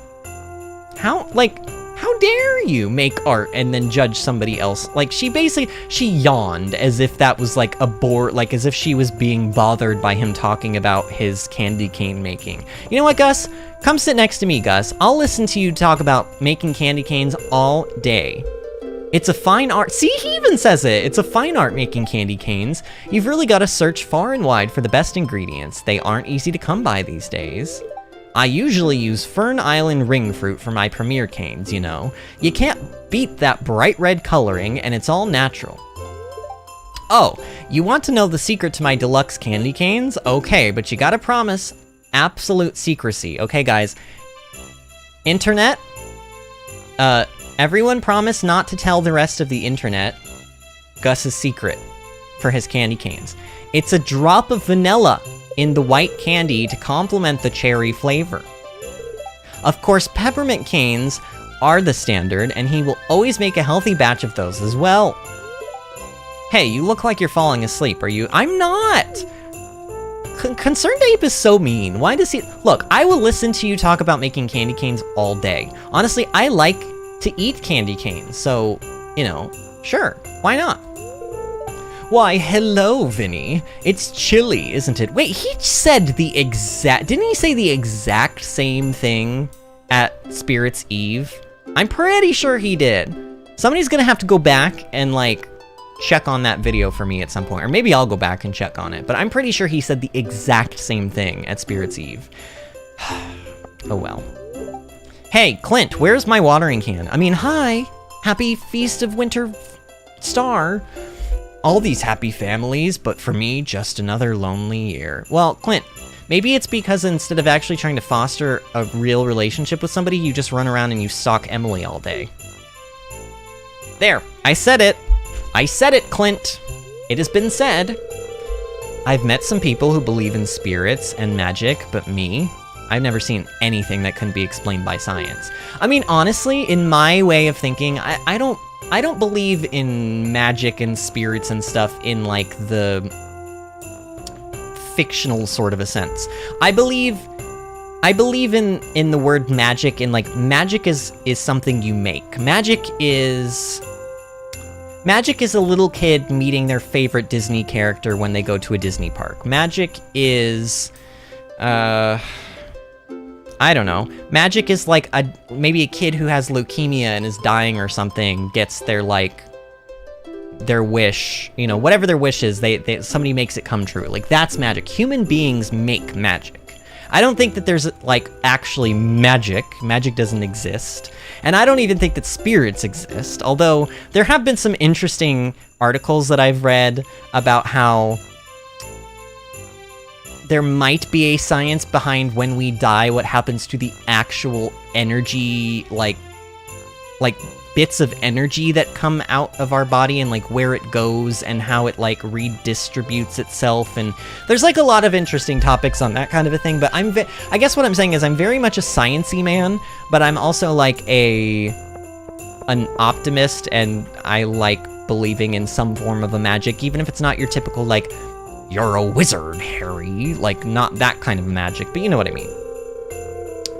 How dare you make art and then judge somebody else? Like, she yawned as if that was like a bore, like as if she was being bothered by him talking about his candy cane making. You know what, Gus? Come sit next to me, Gus. I'll listen to you talk about making candy canes all day. It's a fine art. See, he even says it. It's a fine art making candy canes. You've really got to search far and wide for the best ingredients. They aren't easy to come by these days. I usually use Fern Island ring fruit for my premier canes, you know. You can't beat that bright red coloring, and it's all natural. Oh, you want to know the secret to my deluxe candy canes? Okay, but you gotta promise absolute secrecy. Okay, guys. Internet? Everyone promise not to tell the rest of the internet Gus's secret for his candy canes. It's a drop of vanilla in the white candy to complement the cherry flavor. Of course, peppermint canes are the standard, and he will always make a healthy batch of those as well. Hey, you look like you're falling asleep, are you? I'm not! Concerned Ape is so mean. Why does he... Look, I will listen to you talk about making candy canes all day. Honestly, I like to eat candy canes, so, you know, sure, why not? Why, hello, Vinny. It's chilly, isn't it? Wait, he said the exact... Didn't he say the exact same thing at Spirit's Eve? I'm pretty sure he did. Somebody's gonna have to go back and, like, check on that video for me at some point. Or maybe I'll go back and check on it. But I'm pretty sure he said the exact same thing at Spirit's Eve. Oh, well. Hey, Clint, where's my watering can? I mean, hi. Happy Feast of Winter Star. All these happy families, but for me, just another lonely year. Well, Clint, maybe it's because instead of actually trying to foster a real relationship with somebody, you just run around and you stalk Emily all day. There, I said it. I said it, Clint. It has been said. I've met some people who believe in spirits and magic, but me, I've never seen anything that couldn't be explained by science. I mean, honestly, in my way of thinking, I don't believe in magic and spirits and stuff in, like, the fictional sort of a sense. I believe in the word magic, and, like, magic is something you make. Magic is a little kid meeting their favorite Disney character when they go to a Disney park. Magic is, I don't know. Magic is like maybe a kid who has leukemia and is dying or something gets their, like, their wish, you know, whatever their wish is, somebody makes it come true. Like, that's magic. Human beings make magic. I don't think that there's, like, actually magic. Magic doesn't exist. And I don't even think that spirits exist, although there have been some interesting articles that I've read about how there might be a science behind when we die, what happens to the actual energy, like bits of energy that come out of our body, and, like, where it goes and how it, like, redistributes itself. And there's, like, a lot of interesting topics on that kind of a thing, but I guess what I'm saying is I'm very much a science-y man, but I'm also, like, an optimist, and I like believing in some form of a magic, even if it's not your typical, like, you're a wizard, Harry. Like, not that kind of magic, but you know what I mean.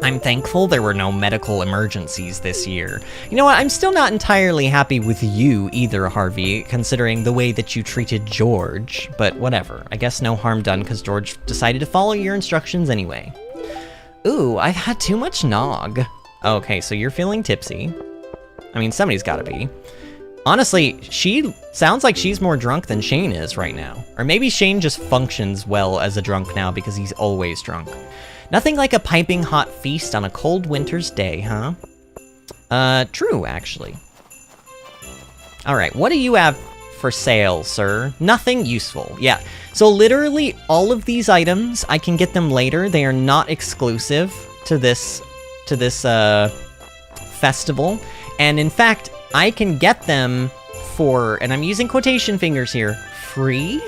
I'm thankful there were no medical emergencies this year. You know what, I'm still not entirely happy with you either, Harvey, considering the way that you treated George, but whatever. I guess no harm done because George decided to follow your instructions anyway. Ooh, I've had too much nog. Okay, so you're feeling tipsy. I mean, somebody's gotta be. Honestly, she sounds like she's more drunk than Shane is right now. Or maybe Shane just functions well as a drunk now because he's always drunk. Nothing like a piping hot feast on a cold winter's day, huh? True, actually. Alright, what do you have for sale, sir? Nothing useful. Yeah, so literally all of these items, I can get them later. They are not exclusive to this festival. And in fact, I can get them for, and I'm using quotation fingers here, free?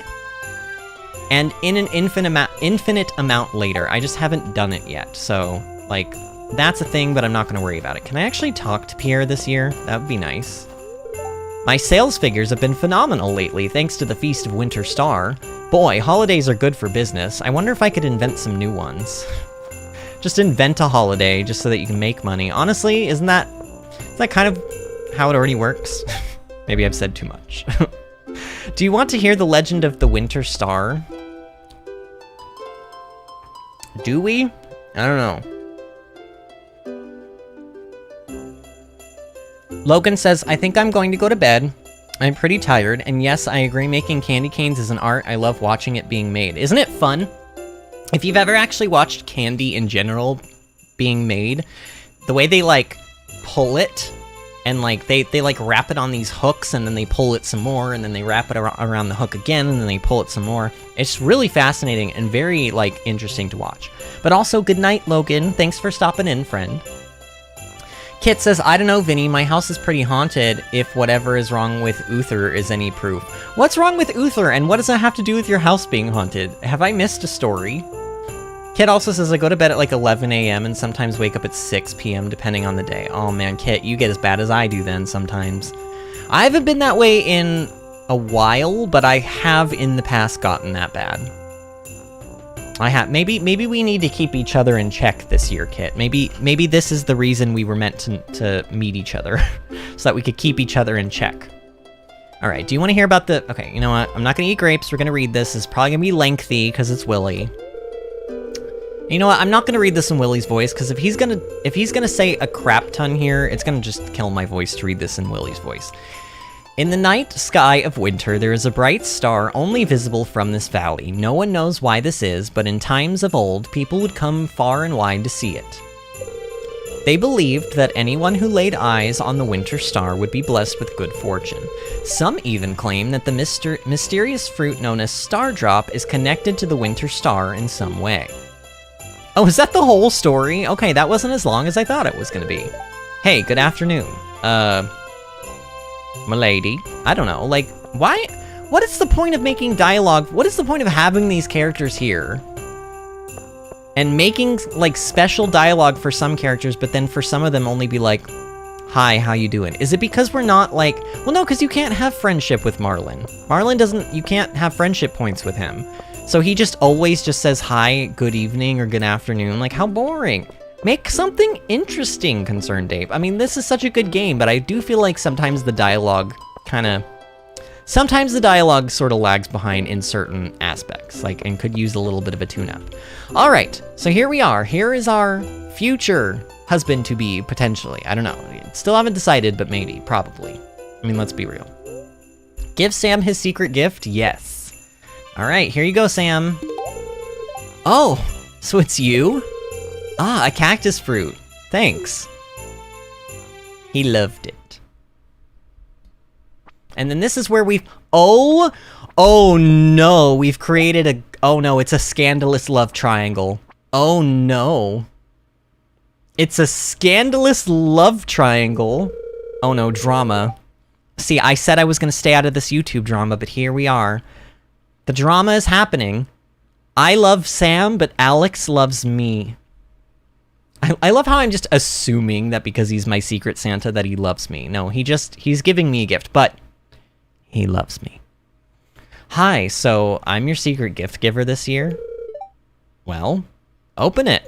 And in an infinite amount later. I just haven't done it yet, so, like, that's a thing, but I'm not going to worry about it. Can I actually talk to Pierre this year? That would be nice. My sales figures have been phenomenal lately, thanks to the Feast of Winter Star. Boy, holidays are good for business. I wonder if I could invent some new ones. Just invent a holiday, just so that you can make money. Honestly, is that kind of how it already works? Maybe I've said too much. Do you want to hear the legend of the Winter Star? Do we? I don't know. Logan says, I think I'm going to go to bed. I'm pretty tired, and yes, I agree making candy canes is an art. I love watching it being made. Isn't it fun? If you've ever actually watched candy in general being made, the way they, like, pull it, and, like, they like, wrap it on these hooks, and then they pull it some more, and then they wrap it around the hook again, and then they pull it some more. It's really fascinating and very, like, interesting to watch. But also, good night, Logan. Thanks for stopping in, friend. Kit says, I don't know, Vinny, my house is pretty haunted if whatever is wrong with Uther is any proof. What's wrong with Uther, and what does that have to do with your house being haunted? Have I missed a story? Kit also says, I go to bed at like 11 a.m. and sometimes wake up at 6 p.m. depending on the day. Oh man, Kit, you get as bad as I do then sometimes. I haven't been that way in a while, but I have in the past gotten that bad. I have. Maybe we need to keep each other in check this year, Kit. Maybe this is the reason we were meant to meet each other, so that we could keep each other in check. All right, do you want to hear about the... Okay, you know what? I'm not going to eat grapes. We're going to read this. It's probably going to be lengthy because it's Willy. You know what? I'm not going to read this in Willy's voice because if he's gonna say a crap ton here, it's going to just kill my voice to read this in Willy's voice. In the night sky of winter, there is a bright star only visible from this valley. No one knows why this is, but in times of old, people would come far and wide to see it. They believed that anyone who laid eyes on the winter star would be blessed with good fortune. Some even claim that the mysterious fruit known as Stardrop is connected to the winter star in some way. Oh, is that the whole story? Okay, that wasn't as long as I thought it was gonna be. Hey, good afternoon. Milady. I don't know, like, why? What is the point of making dialogue? What is the point of having these characters here? And making, like, special dialogue for some characters, but then for some of them only be like, hi, how you doing? Is it because we're not, like... Well, no, because you can't have friendship with Marlin. Marlin doesn't... You can't have friendship points with him. So he just always just says hi, good evening, or good afternoon. Like, how boring. Make something interesting, Concerned Dave. I mean, this is such a good game, but I do feel like sometimes the dialogue kind of... Sometimes the dialogue sort of lags behind in certain aspects, like, and could use a little bit of a tune-up. All right, so here we are. Here is our future husband-to-be, potentially. I don't know. Still haven't decided, but maybe, probably. I mean, let's be real. Give Sam his secret gift? Yes. All right, here you go, Sam. Oh, so it's you? Ah, a cactus fruit. Thanks. He loved it. And then this is where we've... Oh no, we've created a... Oh no, it's a scandalous love triangle. Oh no. It's a scandalous love triangle. Oh no, drama. See, I said I was going to stay out of this YouTube drama, but here we are. The drama is happening. I love Sam, but Alex loves me. I love how I'm just assuming that because he's my secret Santa that he loves me. No, he's giving me a gift, but... He loves me. Hi, so I'm your secret gift giver this year? Well, open it.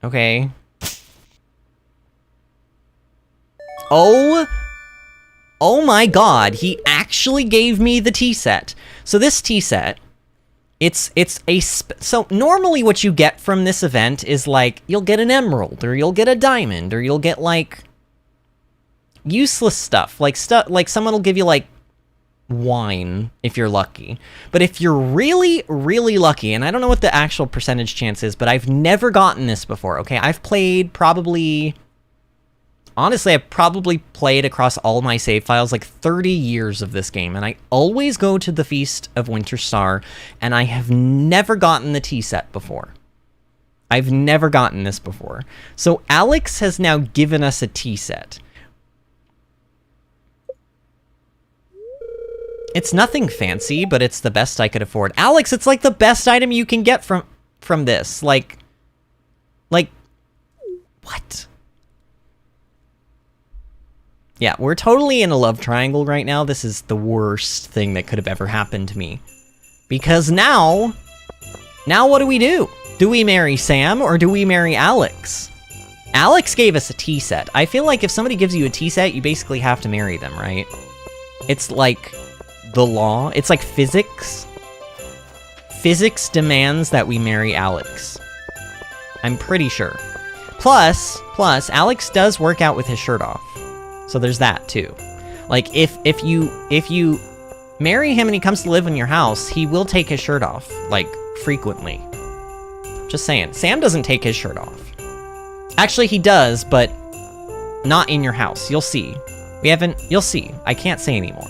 Okay. Oh my god, he actually gave me the tea set. So this tea set, so normally what you get from this event is like, you'll get an emerald, or you'll get a diamond, or you'll get like... useless stuff, like someone will give you like wine if you're lucky. But if you're really, really lucky, and I don't know what the actual percentage chance is, but I've never gotten this before, okay? I've played probably... Honestly, I've probably played across all my save files like 30 years of this game, and I always go to the Feast of Winter Star, and I have never gotten the tea set before. I've never gotten this before. So Alex has now given us a tea set. It's nothing fancy, but it's the best I could afford. Alex, it's like the best item you can get from this. Like, what? Yeah, we're totally in a love triangle right now. This is the worst thing that could have ever happened to me. Because now what do we do? Do we marry Sam or do we marry Alex? Alex gave us a tea set. I feel like if somebody gives you a tea set, you basically have to marry them, right? It's like... the law. It's like physics. Physics demands that we marry Alex. I'm pretty sure. Plus, Alex does work out with his shirt off. So there's that too. Like if you marry him and he comes to live in your house, he will take his shirt off, like, frequently. Just saying. Sam doesn't take his shirt off. Actually, he does, but not in your house. You'll see. You'll see. I can't say anymore.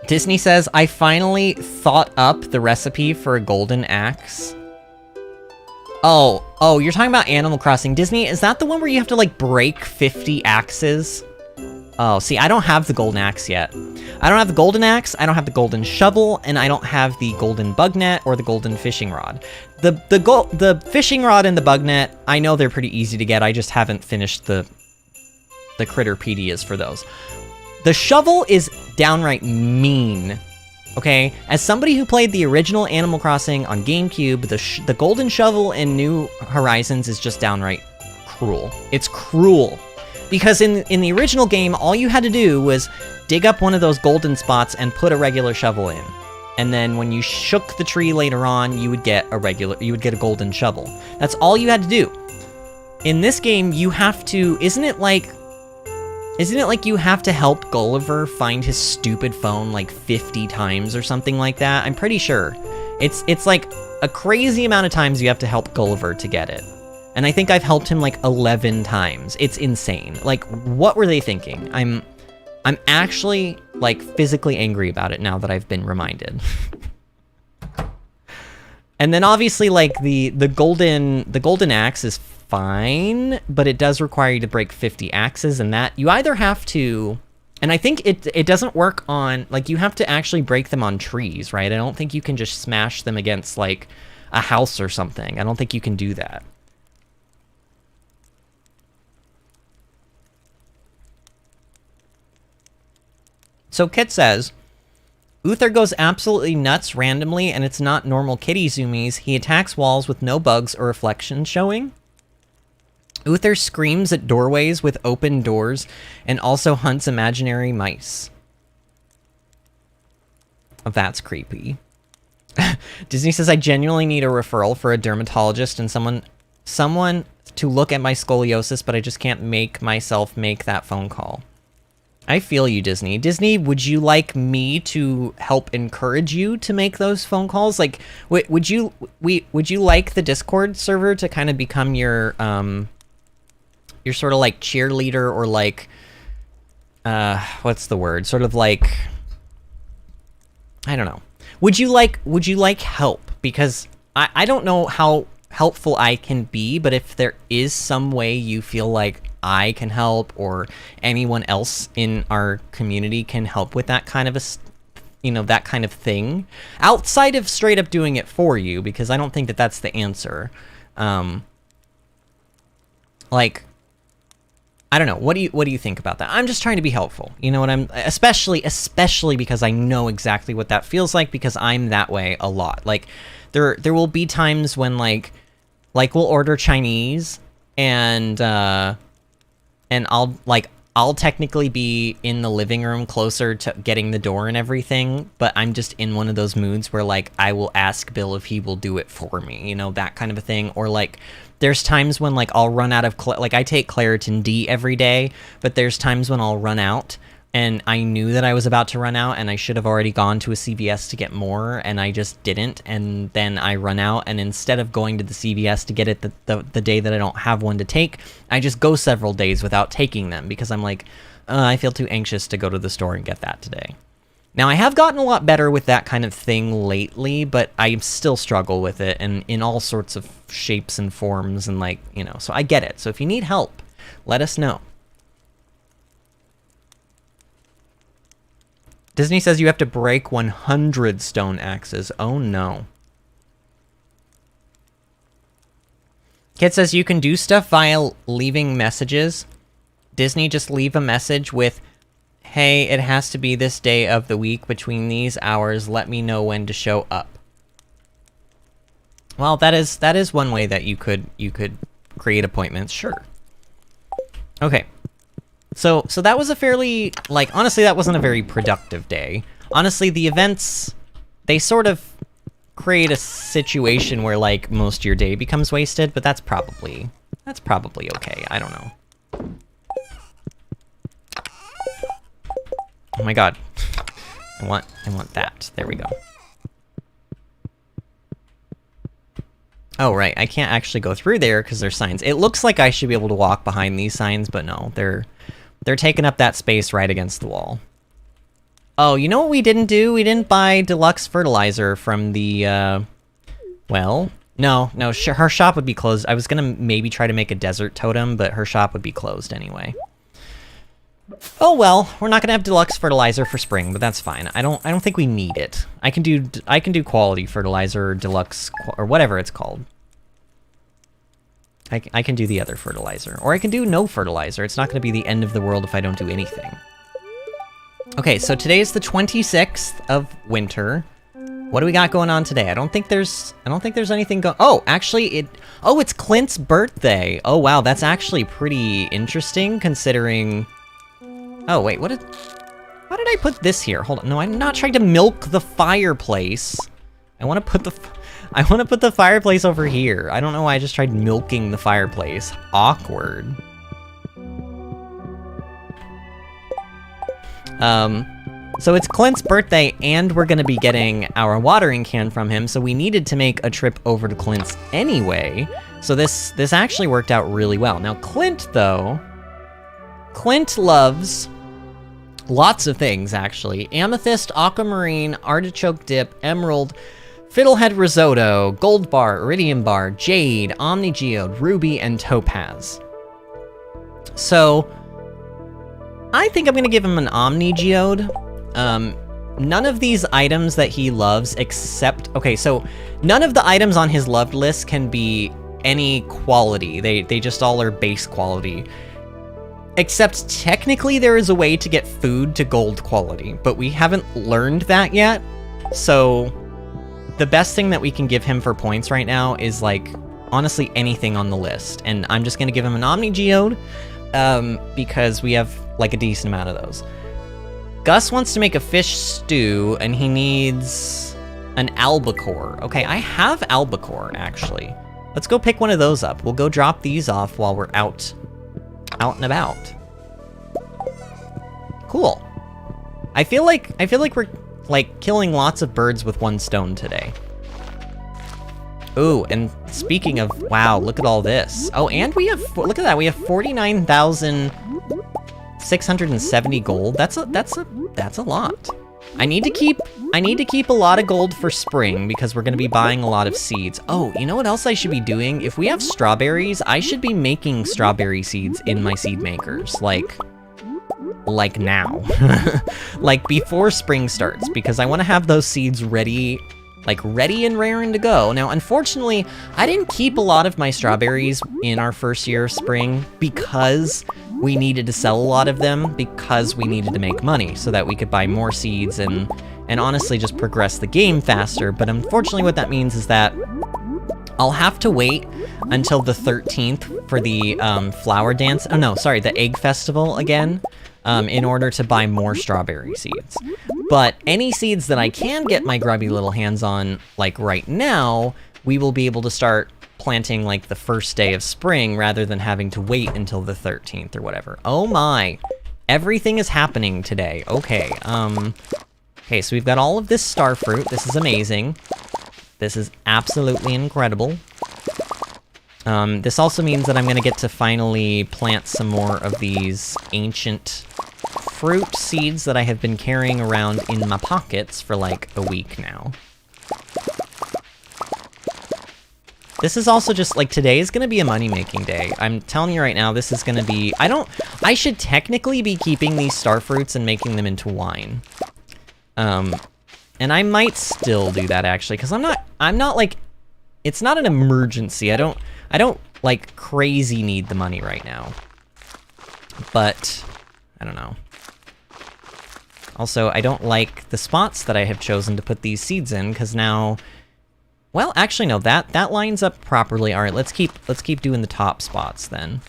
Disney says, I finally thought up the recipe for a golden axe. Oh, you're talking about Animal Crossing. Disney, is that the one where you have to, like, break 50 axes? Oh, see, I don't have the golden axe yet. I don't have the golden axe, I don't have the golden shovel, and I don't have the golden bug net or the golden fishing rod. The fishing rod and the bug net, I know they're pretty easy to get, I just haven't finished the Critterpedias for those. The shovel is downright mean, okay? As somebody who played the original Animal Crossing on GameCube, the golden shovel in New Horizons is just downright cruel. It's cruel. Because in the original game, all you had to do was dig up one of those golden spots and put a regular shovel in. And then when you shook the tree later on, you would get a golden shovel. That's all you had to do. In this game, you have to, isn't it like you have to help Gulliver find his stupid phone like 50 times or something like that? I'm pretty sure. It's like a crazy amount of times you have to help Gulliver to get it. And I think I've helped him like 11 times. It's insane. Like, what were they thinking? I'm actually like physically angry about it now that I've been reminded. And then obviously like the golden axe is fine, but it does require you to break 50 axes, and that you either have to, and I think it doesn't work on, like, you have to actually break them on trees, right? I don't think you can just smash them against like a house or something. I don't think you can do that. So Kit says, Uther goes absolutely nuts randomly, and it's not normal kitty zoomies. He attacks walls with no bugs or reflections showing. Uther screams at doorways with open doors and also hunts imaginary mice. Oh, that's creepy. Disney says, I genuinely need a referral for a dermatologist and someone to look at my scoliosis, but I just can't make myself make that phone call. I feel you, Disney. Disney, would you like me to help encourage you to make those phone calls? Like, would you like the Discord server to kind of become your sort of like cheerleader, or like, what's the word? Sort of like, I don't know. Would you like help? Because I don't know how helpful I can be, but if there is some way you feel like I can help, or anyone else in our community can help with that kind of that kind of thing, outside of straight up doing it for you, because I don't think that that's the answer. Like, I don't know. What do you think about that? I'm just trying to be helpful. You know what I'm, especially because I know exactly what that feels like, because I'm that way a lot. Like, there will be times when like we'll order Chinese, and I'll technically be in the living room closer to getting the door and everything, but I'm just in one of those moods where like I will ask Bill if he will do it for me, you know, that kind of a thing. Or like there's times when like I'll run out of like I take Claritin D every day, but there's times when I'll run out, and I knew that I was about to run out, and I should have already gone to a CVS to get more, and I just didn't, and then I run out, and instead of going to the CVS to get it the day that I don't have one to take, I just go several days without taking them, because I'm like, I feel too anxious to go to the store and get that today. Now, I have gotten a lot better with that kind of thing lately, but I still struggle with it, and in all sorts of shapes and forms, and like, you know, so I get it. So if you need help, let us know. Disney says you have to break 100 stone axes. Oh no. Kid says you can do stuff via leaving messages. Disney, just leave a message with, hey, it has to be this day of the week between these hours. Let me know when to show up. Well, that is one way that you could create appointments, sure. Okay. So that was a fairly, like, honestly, that wasn't a very productive day. Honestly, the events, they sort of create a situation where, like, most of your day becomes wasted, but that's probably okay. I don't know. Oh my god. I want that. There we go. Oh, right. I can't actually go through there because there's signs. It looks like I should be able to walk behind these signs, but no, they're taking up that space right against the wall. Oh, you know what we didn't do? We didn't buy deluxe fertilizer from the, well, no, her shop would be closed. I was gonna maybe try to make a desert totem, but her shop would be closed anyway. Oh well, we're not gonna have deluxe fertilizer for spring, but that's fine. I don't think we need it. I can do quality fertilizer, or deluxe, or whatever it's called. I can do the other fertilizer. Or I can do no fertilizer. It's not going to be the end of the world if I don't do anything. Okay, so today is the 26th of winter. What do we got going on today? I don't think there's anything oh, actually it's Clint's birthday. Oh wow, that's actually pretty interesting considering... Oh wait, why did I put this here? Hold on, no, I'm not trying to milk the fireplace. I want to put the fireplace over here. I don't know why I just tried milking the fireplace. Awkward. So it's Clint's birthday, and we're gonna be getting our watering can from him, so we needed to make a trip over to Clint's anyway. So this actually worked out really well. Now Clint, though, Clint loves lots of things, actually. Amethyst, aquamarine, artichoke dip, emerald, fiddlehead risotto, gold bar, iridium bar, jade, omnigeode, ruby, and topaz. So I think I'm gonna give him an omnigeode. None of these items that he loves except... Okay, so none of the items on his loved list can be any quality. They just all are base quality. Except technically there is a way to get food to gold quality, but we haven't learned that yet. So the best thing that we can give him for points right now is, like, honestly anything on the list. And I'm just gonna give him an omnigeode, because we have, like, a decent amount of those. Gus wants to make a fish stew, and he needs an albacore. Okay, I have albacore, actually. Let's go pick one of those up. We'll go drop these off while we're out and about. Cool. I feel like we're, like, killing lots of birds with one stone today. Ooh, and speaking of, wow, look at all this. Oh, and we have, look at that, we have 49,670 gold. That's a lot. I need to keep a lot of gold for spring because we're gonna be buying a lot of seeds. Oh, you know what else I should be doing? If we have strawberries, I should be making strawberry seeds in my seed makers, like now. Like before spring starts, because I want to have those seeds ready, like ready and raring to go. Now, unfortunately, I didn't keep a lot of my strawberries in our first year of spring because we needed to sell a lot of them because we needed to make money so that we could buy more seeds and honestly just progress the game faster. But unfortunately what that means is that I'll have to wait until the 13th for the flower dance. Oh no, sorry, the egg festival again, in order to buy more strawberry seeds. But any seeds that I can get my grubby little hands on, like right now, we will be able to start planting like the first day of spring rather than having to wait until the 13th or whatever. Oh my, everything is happening today. Okay, okay, so we've got all of this star fruit. This is amazing. This is absolutely incredible. This also means that I'm gonna get to finally plant some more of these ancient fruit seeds that I have been carrying around in my pockets for like a week now. This is also just, like, today is gonna be a money-making day. I'm telling you right now, this is gonna be... I should technically be keeping these star fruits and making them into wine. And I might still do that, actually, because I'm not, like... It's not an emergency. I don't, like, crazy need the money right now. But, I don't know. Also, I don't like the spots that I have chosen to put these seeds in, because now... Well, actually, no, that lines up properly. All right, let's keep doing the top spots then.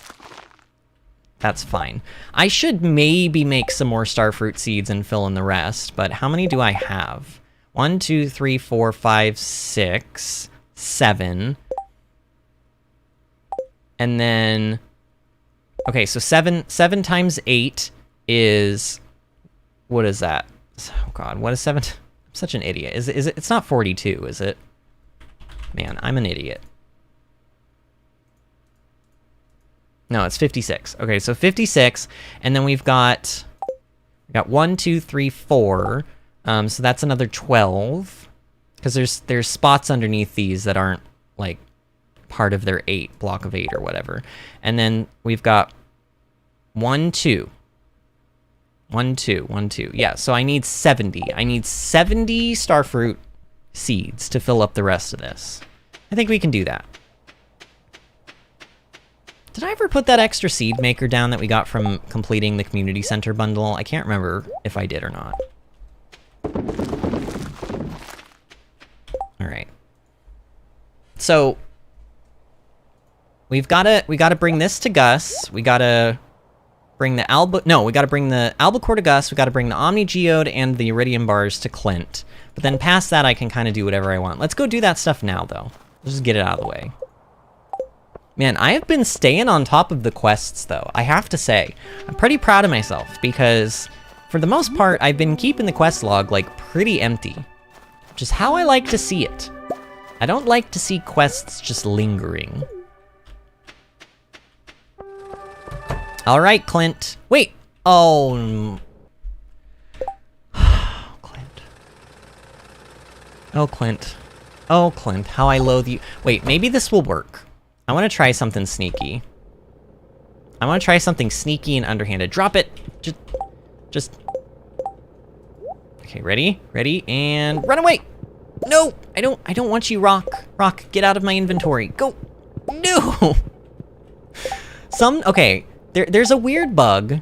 That's fine. I should maybe make some more starfruit seeds and fill in the rest, but how many do I have? 1, 2, 3, 4, 5, 6, 7. And then, okay, so 7 times 8 is, what is that? Oh God, what is 7? I'm such an idiot. Is it? It's not 42, is it? Man, I'm an idiot. No, it's 56. Okay, so 56, and then we've got 1, 2, 3, 4. So that's another 12. Because there's spots underneath these that aren't like part of their block of 8 or whatever. And then we've got 1, 2. 1, 2, 1, 2. Yeah, so I need 70. I need 70 starfruit seeds to fill up the rest of this. I think we can do that. Did I ever put that extra seed maker down that we got from completing the community center bundle? I can't remember if I did or not. so we gotta bring this to Gus. We gotta bring the we gotta bring the albacore to Gus. We gotta bring the Omni Geode and the Iridium bars to Clint. But then past that, I can kind of do whatever I want. Let's go do that stuff now, though. Let's just get it out of the way. Man, I have been staying on top of the quests, though. I have to say, I'm pretty proud of myself because, for the most part, I've been keeping the quest log, like, pretty empty. Which is how I like to see it. I don't like to see quests just lingering. All right, Clint. Wait. Oh. Clint. Oh, Clint. Oh, Clint. How I loathe you. Wait, maybe this will work. I want to try something sneaky. I want to try something sneaky and underhanded. Drop it. Just. Okay, ready? Ready? And run away. No, I don't want you, Rock. Rock, get out of my inventory. Go. No. Okay. There's a weird bug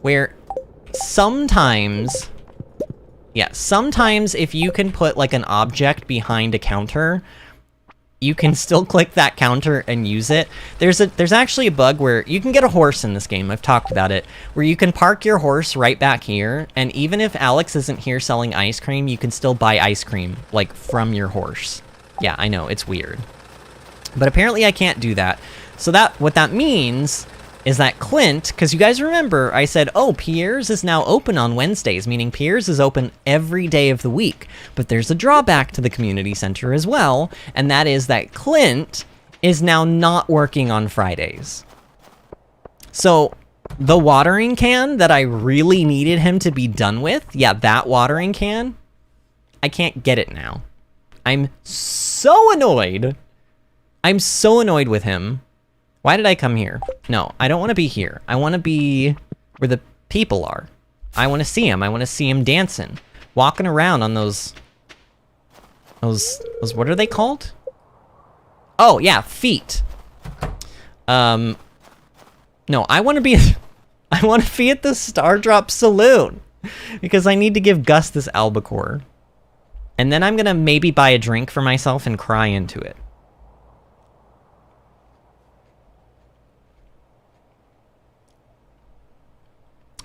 where sometimes if you can put like an object behind a counter, you can still click that counter and use it. There's actually a bug where you can get a horse in this game, I've talked about it, where you can park your horse right back here, and even if Alex isn't here selling ice cream, you can still buy ice cream, like, from your horse. Yeah, I know, it's weird. But apparently I can't do that. So what that means is that Clint, because you guys remember, I said, oh, Pierre's is now open on Wednesdays, meaning Pierre's is open every day of the week. But there's a drawback to the community center as well, and that is that Clint is now not working on Fridays. So the watering can that I really needed him to be done with, yeah, that watering can, I can't get it now. I'm so annoyed. I'm so annoyed with him. Why did I come here? No, I don't want to be here. I want to be where the people are. I want to see him. I want to see him dancing, walking around on those, what are they called? Oh, yeah, feet. No, I want to be at the Stardrop Saloon because I need to give Gus this albacore. And then I'm going to maybe buy a drink for myself and cry into it.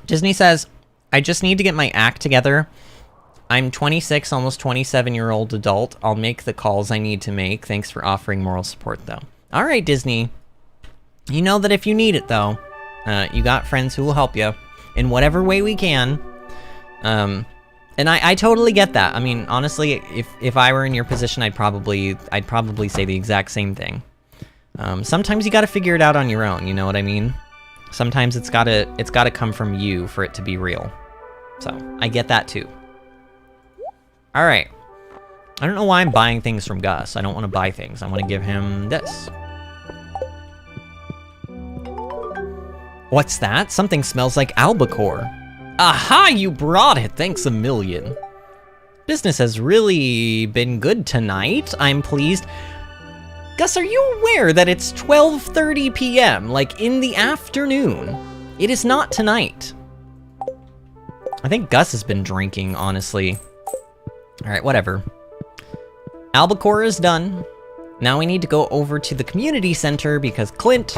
Disney says, I just need to get my act together. I'm 26, almost 27-year-old adult. I'll make the calls I need to make. Thanks for offering moral support, though. All right, Disney. You know that if you need it, though, you got friends who will help you in whatever way we can. And I totally get that. I mean, honestly, if I were in your position, I'd probably say the exact same thing. Sometimes you got to figure it out on your own. You know what I mean? Sometimes it's gotta come from you for it to be real. So, I get that too. Alright. I don't know why I'm buying things from Gus. I don't want to buy things. I want to give him this. What's that? Something smells like albacore. Aha! You brought it! Thanks a million. Business has really been good tonight. I'm pleased. Gus, are you aware that it's 12:30 p.m., like in the afternoon? It is not tonight. I think Gus has been drinking, honestly. All right, whatever. Albacore is done. Now we need to go over to the community center because Clint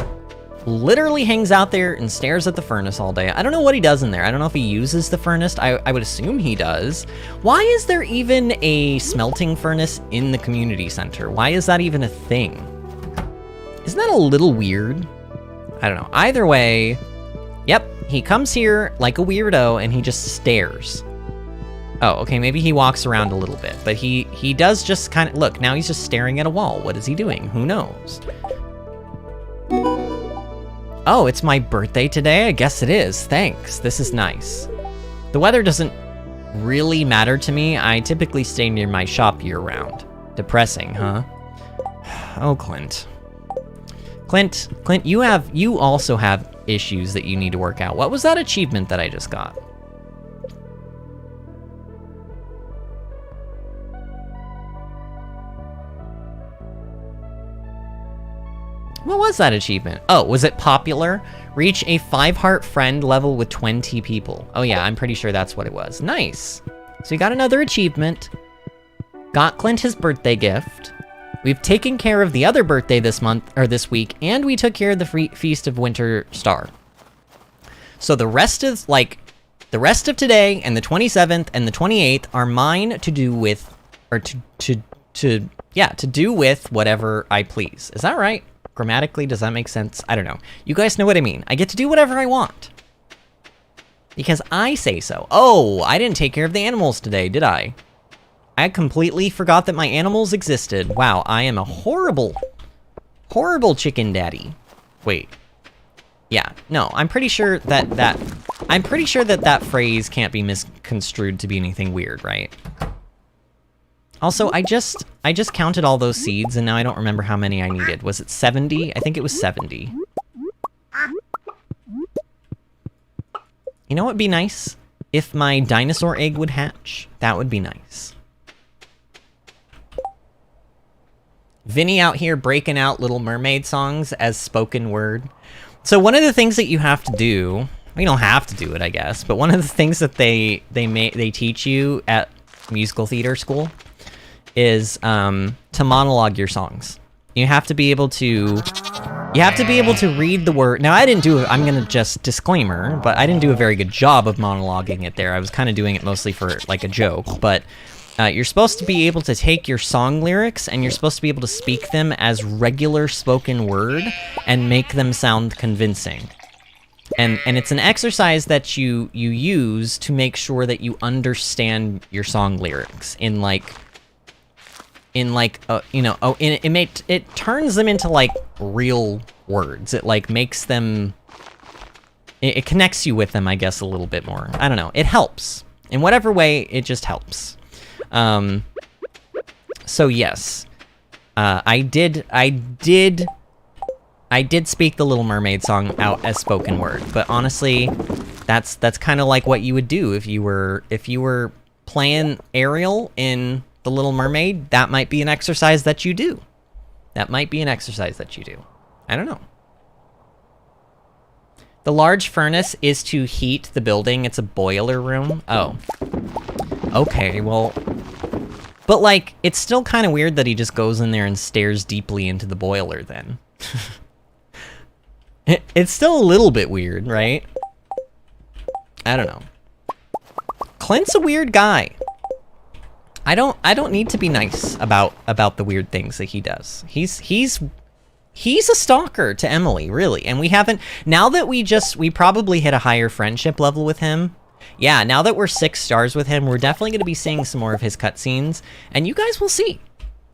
literally hangs out there and stares at the furnace all day. I don't know what he does in there. I don't know if he uses the furnace. I would assume he does. Why is there even a smelting furnace in the community center? Why is that even a thing? Isn't that a little weird? I don't know. Either way, yep, he comes here like a weirdo and he just stares. Oh, okay, maybe he walks around a little bit, but he does just kind of, look, now he's just staring at a wall. What is he doing? Who knows? Oh, it's my birthday today? I guess it is. Thanks. This is nice. The weather doesn't really matter to me. I typically stay near my shop year-round. Depressing, huh? Oh, Clint. Clint, you also have issues that you need to work out. What was that achievement that I just got? What was that achievement? Oh, was it popular? Reach a 5-heart friend level with 20 people. Oh yeah, I'm pretty sure that's what it was. Nice. So you got another achievement. Got Clint his birthday gift. We've taken care of the other birthday this month, or this week, and we took care of the Feast of Winter Star. So the rest of, like, the rest of today and the 27th and the 28th are mine to do with, or to do with whatever I please. Is that right? Grammatically, does that make sense? I don't know. You guys know what I mean. I get to do whatever I want. Because I say so. Oh, I didn't take care of the animals today, did I? I completely forgot that my animals existed. Wow, I am a horrible, horrible chicken daddy. Wait. Yeah, no, I'm pretty sure that phrase can't be misconstrued to be anything weird, right? Also, I just counted all those seeds and now I don't remember how many I needed. Was it 70? I think it was 70. You know what would be nice? If my dinosaur egg would hatch. That would be nice. Vinny out here breaking out Little Mermaid songs as spoken word. So one of the things that you have to do, we don't have to do it, I guess, but one of the things that they teach you at musical theater school is to monologue your songs. You have to be able to read the word. Now I didn't do it, I'm gonna just disclaimer, but I didn't do a very good job of monologuing it there. I was kind of doing it mostly for like a joke, but you're supposed to be able to take your song lyrics and you're supposed to be able to speak them as regular spoken word and make them sound convincing. And it's an exercise that you use to make sure that you understand your song lyrics it turns them into like real words. It like makes them, it connects you with them, I guess, a little bit more. I don't know. It helps. In whatever way, it just helps. So yes, I did speak the Little Mermaid song out as spoken word, but honestly, that's kind of like what you would do if you were playing Ariel in The Little Mermaid. That might be an exercise that you do. I don't know. The large furnace is to heat the building. It's a boiler room. Oh. Okay, well... But, like, it's still kind of weird that he just goes in there and stares deeply into the boiler, then. It's still a little bit weird, right? I don't know. Clint's a weird guy. I don't need to be nice about the weird things that he does. He's a stalker to Emily, really. And we haven't, now that we probably hit a higher friendship level with him. Yeah, now that we're 6 stars with him, we're definitely going to be seeing some more of his cutscenes, and you guys will see.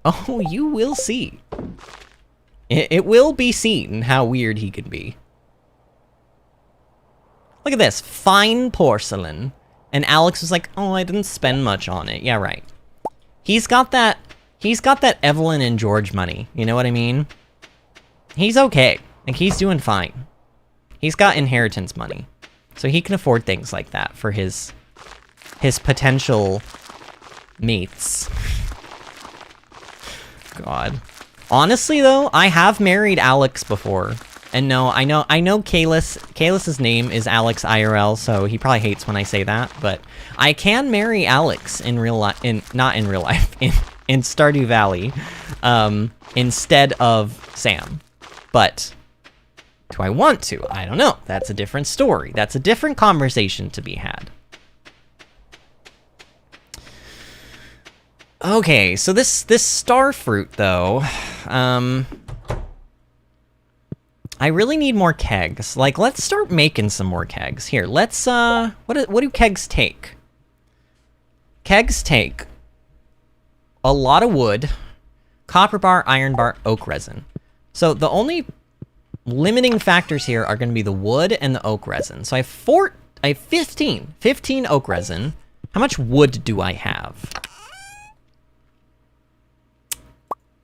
Oh, you will see. It will be seen how weird he can be. Look at this, fine porcelain. And Alex was like, oh, I didn't spend much on it. Yeah, right. He's got that Evelyn and George money, you know what I mean? He's okay, like he's doing fine. He's got inheritance money. So he can afford things like that for his potential mates. God. Honestly though, I have married Alex before. And no, I know Kalis' name is Alex IRL, so he probably hates when I say that, but I can marry Alex in real life, not in real life, in Stardew Valley, instead of Sam. But do I want to? I don't know. That's a different story. That's a different conversation to be had. Okay, so this star fruit though, I really need more kegs. Like, let's start making some more kegs. Here, let's, what do kegs take? Kegs take a lot of wood, copper bar, iron bar, oak resin. So the only limiting factors here are going to be the wood and the oak resin. So I have 15 oak resin. How much wood do I have?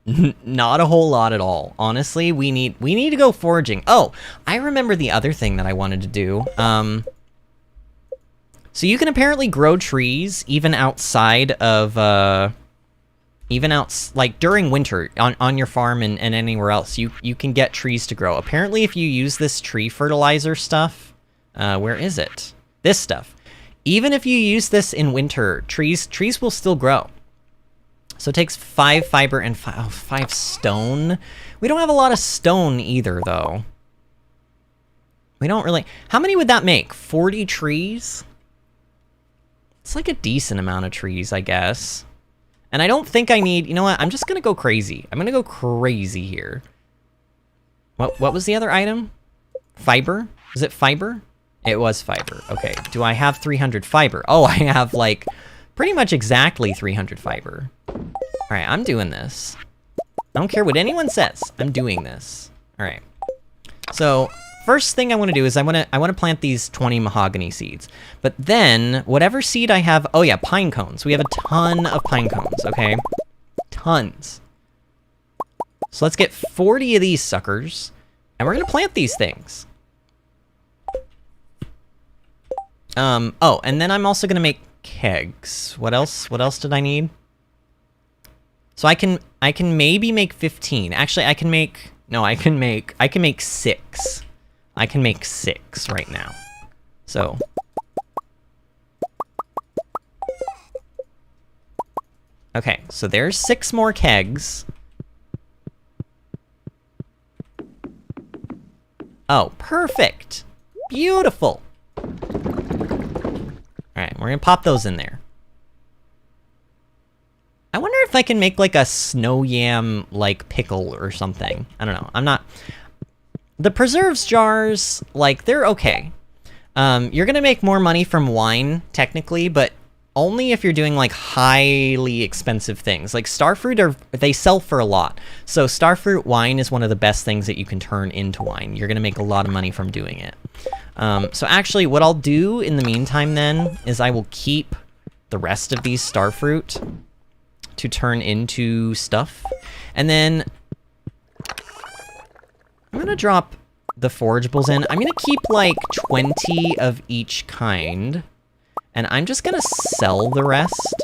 Not a whole lot at all. Honestly, we need to go foraging. Oh, I remember the other thing that I wanted to do. So you can apparently grow trees even outside of, like during winter on your farm and anywhere else. You can get trees to grow. Apparently, if you use this tree fertilizer stuff, where is it? This stuff. Even if you use this in winter, trees will still grow. So it takes 5 fiber and 5 stone. We don't have a lot of stone either, though. We don't really... How many would that make? 40 trees? It's like a decent amount of trees, I guess. And I don't think I need... You know what? I'm just going to go crazy. I'm going to go crazy here. What was the other item? Fiber? Was it fiber? It was fiber. Okay. Do I have 300 fiber? Oh, I have, like, pretty much exactly 300 fiber. All right, I'm doing this. I don't care what anyone says. I'm doing this. All right. So... First thing I want to do is I want to plant these 20 mahogany seeds. But then, whatever seed I have... Oh yeah, pine cones. We have a ton of pine cones, okay? Tons. So let's get 40 of these suckers. And we're going to plant these things. Oh, and then I'm also going to make kegs. What else? What else did I need? So I can maybe make 15. Actually, I can make 6. I can make 6 right now. So. Okay, so there's 6 more kegs. Oh, perfect. Beautiful. All right, we're gonna pop those in there. I wonder if I can make like a snow yam like pickle or something. I don't know. I'm not... The preserves jars, like, they're okay. You're gonna make more money from wine, technically, but only if you're doing, like, highly expensive things. Like, starfruit, they sell for a lot. So starfruit wine is one of the best things that you can turn into wine. You're gonna make a lot of money from doing it. So actually, what I'll do in the meantime, then, is I will keep the rest of these starfruit to turn into stuff. And then... I'm gonna drop the forageables in. I'm gonna keep like 20 of each kind. And I'm just gonna sell the rest.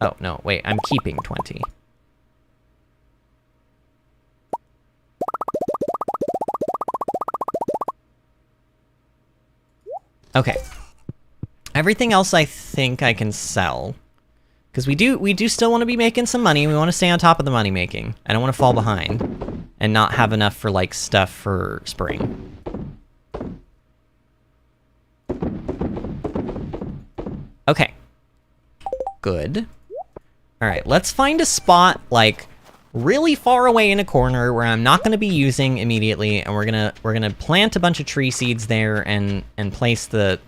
Oh, no, wait, I'm keeping 20. Okay. Everything else I think I can sell. Because we do still want to be making some money. We want to stay on top of the money making. I don't want to fall behind and not have enough for like stuff for spring. Okay. Good. All right, let's find a spot like really far away in a corner where I'm not going to be using immediately, and we're gonna plant a bunch of tree seeds there and place the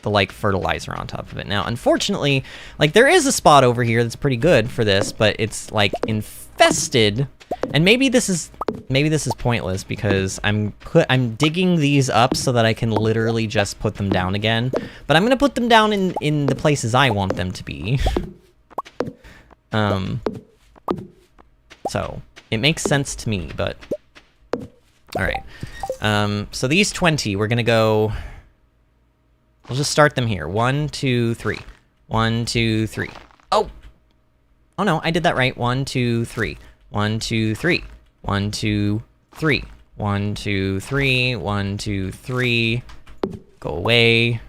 like fertilizer on top of it. Now, unfortunately, like there is a spot over here that's pretty good for this, but it's like infested. And maybe this is pointless because I'm digging these up so that I can literally just put them down again. But I'm gonna put them down in the places I want them to be. So it makes sense to me, but all right. So these 20, we're gonna go. We'll just start them here. 1, 2, 3. 1, 2, 3. Oh! Oh no, I did that right. 1, 2, 3. 1, 2, 3. 1, 2, 3. 1, 2, 3. 1, 2, 3. Go away.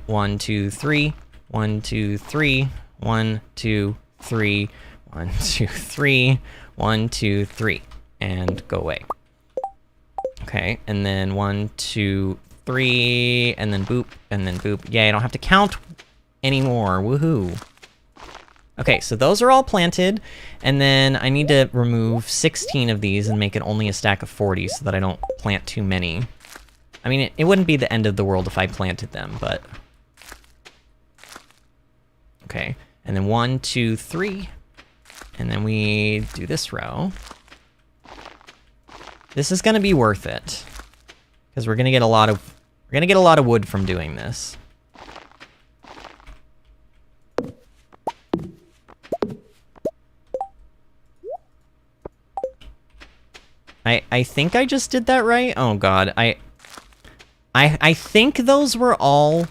1, 2, 3. 1, 2, 3. 1, 2, 3. 1, 2, 3. 1, 2, 3. And go away. Okay, and then 1, 2, 3, and then boop, and then boop. Yay, I don't have to count anymore. Woohoo. Okay, so those are all planted, and then I need to remove 16 of these and make it only a stack of 40 so that I don't plant too many. I mean, it wouldn't be the end of the world if I planted them, but... Okay, and then 1, 2, 3, and then we do this row. This is gonna be worth it, because we're gonna get a lot of wood from doing this. I think I just did that right. Oh god, I think those were all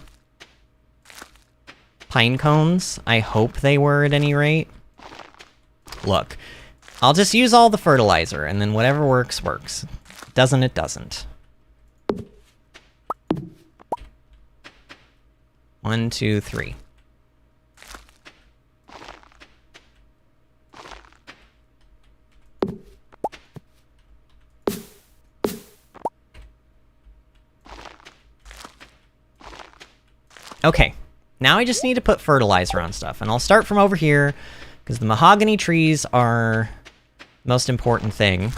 pine cones. I hope they were at any rate. Look, I'll just use all the fertilizer, and then whatever works, works. Doesn't, it doesn't. 1, 2, 3. Okay, now I just need to put fertilizer on stuff, and I'll start from over here, because the mahogany trees are the most important thing.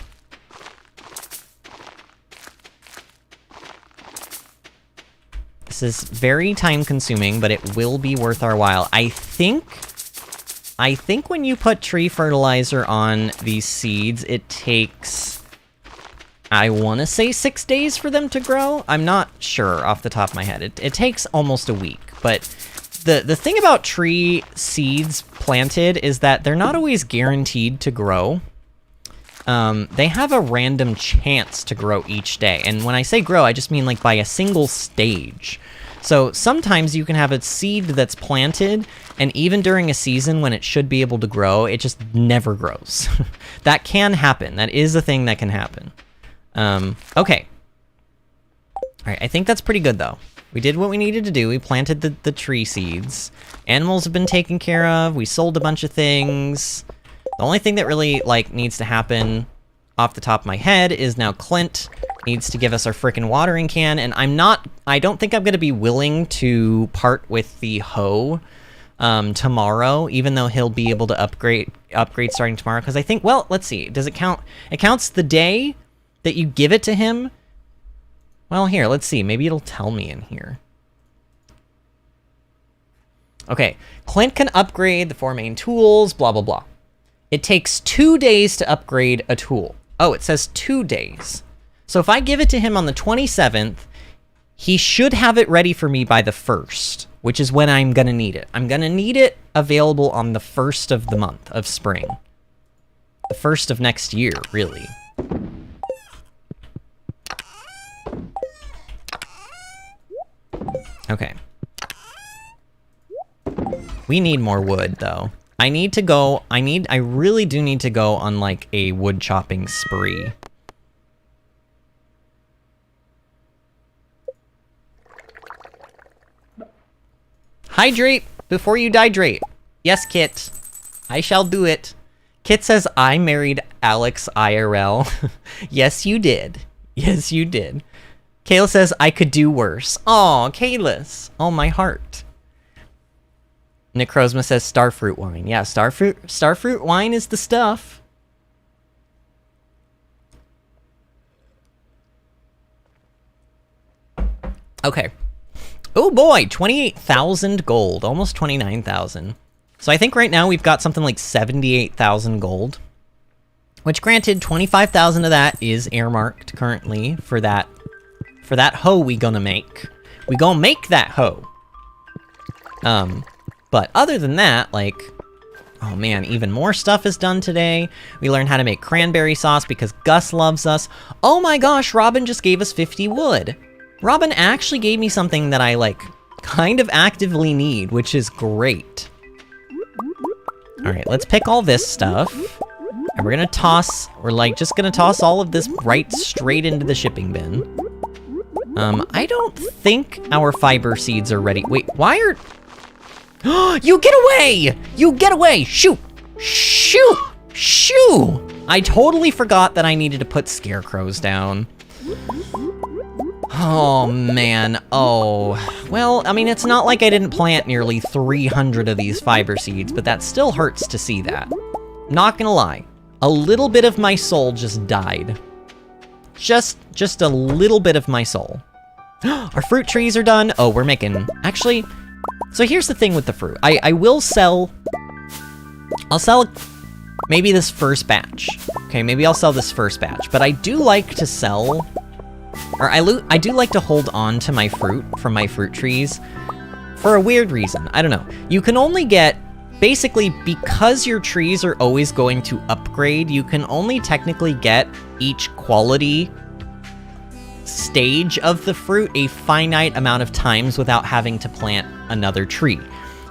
This is very time-consuming, but it will be worth our while. I think when you put tree fertilizer on these seeds, it takes, I want to say 6 days for them to grow. I'm not sure off the top of my head. It takes almost a week, but the thing about tree seeds planted is that they're not always guaranteed to grow. They have a random chance to grow each day. And when I say grow, I just mean like by a single stage. So sometimes you can have a seed that's planted, and even during a season when it should be able to grow, it just never grows. That can happen. That is a thing that can happen. Okay. Alright, I think that's pretty good, though. We did what we needed to do. We planted the tree seeds. Animals have been taken care of. We sold a bunch of things. The only thing that really, like, needs to happen off the top of my head is now Clint needs to give us our frickin' watering can, and I don't think I'm gonna be willing to part with the hoe tomorrow, even though he'll be able to upgrade starting tomorrow, because I think, well, let's see, does it count? It counts the day that you give it to him. Well, here, let's see, maybe it'll tell me in here. Okay, Clint can upgrade the 4 main tools, blah, blah, blah. It takes 2 days to upgrade a tool. Oh, it says 2 days. So if I give it to him on the 27th, he should have it ready for me by the 1st, which is when I'm gonna need it. I'm gonna need it available on the 1st of the month of spring. The 1st of next year, really. Okay. We need more wood, though. I really do need to go on, like, a wood chopping spree. Hydrate before you dihydrate. Yes, Kit. I shall do it. Kit says, I married Alex IRL. Yes, you did. Yes, you did. Kayla says, I could do worse. Aw, Kaylis. Oh, my heart. Necrozma says starfruit wine. Yeah, starfruit wine is the stuff. Okay. Oh boy, 28,000 gold, almost 29,000. So I think right now we've got something like 78,000 gold. Which granted, 25,000 of that is earmarked currently for that hoe we gonna make. We gonna make that hoe. But other than that, like, oh man, even more stuff is done today. We learned how to make cranberry sauce because Gus loves us. Oh my gosh, Robin just gave us 50 wood. Robin actually gave me something that I, like, kind of actively need, which is great. Alright, let's pick all this stuff. And we're just gonna toss all of this right straight into the shipping bin. I don't think our fiber seeds are ready. Wait, why are... You get away! You get away! Shoot! Shoot! Shoo! I totally forgot that I needed to put scarecrows down. Oh, man. Oh. Well, I mean, it's not like I didn't plant nearly 300 of these fiber seeds, but that still hurts to see that. Not gonna lie. A little bit of my soul just died. Just a little bit of my soul. Our fruit trees are done. Oh, we're making... Actually... So here's the thing with the fruit. I will sell... I'll sell maybe this first batch. Okay, maybe I'll sell this first batch. But I do like to sell... Or I do like to hold on to my fruit from my fruit trees for a weird reason. I don't know. You can only get... Basically, because your trees are always going to upgrade, you can only technically get each quality stage of the fruit a finite amount of times without having to plant another tree.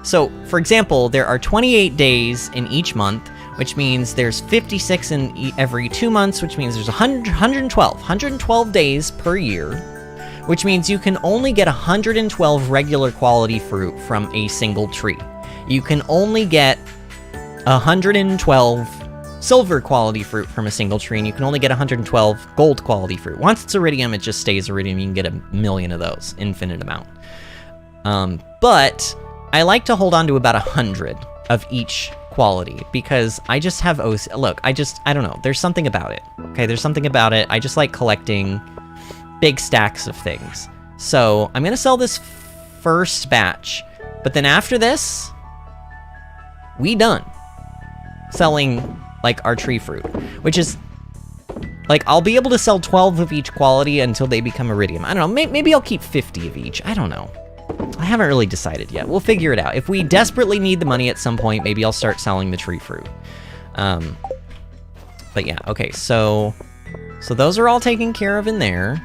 So, for example, there are 28 days in each month, which means there's 56 in every 2 months, which means there's 112 days per year, which means you can only get 112 regular quality fruit from a single tree. You can only get 112 silver quality fruit from a single tree, and you can only get 112 gold quality fruit. Once it's iridium, it just stays iridium. You can get 1,000,000 of those, infinite amount. But I like to hold on to about 100 of each quality because I just have look, I don't know. There's something about it. Okay, there's something about it. I just like collecting big stacks of things. So I'm gonna sell this first batch, but then after this, we done selling like our tree fruit, which is like I'll be able to sell 12 of each quality until they become iridium. I don't know, maybe I'll keep 50 of each. I don't know. I haven't really decided yet. We'll figure it out. If we desperately need the money at some point, maybe I'll start selling the tree fruit. But yeah, okay, so those are all taken care of in there.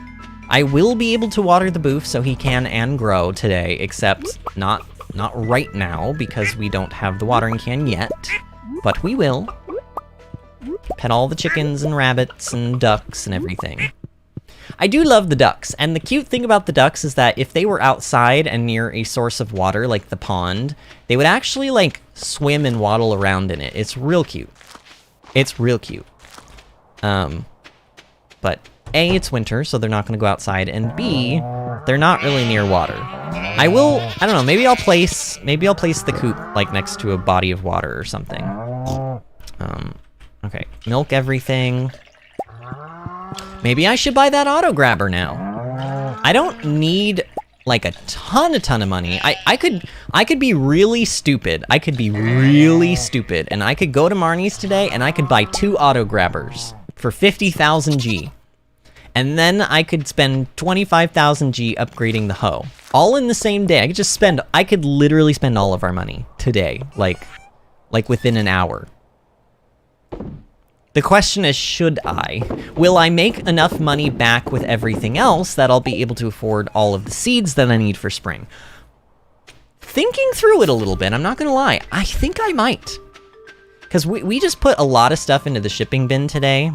I will be able to water the booth so he can and grow today, except not right now because we don't have the watering can yet, but we will. Pet all the chickens and rabbits and ducks and everything. I do love the ducks, and the cute thing about the ducks is that if they were outside and near a source of water, like the pond, they would actually, like, swim and waddle around in it. It's real cute. It's real cute. But A, it's winter, so they're not going to go outside, and B, they're not really near water. I don't know, maybe I'll place the coop, like, next to a body of water or something. Okay, milk everything. Maybe I should buy that auto grabber now. I don't need like a ton of money. I could be really stupid. I could be really stupid, and I could go to Marnie's today and I could buy 2 auto grabbers for 50,000 G. And then I could spend 25,000 G upgrading the hoe. All in the same day. I could literally spend all of our money today, like within an hour. The question is, should I? Will I make enough money back with everything else that I'll be able to afford all of the seeds that I need for spring? Thinking through it a little bit, I'm not gonna lie, I think I might. Because we just put a lot of stuff into the shipping bin today,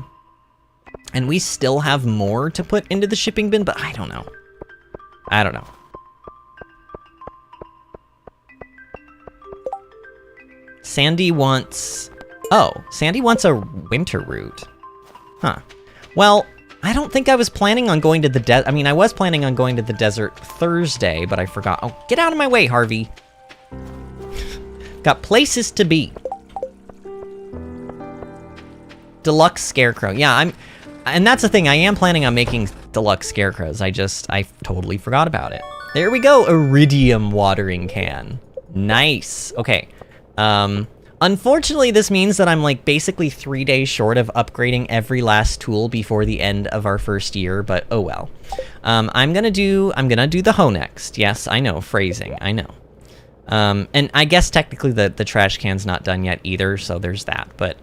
and we still have more to put into the shipping bin, but I don't know. I don't know. Sandy wants a winter root. Huh. Well, I don't think I was planning on going to the desert. I mean, I was planning on going to the desert Thursday, but I forgot. Oh, get out of my way, Harvey. Got places to be. Deluxe scarecrow. Yeah, and that's the thing. I am planning on making deluxe scarecrows. I totally forgot about it. There we go. Iridium watering can. Nice. Okay. Unfortunately, this means that I'm like basically 3 days short of upgrading every last tool before the end of our first year, but oh well. I'm gonna do the hoe next. Yes, I know, phrasing, I know. And I guess technically the trash can's not done yet either, so there's that, but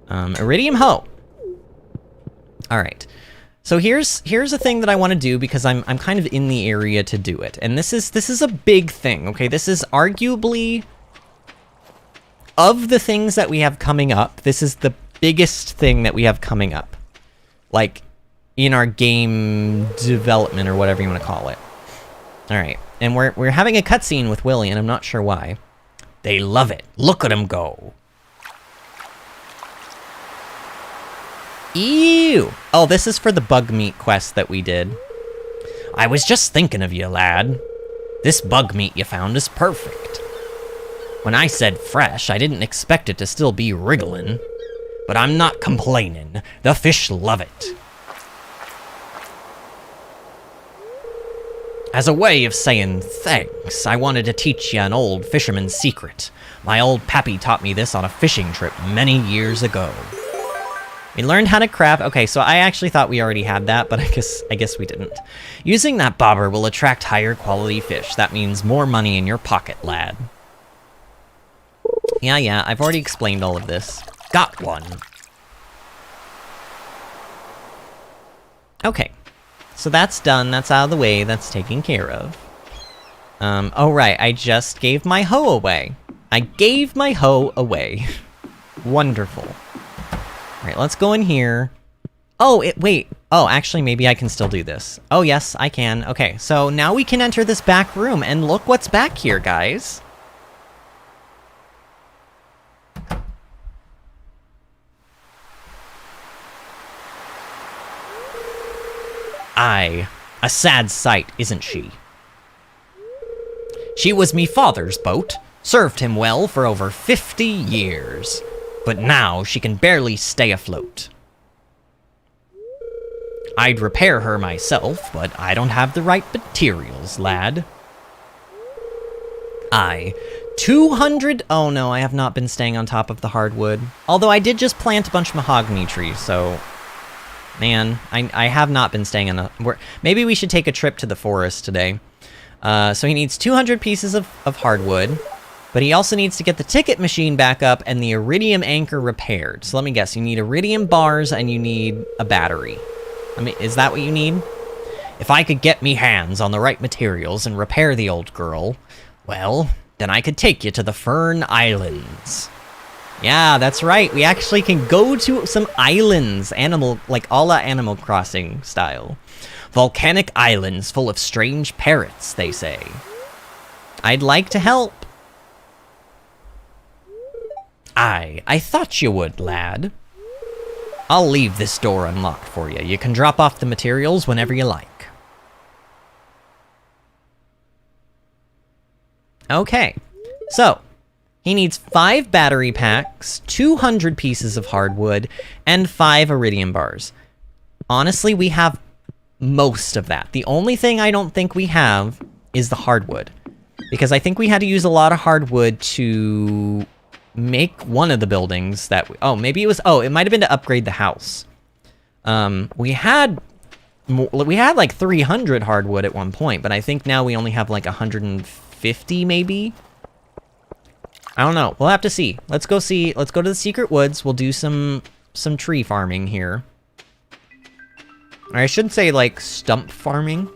iridium hoe. All right. So here's a thing that I want to do because I'm kind of in the area to do it. And this is a big thing, okay? This is arguably, of the things that we have coming up, this is the biggest thing that we have coming up. Like, in our game development, or whatever you want to call it. Alright, and we're having a cutscene with Willie, and I'm not sure why. They love it. Look at them go. Ew! Oh, this is for the bug meat quest that we did. I was just thinking of you, lad. This bug meat you found is perfect. When I said fresh, I didn't expect it to still be wriggling. But I'm not complaining. The fish love it. As a way of saying thanks, I wanted to teach you an old fisherman's secret. My old pappy taught me this on a fishing trip many years ago. We learned how to craft. Okay, so I actually thought we already had that, but I guess we didn't. Using that bobber will attract higher quality fish. That means more money in your pocket, lad. Yeah, I've already explained all of this. Got one. Okay, so that's done, that's out of the way, that's taken care of. Oh right, I just gave my hoe away. I gave my hoe away. Wonderful. Alright, let's go in here. Oh, wait, Oh, actually, maybe I can still do this. Oh, yes, I can. Okay, so now we can enter this back room, and look what's back here, guys. Aye, a sad sight, isn't she? She was me father's boat, served him well for over 50 years, but now she can barely stay afloat. I'd repair her myself, but I don't have the right materials, lad. Aye, 200... Oh no, I have not been staying on top of the hardwood. Although I did just plant a bunch of mahogany trees, so... Man, I have not been staying on the... Maybe we should take a trip to the forest today. So he needs 200 pieces of hardwood, but he also needs to get the ticket machine back up and the iridium anchor repaired. So let me guess, you need iridium bars and you need a battery. I mean, is that what you need? If I could get me hands on the right materials and repair the old girl, well, then I could take you to the Fern Islands. Yeah, that's right. We actually can go to some islands, like a la Animal Crossing style. Volcanic islands full of strange parrots, they say. I'd like to help. Aye, I thought you would, lad. I'll leave this door unlocked for you. You can drop off the materials whenever you like. Okay, so he needs 5 battery packs, 200 pieces of hardwood, and 5 iridium bars. Honestly, we have most of that. The only thing I don't think we have is the hardwood, because I think we had to use a lot of hardwood to make one of the buildings that it might have been to upgrade the house. We had like 300 hardwood at one point, but I think now we only have like 150 maybe. I don't know. We'll have to see. Let's go to the secret woods. We'll do some tree farming here. Or I should say like stump farming.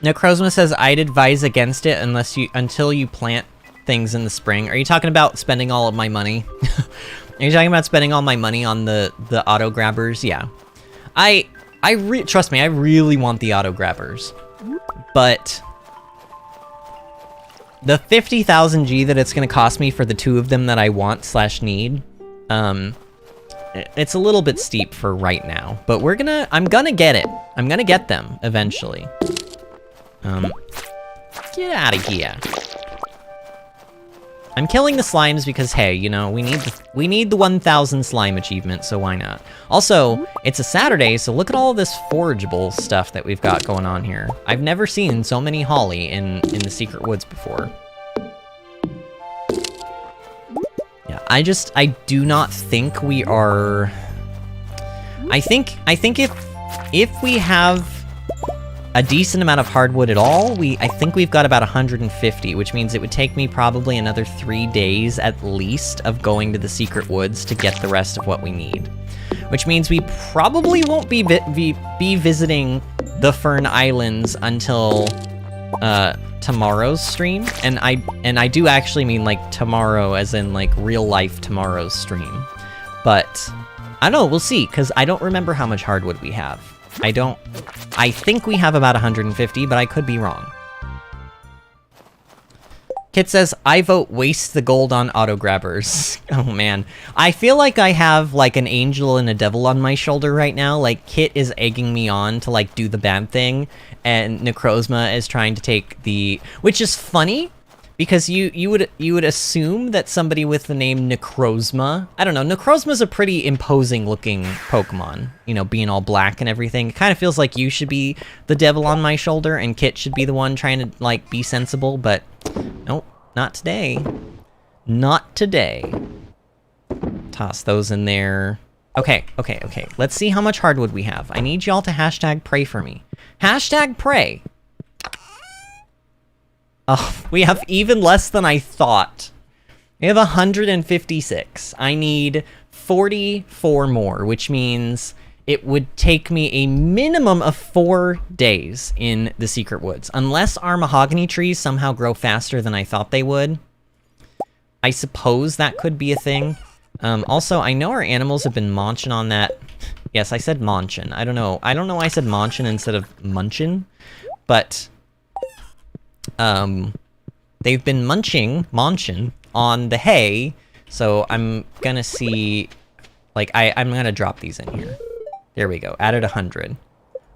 Necrozma says, I'd advise against it until you plant things in the spring. Are you talking about spending all of my money? Are you talking about spending all my money on the auto grabbers? Yeah. Trust me, I really want the auto grabbers. But the 50,000 G that it's gonna cost me for the 2 of them that I want / need, it's a little bit steep for right now. But I'm gonna get it. I'm gonna get them eventually. Get out of here. I'm killing the slimes because, hey, you know, we need the 1,000 slime achievement, so why not? Also, it's a Saturday, so look at all this forageable stuff that we've got going on here. I've never seen so many holly in the secret woods before. Yeah, I do not think we are... I think if we have a decent amount of hardwood at all, I think we've got about 150, which means it would take me probably another 3 days at least of going to the secret woods to get the rest of what we need. Which means we probably won't be visiting the Fern Islands until tomorrow's stream, and I do actually mean like tomorrow as in like real life tomorrow's stream. But I don't know, we'll see, because I don't remember how much hardwood we have. I think we have about 150, but I could be wrong. Kit says, I vote waste the gold on auto grabbers. Oh man. I feel like I have like an angel and a devil on my shoulder right now. Like Kit is egging me on to like do the bad thing, and Necrozma is trying to take the... Which is funny, because you would assume that somebody with the name Necrozma... I don't know, Necrozma's a pretty imposing looking Pokemon. You know, being all black and everything. It kind of feels like you should be the devil on my shoulder, and Kit should be the one trying to, like, be sensible, but... Nope, not today. Not today. Toss those in there. Okay. Let's see how much hardwood we have. I need y'all to hashtag pray for me. Hashtag pray. Oh, we have even less than I thought. We have 156. I need 44 more, which means it would take me a minimum of 4 days in the secret woods. Unless our mahogany trees somehow grow faster than I thought they would. I suppose that could be a thing. Also, I know our animals have been munching on that. Yes, I said munchin'. I don't know why I said munchin' instead of munchin', but they've been munching on the hay, so I'm gonna see, like, I'm gonna drop these in here. There we go, added 100.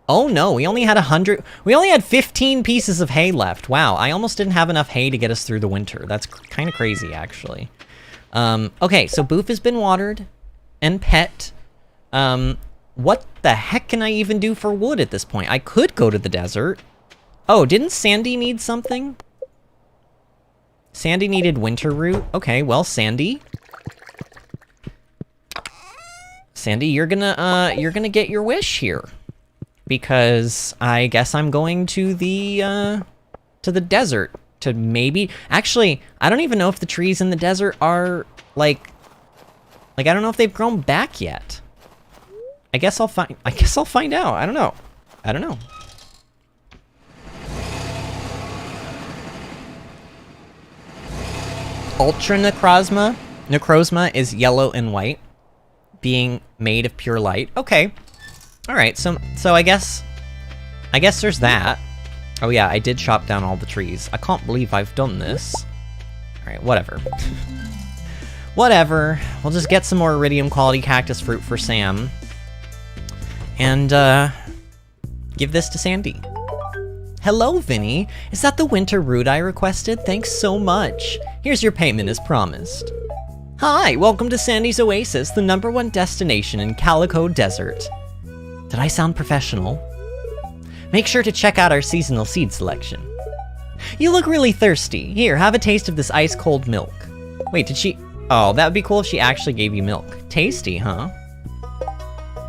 Oh no, we only had 100, we only had 15 pieces of hay left. Wow, I almost didn't have enough hay to get us through the winter. That's kind of crazy, actually. Okay, so Boof has been watered and pet. What the heck can I even do for wood at this point? I could go to the desert. Oh, didn't Sandy need something? Sandy needed winter root. Okay, well, Sandy. Sandy, you're gonna get your wish here. Because I guess I'm going to the desert to maybe... Actually, I don't even know if the trees in the desert are, like, I don't know if they've grown back yet. I guess I'll find out. I don't know. Ultra Necrozma is yellow and white, being made of pure light. Okay. All right. So I guess there's that. Oh yeah, I did chop down all the trees. I can't believe I've done this. All right, whatever. Whatever. We'll just get some more iridium quality cactus fruit for Sam. And, give this to Sandy. Hello, Vinny. Is that the winter root I requested? Thanks so much. Here's your payment as promised. Hi, welcome to Sandy's Oasis, the #1 destination in Calico Desert. Did I sound professional? Make sure to check out our seasonal seed selection. You look really thirsty. Here, have a taste of this ice-cold milk. Wait, did she... Oh, that would be cool if she actually gave you milk. Tasty, huh?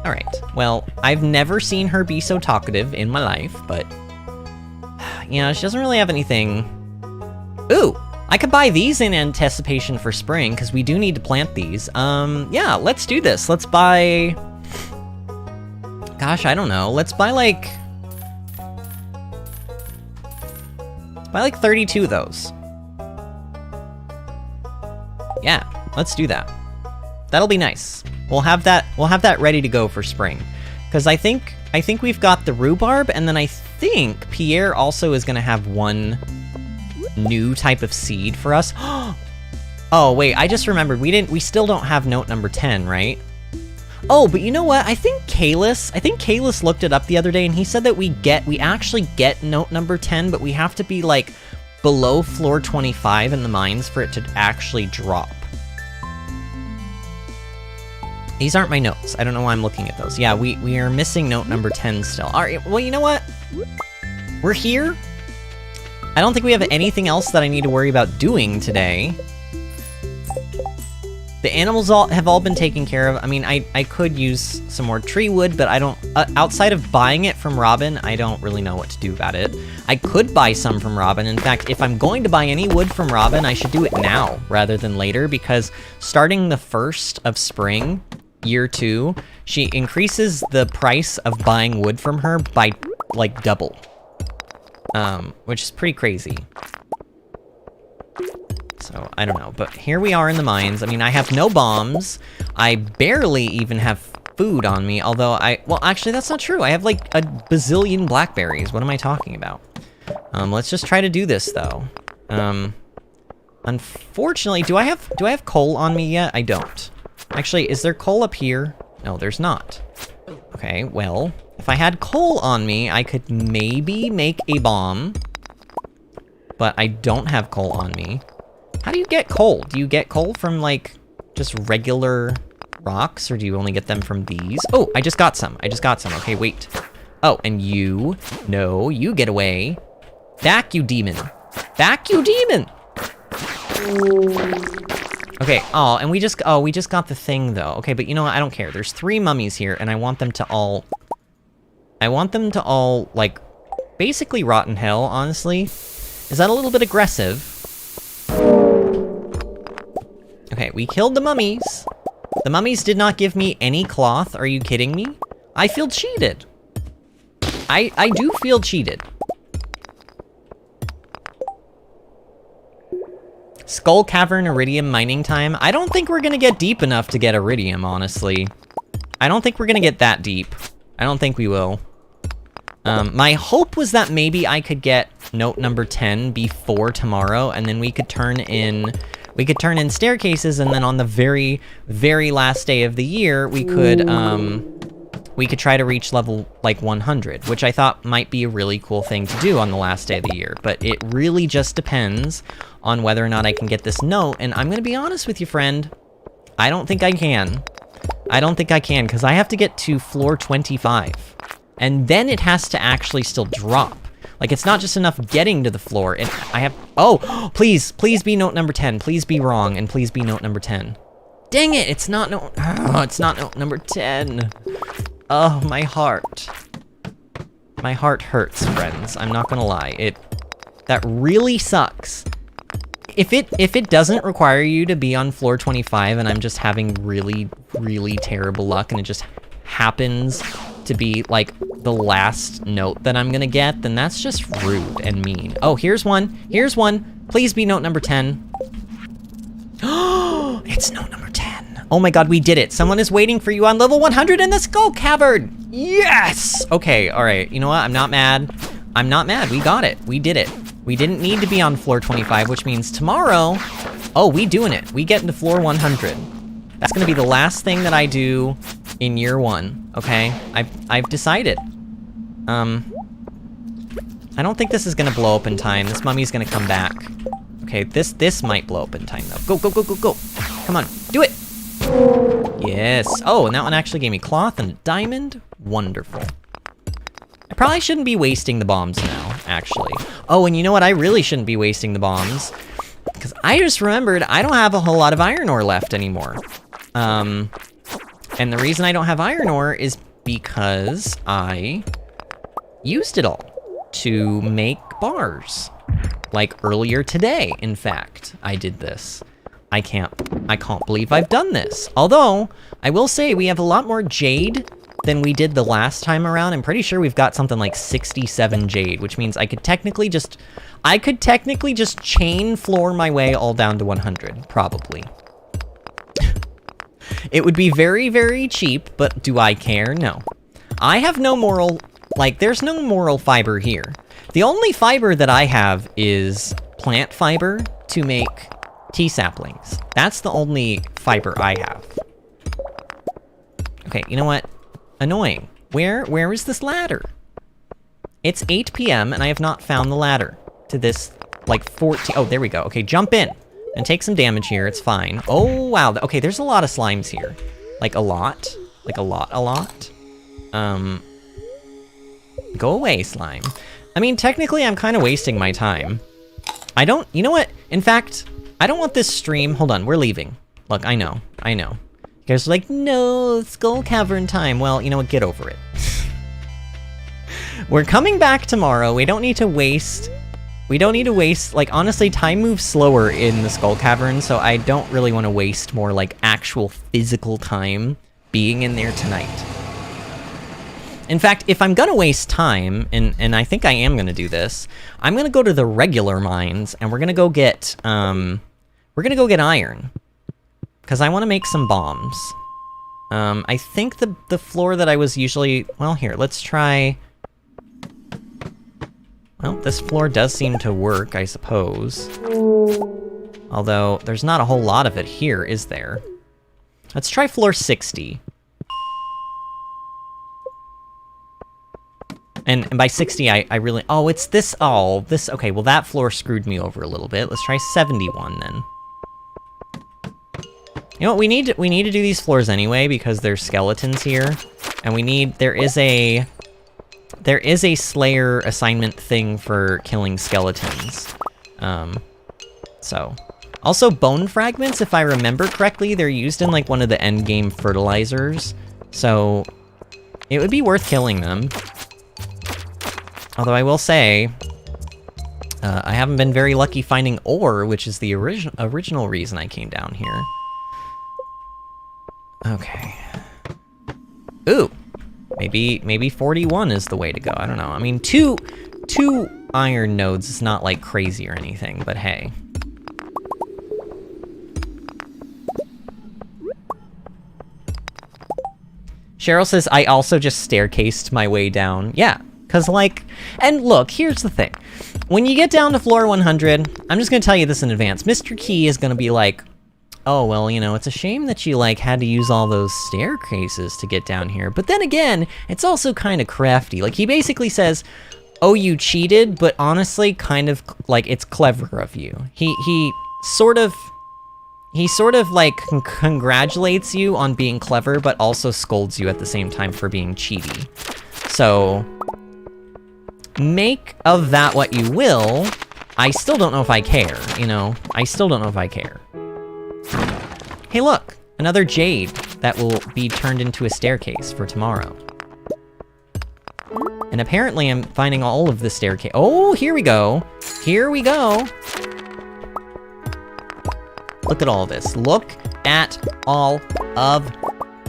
Alright, well, I've never seen her be so talkative in my life, but... You know, she doesn't really have anything... Ooh! I could buy these in anticipation for spring, because we do need to plant these. Yeah, let's do this. Let's buy... Gosh, I don't know. Let's buy, like... 32 of those. Yeah, let's do that. That'll be nice. We'll have that ready to go for spring. Because I think we've got the rhubarb, and then I think Pierre also is gonna have one new type of seed for us. Oh wait, I just remembered we still don't have note number 10, right? Oh, but you know what? I think Kalis looked it up the other day, and he said that we actually get note number 10, but we have to be like below floor 25 in the mines for it to actually drop. These aren't my notes. I don't know why I'm looking at those. Yeah, we are missing note number 10 still. All right, well, you know what? We're here. I don't think we have anything else that I need to worry about doing today. The animals have all been taken care of. I mean, I could use some more tree wood, but I don't... outside of buying it from Robin, I don't really know what to do about it. I could buy some from Robin. In fact, if I'm going to buy any wood from Robin, I should do it now rather than later, because starting the 1st of spring, year 2, she increases the price of buying wood from her by, like, double. Which is pretty crazy. So, I don't know, but here we are in the mines. I mean, I have no bombs. I barely even have food on me, although well, actually, that's not true. I have, like, a bazillion blackberries. What am I talking about? Let's just try to do this, though. Unfortunately, do I have coal on me yet? I don't. Actually, is there coal up here? No, there's not. Okay, well, if I had coal on me, I could maybe make a bomb. But I don't have coal on me. How do you get coal? Do you get coal from, like, just regular rocks, or do you only get them from these? Oh, I just got some. Okay, wait. Oh, and you. No, you get away. Back, you demon. Back, you demon! Okay, oh, and we just got the thing, though. Okay, but you know what? I don't care. There's 3 mummies here, and I want them to all, like, basically rot in hell, honestly. Is that a little bit aggressive? Okay, we killed the mummies. The mummies did not give me any cloth. Are you kidding me? I feel cheated. I do feel cheated. Skull Cavern Iridium mining time. I don't think we're gonna get deep enough to get Iridium, honestly. I don't think we're gonna get that deep. I don't think we will. My hope was that maybe I could get note number 10 before tomorrow, and then we could turn in staircases, and then on the very, very last day of the year, we could try to reach level, like, 100, which I thought might be a really cool thing to do on the last day of the year. But it really just depends on whether or not I can get this note, and I'm gonna be honest with you, friend. I don't think I can. I don't think I can, because I have to get to floor 25. And then it has to actually still drop. Like, it's not just enough getting to the floor. And I have... Oh, please be note number 10. Please be wrong, and please be note number 10. Dang it, it's not note... Oh, it's not note number 10. Oh, my heart. My heart hurts, friends. I'm not gonna lie. That really sucks. If it doesn't require you to be on floor 25 and I'm just having really, really terrible luck and it just happens to be, like, the last note that I'm gonna get, then that's just rude and mean. Oh, here's one. Here's one. Please be note number 10. Oh, it's note number 10. Oh my god, we did it. Someone is waiting for you on level 100 in the Skull Cavern. Yes! Okay, all right. You know what? I'm not mad. I'm not mad. We got it. We did it. We didn't need to be on floor 25, which means tomorrow... Oh, we doing it. We get into floor 100. That's gonna be the last thing that I do in year 1, okay? I've decided. I don't think this is gonna blow up in time. This mummy's gonna come back. Okay, this might blow up in time, though. Go. Come on, do it! Yes. Oh, and that one actually gave me cloth and a diamond. Wonderful. I probably shouldn't be wasting the bombs now, actually. Oh, and you know what? I really shouldn't be wasting the bombs. Because I just remembered I don't have a whole lot of iron ore left anymore. And the reason I don't have iron ore is because I used it all to make bars. Like earlier today, in fact, I did this. I can't believe I've done this. Although, I will say we have a lot more jade than we did the last time around. I'm pretty sure we've got something like 67 jade, which means I could technically just chain floor my way all down to 100, probably. It would be very, very cheap, but do I care? No. I have no moral, like, there's no moral fiber here. The only fiber that I have is plant fiber to make tea saplings. That's the only fiber I have. Okay, you know what? Annoying. Where is this ladder? It's 8 p.m. and I have not found the ladder to this, like, 14... Oh, there we go. Okay, jump in and take some damage here. It's fine. Oh, wow. Okay, there's a lot of slimes here. Like, a lot. Like, a lot. Go away, slime. I mean, technically, I'm kind of wasting my time. I don't... You know what? In fact, I don't want this stream... Hold on, we're leaving. Look, I know. You guys are like, no, Skull Cavern time. Well, you know what? Get over it. We're coming back tomorrow. We don't need to waste... Like, honestly, time moves slower in the Skull Cavern, so I don't really want to waste more, like, actual physical time being in there tonight. In fact, if I'm gonna waste time, and I think I am gonna do this, I'm gonna go to the regular mines, and we're gonna go get iron. Because I want to make some bombs. I think the floor that I was usually... Well, here, let's try... Well, this floor does seem to work, I suppose. Although, there's not a whole lot of it here, is there? Let's try floor 60. And by 60, I really... Oh, it's this... Oh, this... Okay, well, that floor screwed me over a little bit. Let's try 71, then. You know what, we need to do these floors anyway, because there's skeletons here. And we need... There is a Slayer assignment thing for killing skeletons. So... Also, bone fragments, if I remember correctly, they're used in, like, one of the endgame fertilizers. So... It would be worth killing them. Although I will say... I haven't been very lucky finding ore, which is the original reason I came down here. Okay. Ooh! Maybe 41 is the way to go. I don't know. I mean, two iron nodes is not, like, crazy or anything, but hey. Cheryl says, I also just staircased my way down. Yeah, because like, and look, here's the thing. When you get down to floor 100, I'm just gonna tell you this in advance. Mr. Key is gonna be like, oh, well, you know, it's a shame that you like had to use all those staircases to get down here. But then again, it's also kind of crafty. Like he basically says, oh, you cheated, but honestly, kind of like it's clever of you. He sort of like congratulates you on being clever, but also scolds you at the same time for being cheaty. So make of that what you will. I still don't know if I care, you know? I still don't know if I care. Hey look, another jade that will be turned into a staircase for tomorrow. And apparently I'm finding all of the staircase. Oh, here we go. Here we go. Look at all this. Look at all of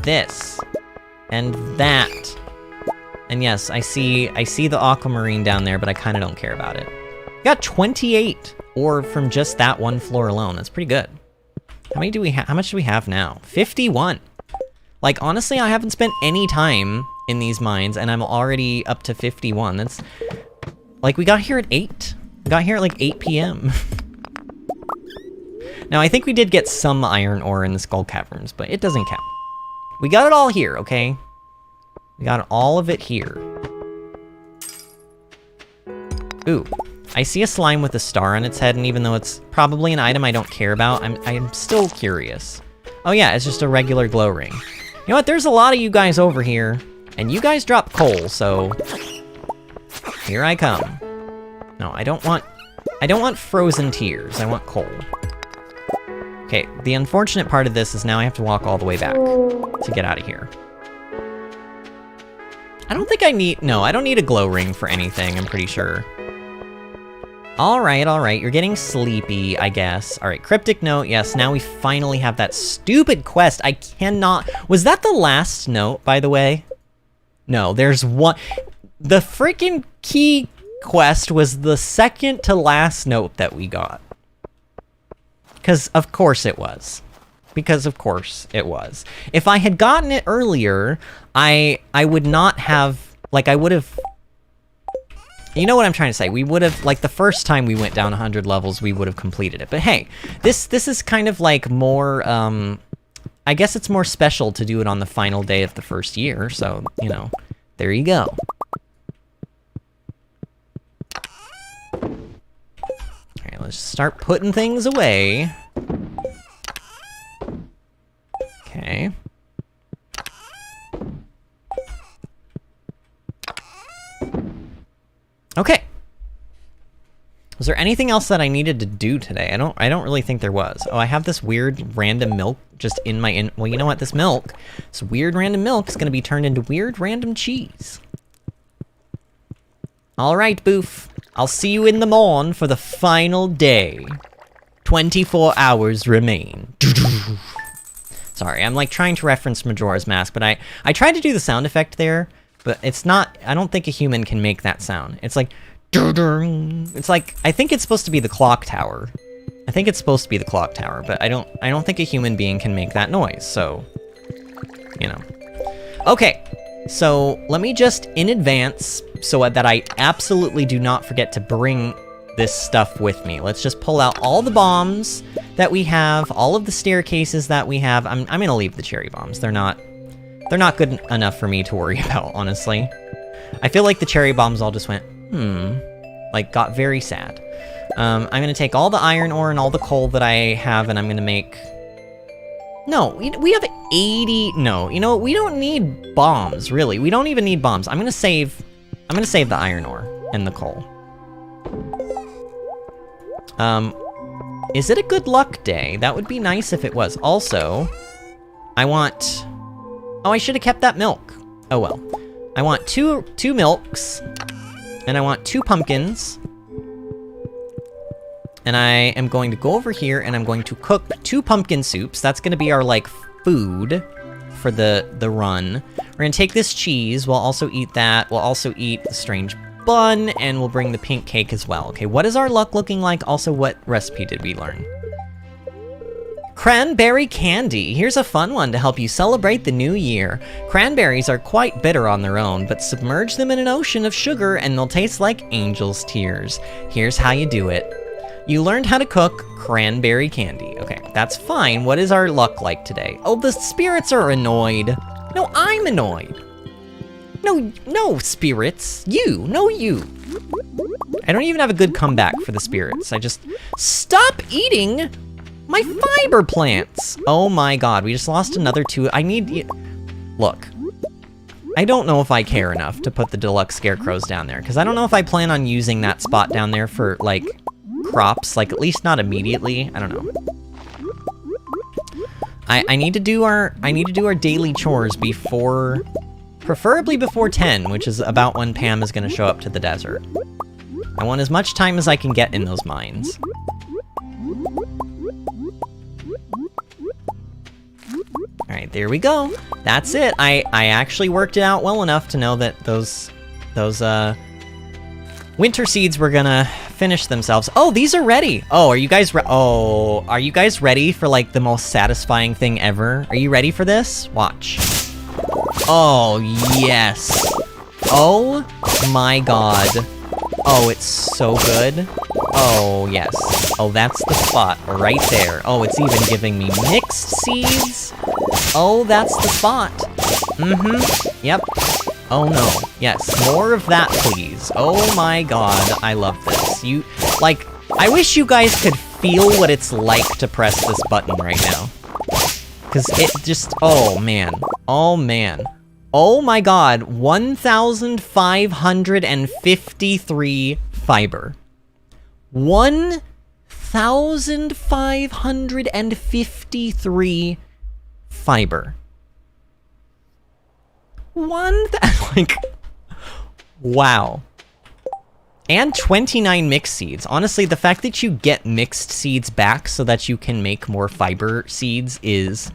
this. And that. And yes, I see the aquamarine down there, but I kind of don't care about it. Got 28 ore from just that one floor alone. That's pretty good. How many do we have? How much do we have now? 51. Like, honestly, I haven't spent any time in these mines, and I'm already up to 51. That's... Like, we got here at 8. We got here at, like, 8 p.m. Now, I think we did get some iron ore in the Skull Caverns, but it doesn't count. We got it all here, okay? We got all of it here. Ooh. I see a slime with a star on its head, and even though it's probably an item I don't care about, I'm still curious. Oh yeah, it's just a regular glow ring. You know what, there's a lot of you guys over here, and you guys drop coal, so... Here I come. No, I don't want frozen tears, I want coal. Okay, the unfortunate part of this is now I have to walk all the way back to get out of here. I don't think I need... No, I don't need a glow ring for anything, I'm pretty sure. Alright, you're getting sleepy, I guess. Alright, cryptic note, yes, now we finally have that stupid quest. I cannot... Was that the last note, by the way? No, there's one... The freaking key quest was the second to last note that we got. Because of course it was. Because of course it was. If I had gotten it earlier, I would not have... Like, I would have... You know what I'm trying to say? We would have, like, the first time we went down 100 levels, we would have completed it. But hey, this is kind of like more, I guess it's more special to do it on the final day of the first year. So, you know, there you go. Alright, let's start putting things away. Okay. Okay. Was there anything else that I needed to do today? I don't really think there was. Oh, I have this weird random milk just in my well, you know what? This weird random milk is gonna be turned into weird random cheese. Alright, Boof. I'll see you in the morn for the final day. 24 hours remain. Sorry, I'm like trying to reference Majora's Mask, but I tried to do the sound effect there. But it's not, I don't think a human can make that sound. It's like, it's like, I think it's supposed to be the clock tower. I think it's supposed to be the clock tower, but I don't think a human being can make that noise, so, you know. Okay, so let me just, in advance, so that I absolutely do not forget to bring this stuff with me. Let's just pull out all the bombs that we have, all of the staircases that we have. I'm gonna leave the cherry bombs. They're not good enough for me to worry about, honestly. I feel like the cherry bombs all just went, like, got very sad. I'm gonna take all the iron ore and all the coal that I have, and I'm gonna make... No, we have 80... No, you know what? We don't need bombs, really. We don't even need bombs. I'm gonna save the iron ore and the coal. Is it a good luck day? That would be nice if it was. Also, I want... Oh, I should have kept that milk. Oh well. I want two milks, and I want 2 pumpkins. And I am going to go over here, and I'm going to cook 2 pumpkin soups. That's gonna be our, like, food for the run. We're gonna take this cheese, we'll also eat that, we'll also eat the strange bun, and we'll bring the pink cake as well. Okay, what is our luck looking like? Also, what recipe did we learn? Cranberry candy. Here's a fun one to help you celebrate the new year. Cranberries are quite bitter on their own, but submerge them in an ocean of sugar and they'll taste like angel's tears. Here's how you do it. You learned how to cook cranberry candy. Okay, that's fine. What is our luck like today? Oh, the spirits are annoyed. No, I'm annoyed. No, spirits. You. I don't even have a good comeback for the spirits. I just... Stop eating my fiber plants. Oh my god, we just lost another 2. I need... Look. I don't know if I care enough to put the deluxe scarecrows down there, because I don't know if I plan on using that spot down there for, like, crops. Like, at least not immediately. I don't know. I need to do our daily chores before... Preferably before 10, which is about when Pam is going to show up to the desert. I want as much time as I can get in those mines. Alright, there we go. That's it. I actually worked it out well enough to know that those winter seeds were gonna finish themselves. Oh, these are ready! Oh, are you guys ready for, like, the most satisfying thing ever? Are you ready for this? Watch. Oh, yes. Oh my god. Oh, it's so good. Oh, yes. Oh, that's the spot right there. Oh, it's even giving me mixed seeds. Oh, that's the spot. Mm-hmm. Yep. Oh, no. Yes, more of that, please. Oh my god, I love this. You, like, I wish you guys could feel what it's like to press this button right now. Because it just, oh man. Oh man. Oh my god, 1,553 fiber. 1,553 fiber. Like, wow. And 29 mixed seeds. Honestly, the fact that you get mixed seeds back so that you can make more fiber seeds is,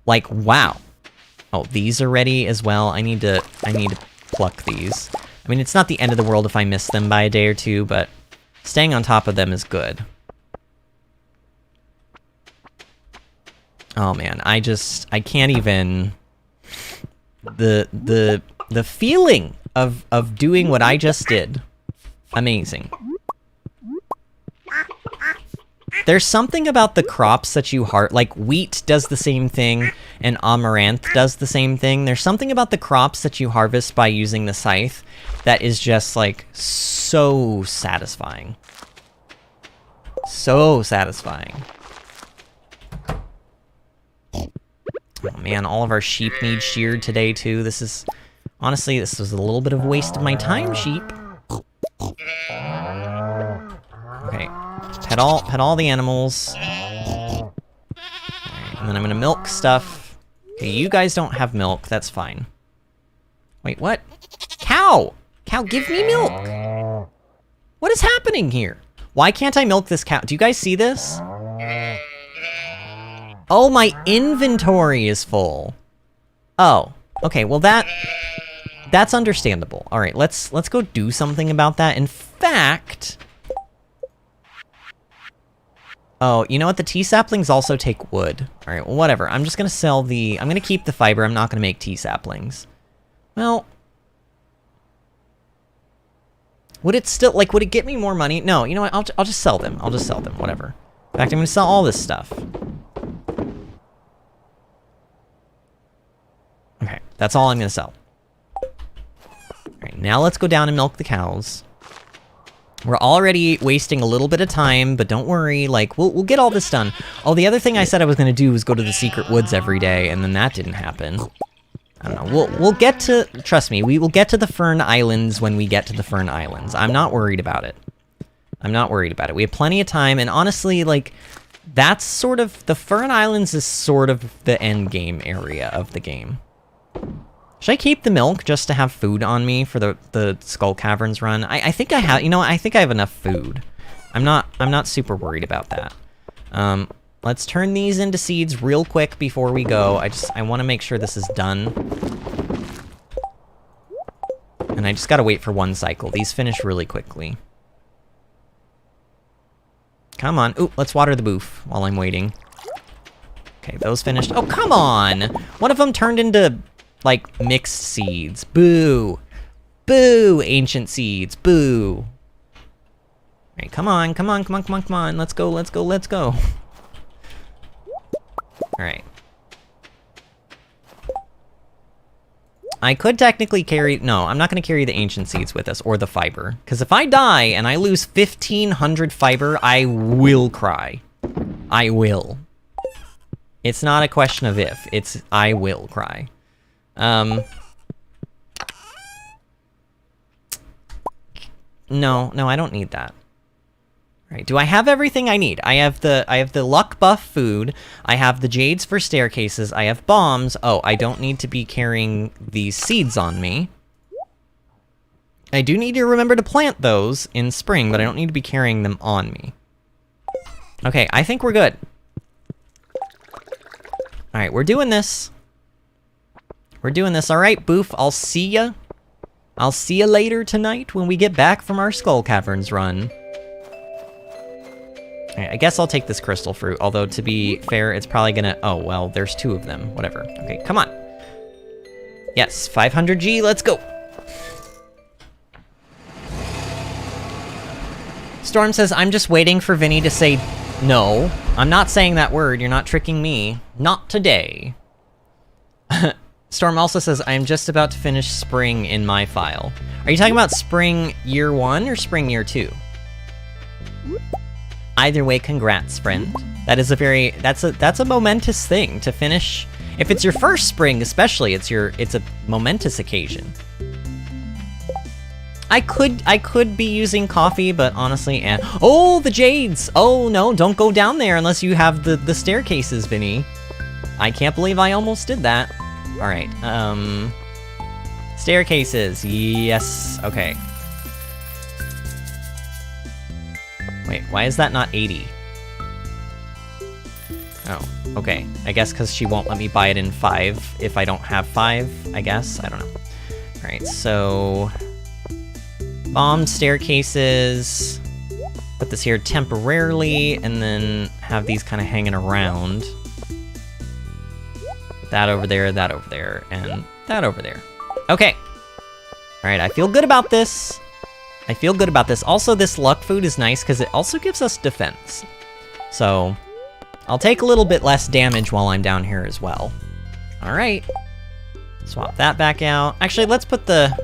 like, wow. Oh, these are ready as well. I need to pluck these. I mean, it's not the end of the world if I miss them by a day or two, but staying on top of them is good. Oh man, I can't even... The feeling of doing what I just did. Amazing. There's something about the crops that you like wheat does the same thing, and amaranth does the same thing. There's something about the crops that you harvest by using the scythe that is just, like, so satisfying. So satisfying. Oh man, all of our sheep need sheared today, too. This is... Honestly, this was a little bit of a waste of my time, sheep. Okay. Pet all the animals. Alright, and then I'm gonna milk stuff. Okay, you guys don't have milk, that's fine. Wait, what? Cow! Cow, give me milk! What is happening here? Why can't I milk this cow? Do you guys see this? Oh, my inventory is full. Oh, okay, well that's understandable. Alright, let's go do something about that. In fact... Oh, you know what? The tea saplings also take wood. Alright, well, whatever. I'm just gonna sell the... I'm gonna keep the fiber. I'm not gonna make tea saplings. Well... Would it still... Like, would it get me more money? No, you know what? I'll just sell them. I'll just sell them. Whatever. In fact, I'm gonna sell all this stuff. Okay, that's all I'm gonna sell. Alright, now let's go down and milk the cows. We're already wasting a little bit of time, but don't worry, like, we'll get all this done. Oh, the other thing I said I was gonna do was go to the secret woods every day, and then that didn't happen. I don't know, we'll get to, trust me, we will get to the Fern Islands when we get to the Fern Islands. I'm not worried about it. I'm not worried about it. We have plenty of time, and honestly, like, that's sort of, the Fern Islands is sort of the end game area of the game. Should I keep the milk just to have food on me for the Skull Caverns run? I think I have, you know, I think I have enough food. I'm not super worried about that. Let's turn these into seeds real quick before we go. I want to make sure this is done. And I just gotta wait for one cycle. These finish really quickly. Come on. Ooh, let's water the boof while I'm waiting. Okay, those finished. Oh, come on! One of them turned into, like, mixed seeds. Boo! Boo, ancient seeds. Boo! Alright, come on, come on, come on, come on, come on. Let's go, let's go, let's go. Alright. I could technically carry... No, I'm not going to carry the ancient seeds with us, or the fiber. Because if I die and I lose 1,500 fiber, I will cry. I will. It's not a question of if, it's I will cry. No, I don't need that. Right, do I have everything I need? I have the luck buff food, I have the jades for staircases, I have bombs. Oh, I don't need to be carrying these seeds on me. I do need to remember to plant those in spring, but I don't need to be carrying them on me. Okay, I think we're good. Alright, we're doing this. We're doing this. Alright, Boof, I'll see ya. I'll see ya later tonight when we get back from our Skull Caverns run. Alright, I guess I'll take this crystal fruit, although to be fair, it's probably gonna... Oh, well, there's 2 of them. Whatever. Okay, come on. Yes, 500G, let's go. Storm says, I'm just waiting for Vinny to say no. I'm not saying that word, you're not tricking me. Not today. Storm also says, I'm just about to finish spring in my file. Are you talking about spring year 1 or spring year 2? Either way, congrats, friend. That is a very... That's a momentous thing to finish. If it's your first spring, especially, it's a momentous occasion. I could be using coffee, but honestly, and oh, the jades! Oh no, don't go down there unless you have the staircases, Vinny. I can't believe I almost did that. All right, staircases. Yes. Okay. Wait, why is that not 80? Oh, okay. I guess because she won't let me buy it in 5 if I don't have 5, I guess. I don't know. Alright, so... Bomb staircases. Put this here temporarily, and then have these kind of hanging around. Put that over there, and that over there. Okay. Alright, I feel good about this. I feel good about this. Also, this luck food is nice because it also gives us defense. So, I'll take a little bit less damage while I'm down here as well. Alright. Swap that back out. Actually, let's put the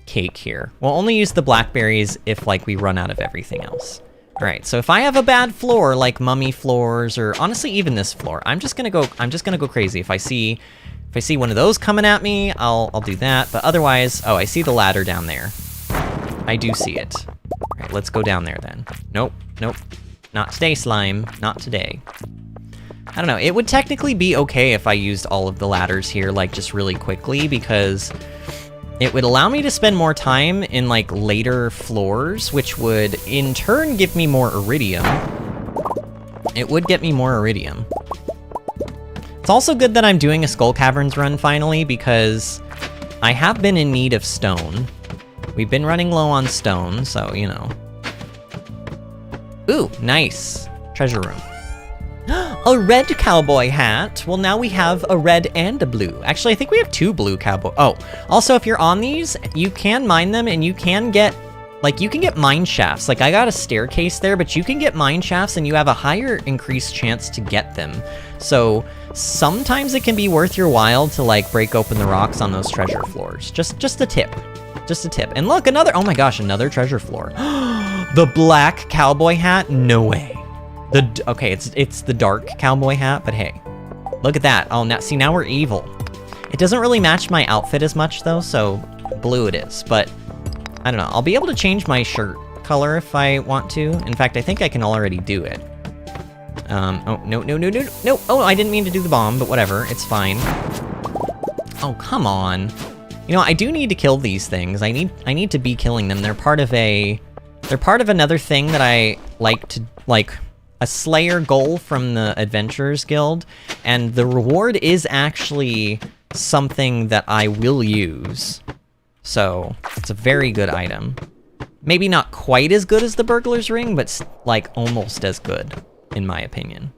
cake here. We'll only use the blackberries if, like, we run out of everything else. Alright, so if I have a bad floor, like mummy floors, or honestly even this floor, I'm just gonna go crazy. If I see one of those coming at me, I'll do that. But otherwise, oh, I see the ladder down there. I do see it. All right, let's go down there then. Nope, nope. Not today, slime. Not today. I don't know. It would technically be okay if I used all of the ladders here, like, just really quickly, because it would allow me to spend more time in, like, later floors, which would, in turn, give me more iridium. It would get me more iridium. It's also good that I'm doing a Skull Caverns run finally, because I have been in need of stone. We've been running low on stone, so, you know. Ooh, nice. Treasure room. A red cowboy hat. Well, now we have a red and a blue. Actually, I think we have 2 blue cowboy. Oh, also, if you're on these, you can mine them, and you can get, like, you can get mine shafts. Like, I got a staircase there, but you can get mine shafts, and you have a higher increased chance to get them. So, sometimes it can be worth your while to, like, break open the rocks on those treasure floors. Just a tip. Just a tip. And look, another, oh my gosh, another treasure floor. The black cowboy hat? No way. Okay, it's the dark cowboy hat, but hey. Look at that. Oh, now we're evil. It doesn't really match my outfit as much, though, so blue it is. But, I don't know. I'll be able to change my shirt color if I want to. In fact, I think I can already do it. Oh, no. Oh, I didn't mean to do the bomb, but whatever. It's fine. Oh, come on. You know, I do need to kill these things. I need to be killing them. They're part of another thing that I like to, like, a Slayer goal from the Adventurers Guild, and the reward is actually something that I will use. So, it's a very good item. Maybe not quite as good as the burglar's ring, but like almost as good, in my opinion.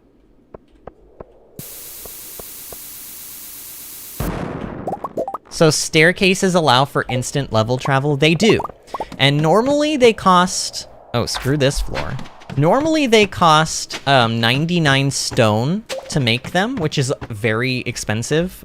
So staircases allow for instant level travel? They do. And normally they cost... Oh, screw this floor. Normally they cost 99 stone to make them, which is very expensive.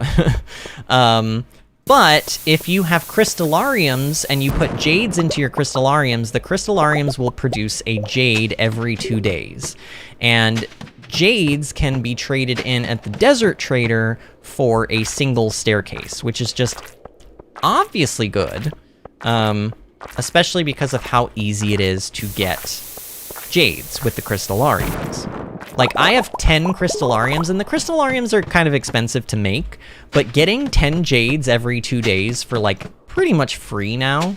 But if you have crystallariums and you put jades into your crystallariums, the crystallariums will produce a jade every 2 days. And jades can be traded in at the desert trader for a single staircase, which is just obviously good. Especially because of how easy it is to get jades with the crystallariums. Like, I have 10 crystallariums, and the crystallariums are kind of expensive to make, but getting 10 jades every 2 days for, like, pretty much free now,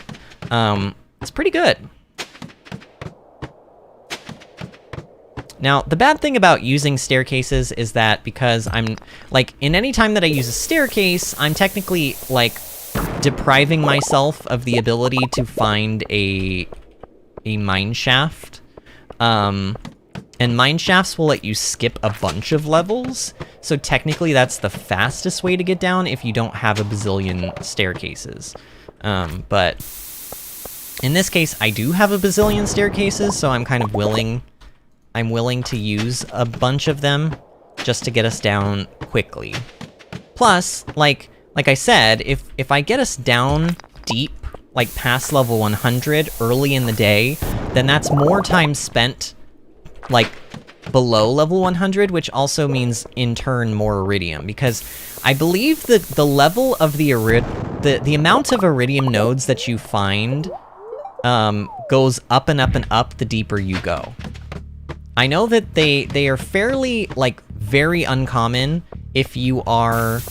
it's pretty good. Now, the bad thing about using staircases is that because I'm, like, in any time that I use a staircase, I'm technically, like, depriving myself of the ability to find a mine shaft. And mine shafts will let you skip a bunch of levels, so technically that's the fastest way to get down if you don't have a bazillion staircases. But in this case, I do have a bazillion staircases, so I'm kind of willing to use a bunch of them just to get us down quickly. Plus, like I said, if I get us down deep, like past level 100 early in the day, then that's more time spent like below level 100, which also means in turn more iridium, because I believe that the level of the amount of iridium nodes that you find goes up and up and up the deeper you go. I know that they are fairly, like, very uncommon if you are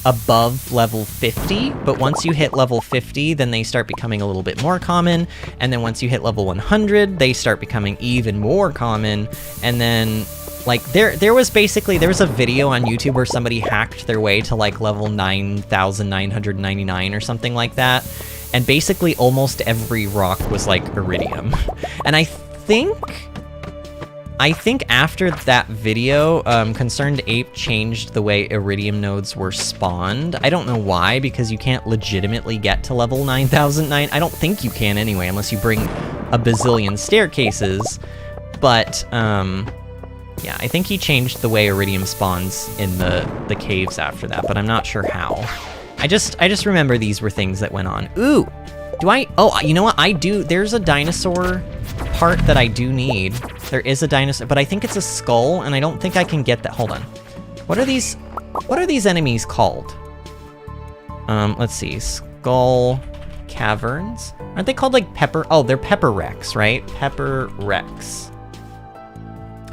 above level 50, but once you hit level 50, then they start becoming a little bit more common, and then once you hit level 100, they start becoming even more common, and then, like, there was a video on YouTube where somebody hacked their way to, like, level 9,999 or something like that, and basically almost every rock was, like, iridium. And I think after that video, Concerned Ape changed the way iridium nodes were spawned. I don't know why, because you can't legitimately get to level 9,009. I don't think you can anyway, unless you bring a bazillion staircases. But, yeah, I think he changed the way iridium spawns in the caves after that, but I'm not sure how. I just remember these were things that went on. Ooh! Oh, you know what? I do. There's a dinosaur part that I do need. There is a dinosaur, but I think it's a skull, and I don't think I can get that. Hold on. What are these enemies called? Let's see. Skull caverns. Aren't they called, like, pepper? Oh, they're pepper wrecks, right? Pepper wrecks.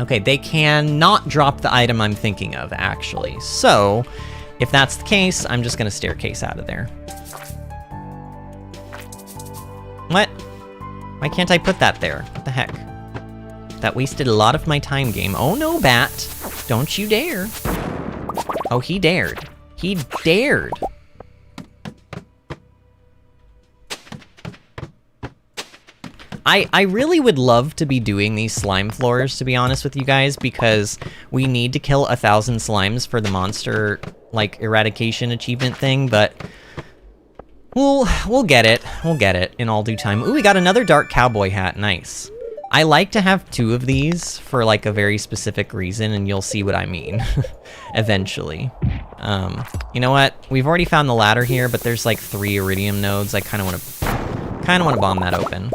Okay, they cannot drop the item I'm thinking of, actually. So, if that's the case, I'm just gonna staircase out of there. What? Why can't I put that there? What the heck? That wasted a lot of my time, game. Oh no, Bat! Don't you dare! Oh, he dared. He dared! I really would love to be doing these slime floors, to be honest with you guys, because we need to kill 1,000 slimes for the monster, like, eradication achievement thing, but we'll get it. We'll get it in all due time. Ooh, we got another dark cowboy hat. Nice. I like to have 2 of these for, like, a very specific reason, and you'll see what I mean eventually. You know what? We've already found the ladder here, but there's, like, 3 iridium nodes. I kind of want to bomb that open.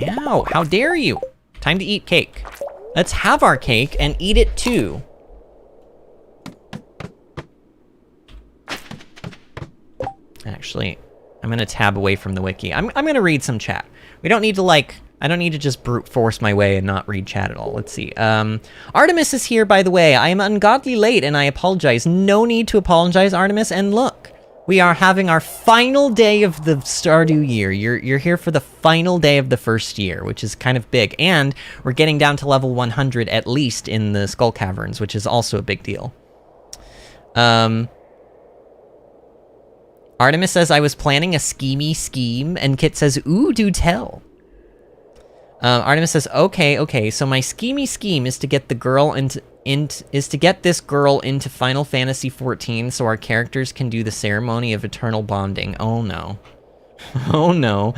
Ow, how dare you? Time to eat cake. Let's have our cake and eat it too. Actually, I'm gonna tab away from the wiki. I'm gonna read some chat. We don't need to, like, I don't need to just brute force my way and not read chat at all. Let's see. Artemis is here, by the way. I am ungodly late and I apologize. No need to apologize, Artemis. And look, we are having our final day of the Stardew year. You're here for the final day of the first year, which is kind of big. And we're getting down to level 100 at least in the Skull Caverns, which is also a big deal. Artemis says, I was planning a schemey scheme, and Kit says, ooh, do tell. Artemis says, okay, so my schemey scheme is to get the girl is to get this girl into Final Fantasy XIV so our characters can do the ceremony of eternal bonding. Oh no. Oh no.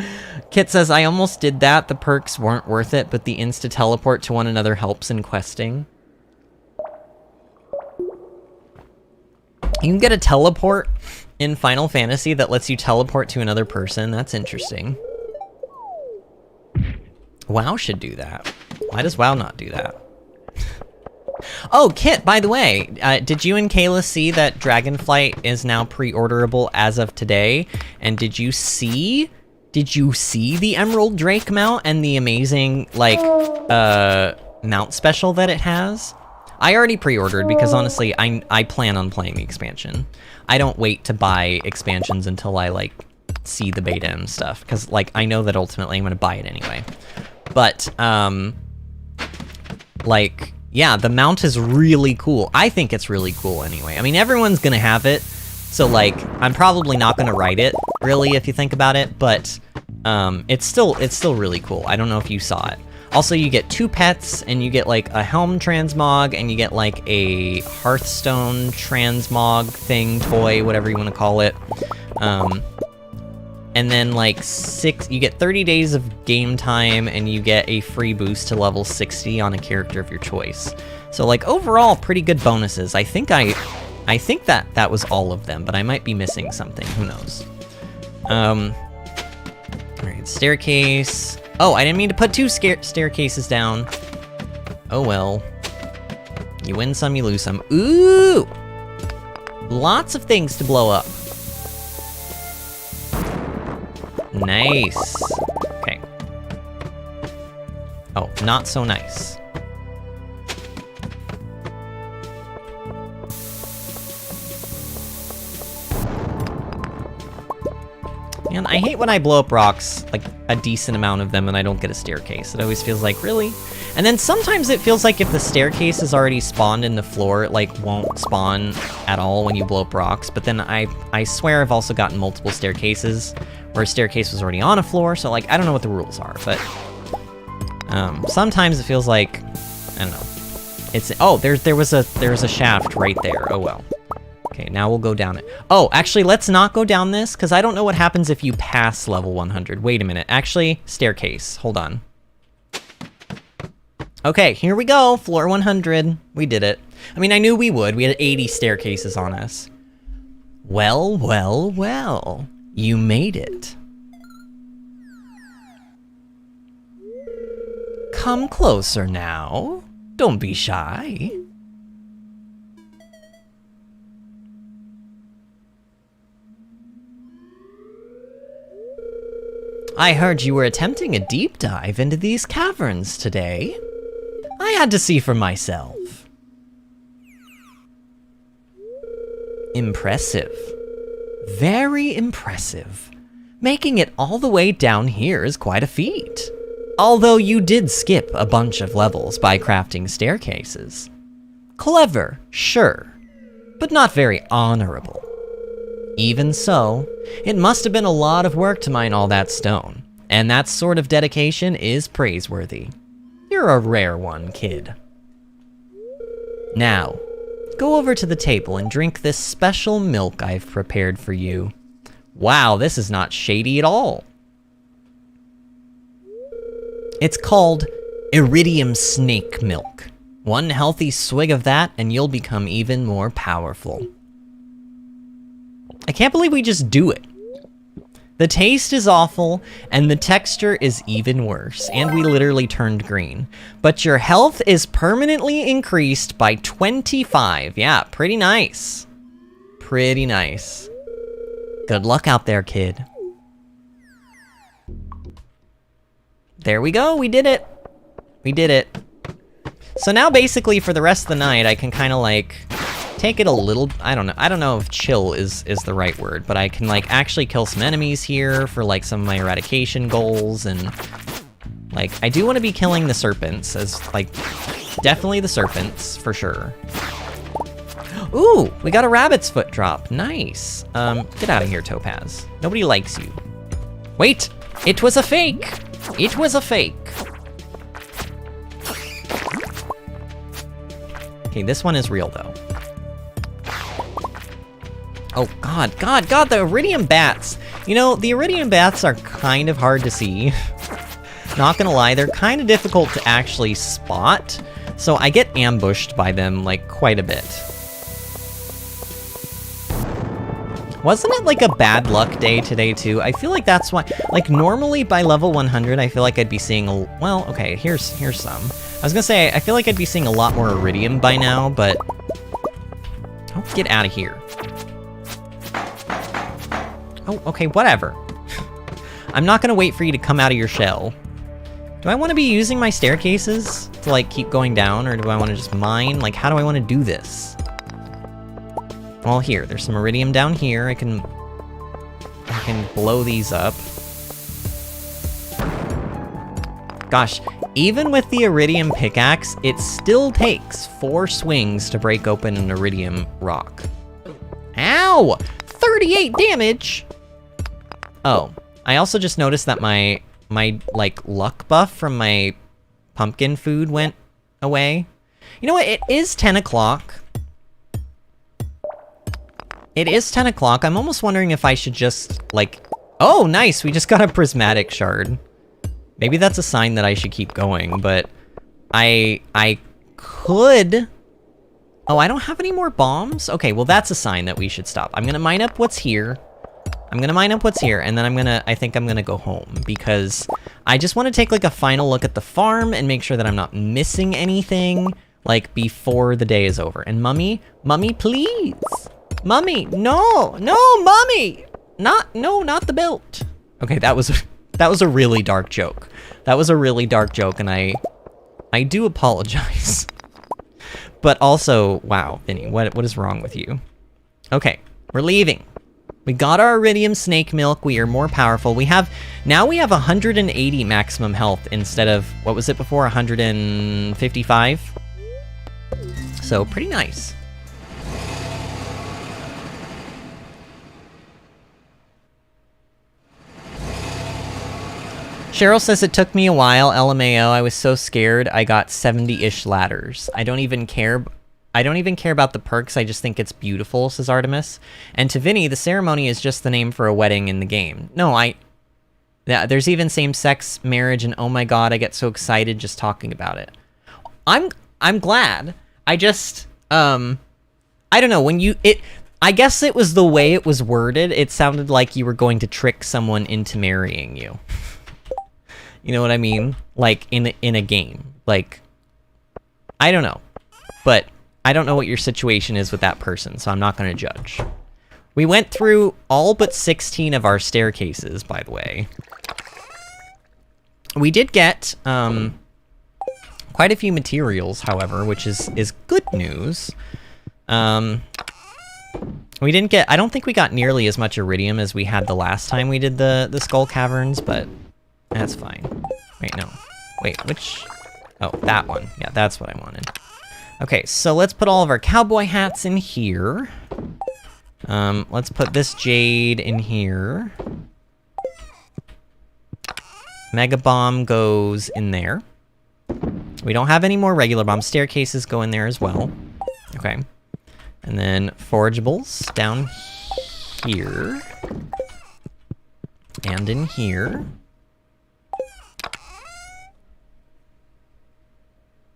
Kit says, I almost did that. The perks weren't worth it, but the insta-teleport to one another helps in questing. You can get a teleport in Final Fantasy that lets you teleport to another person. That's interesting. WoW should do that. Why does WoW not do that? Oh, Kit, by the way, did you and Kayla see that Dragonflight is now pre-orderable as of today? And did you see the Emerald Drake mount and the amazing, like, mount special that it has? I already pre-ordered because, honestly, I plan on playing the expansion. I don't wait to buy expansions until I, like, see the beta and stuff. Because, like, I know that ultimately I'm going to buy it anyway. But, like, yeah, the mount is really cool. I think it's really cool anyway. I mean, everyone's gonna have it, so, like, I'm probably not gonna write it, really, if you think about it, but, it's still really cool. I don't know if you saw it. Also, you get 2 pets, and you get, like, a Helm transmog, and you get, like, a Hearthstone transmog thing, toy, whatever you want to call it. And then, like, you get 30 days of game time, and you get a free boost to level 60 on a character of your choice. So, like, overall, pretty good bonuses. I think that was all of them, but I might be missing something. Who knows? Alright, staircase. Oh, I didn't mean to put 2 staircases down. Oh well. You win some, you lose some. Ooh! Lots of things to blow up. Nice. Okay. Oh, not so nice. Man, I hate when I blow up rocks, like a decent amount of them, and I don't get a staircase. It always feels like, really? And then sometimes it feels like if the staircase is already spawned in the floor, it like won't spawn at all when you blow up rocks. But then I swear I've also gotten multiple staircases where a staircase was already on a floor, so like, I don't know what the rules are, but sometimes it feels like, I don't know. It's, oh, there was a shaft right there. Oh well. Okay, now we'll go down it. Oh, actually, let's not go down this, because I don't know what happens if you pass level 100. Wait a minute. Actually, staircase. Hold on. Okay, here we go. Floor 100. We did it. I mean, I knew we would. We had 80 staircases on us. Well, well, well. You made it. Come closer now. Don't be shy. I heard you were attempting a deep dive into these caverns today. I had to see for myself. Impressive. Very impressive. Making it all the way down here is quite a feat. Although you did skip a bunch of levels by crafting staircases. Clever, sure, but not very honorable. Even so, it must have been a lot of work to mine all that stone, and that sort of dedication is praiseworthy. You're a rare one, kid. Now, go over to the table and drink this special milk I've prepared for you. Wow, this is not shady at all. It's called Iridium Snake Milk. One healthy swig of that and you'll become even more powerful. I can't believe we just do it. The taste is awful, and the texture is even worse, and we literally turned green. But your health is permanently increased by 25. Yeah, pretty nice. Pretty nice. Good luck out there, kid. There we go, we did it. We did it. So now basically for the rest of the night, I can kind of like take it a little, I don't know if chill is the right word, but I can like actually kill some enemies here for like some of my eradication goals, and like I do want to be killing the serpents, as like definitely the serpents for sure. Ooh, we got a rabbit's foot drop. Nice. Get out of here, Topaz. Nobody likes you. Wait, it was a fake. It was a fake. Okay, this one is real though. Oh God, the iridium bats. You know, the iridium bats are kind of hard to see. Not gonna lie, they're kind of difficult to actually spot. So I get ambushed by them like quite a bit. Wasn't it like a bad luck day today too? I feel like that's why, like normally by level 100, I feel like I'd be seeing well, okay, here's some. I was gonna say, I feel like I'd be seeing a lot more iridium by now, but oh, get out of here. Oh, okay, whatever. I'm not gonna wait for you to come out of your shell. Do I want to be using my staircases to like keep going down, or do I want to just mine? Like, how do I want to do this? Well, here, there's some iridium down here. I can blow these up. Gosh, even with the iridium pickaxe, it still takes 4 swings to break open an iridium rock. Ow! 38 damage! Oh, I also just noticed that my like luck buff from my pumpkin food went away. You know what? It is 10 o'clock. It is 10 o'clock. I'm almost wondering if I should just like, oh, nice. We just got a prismatic shard. Maybe that's a sign that I should keep going, but I could. Oh, I don't have any more bombs? Okay, well, that's a sign that we should stop. I'm gonna mine up what's here. And then I think I'm gonna go home because I just want to take like a final look at the farm and make sure that I'm not missing anything like before the day is over. And Mummy, please. Mummy, no, Mummy. Not the belt. Okay, that was a really dark joke. That was a really dark joke, and I do apologize. But also, wow, Vinny, what is wrong with you? Okay, we're leaving. We got our iridium snake milk. We are more powerful. Now we have 180 maximum health instead of, what was it before, 155? So pretty nice. Cheryl says it took me a while, LMAO. I was so scared. I got 70-ish ladders. I don't even care about the perks, I just think it's beautiful, says Artemis. And to Vinny, the ceremony is just the name for a wedding in the game. No, yeah, there's even same-sex marriage, and oh my god, I get so excited just talking about it. I'm glad. I just, I don't know, I guess it was the way it was worded, it sounded like you were going to trick someone into marrying you. You know what I mean? Like, in a game. Like, I don't know. But I don't know what your situation is with that person, so I'm not going to judge. We went through all but 16 of our staircases, by the way. We did get quite a few materials, however, which is good news. We didn't get... I don't think we got nearly as much iridium as we had the last time we did the Skull Caverns, but that's fine. Wait, no. Wait, which... Oh, that one. Yeah, that's what I wanted. Okay, so let's put all of our cowboy hats in here. Let's put this jade in here. Mega bomb goes in there. We don't have any more regular bombs. Staircases go in there as well. Okay. And then forageables down here. And in here.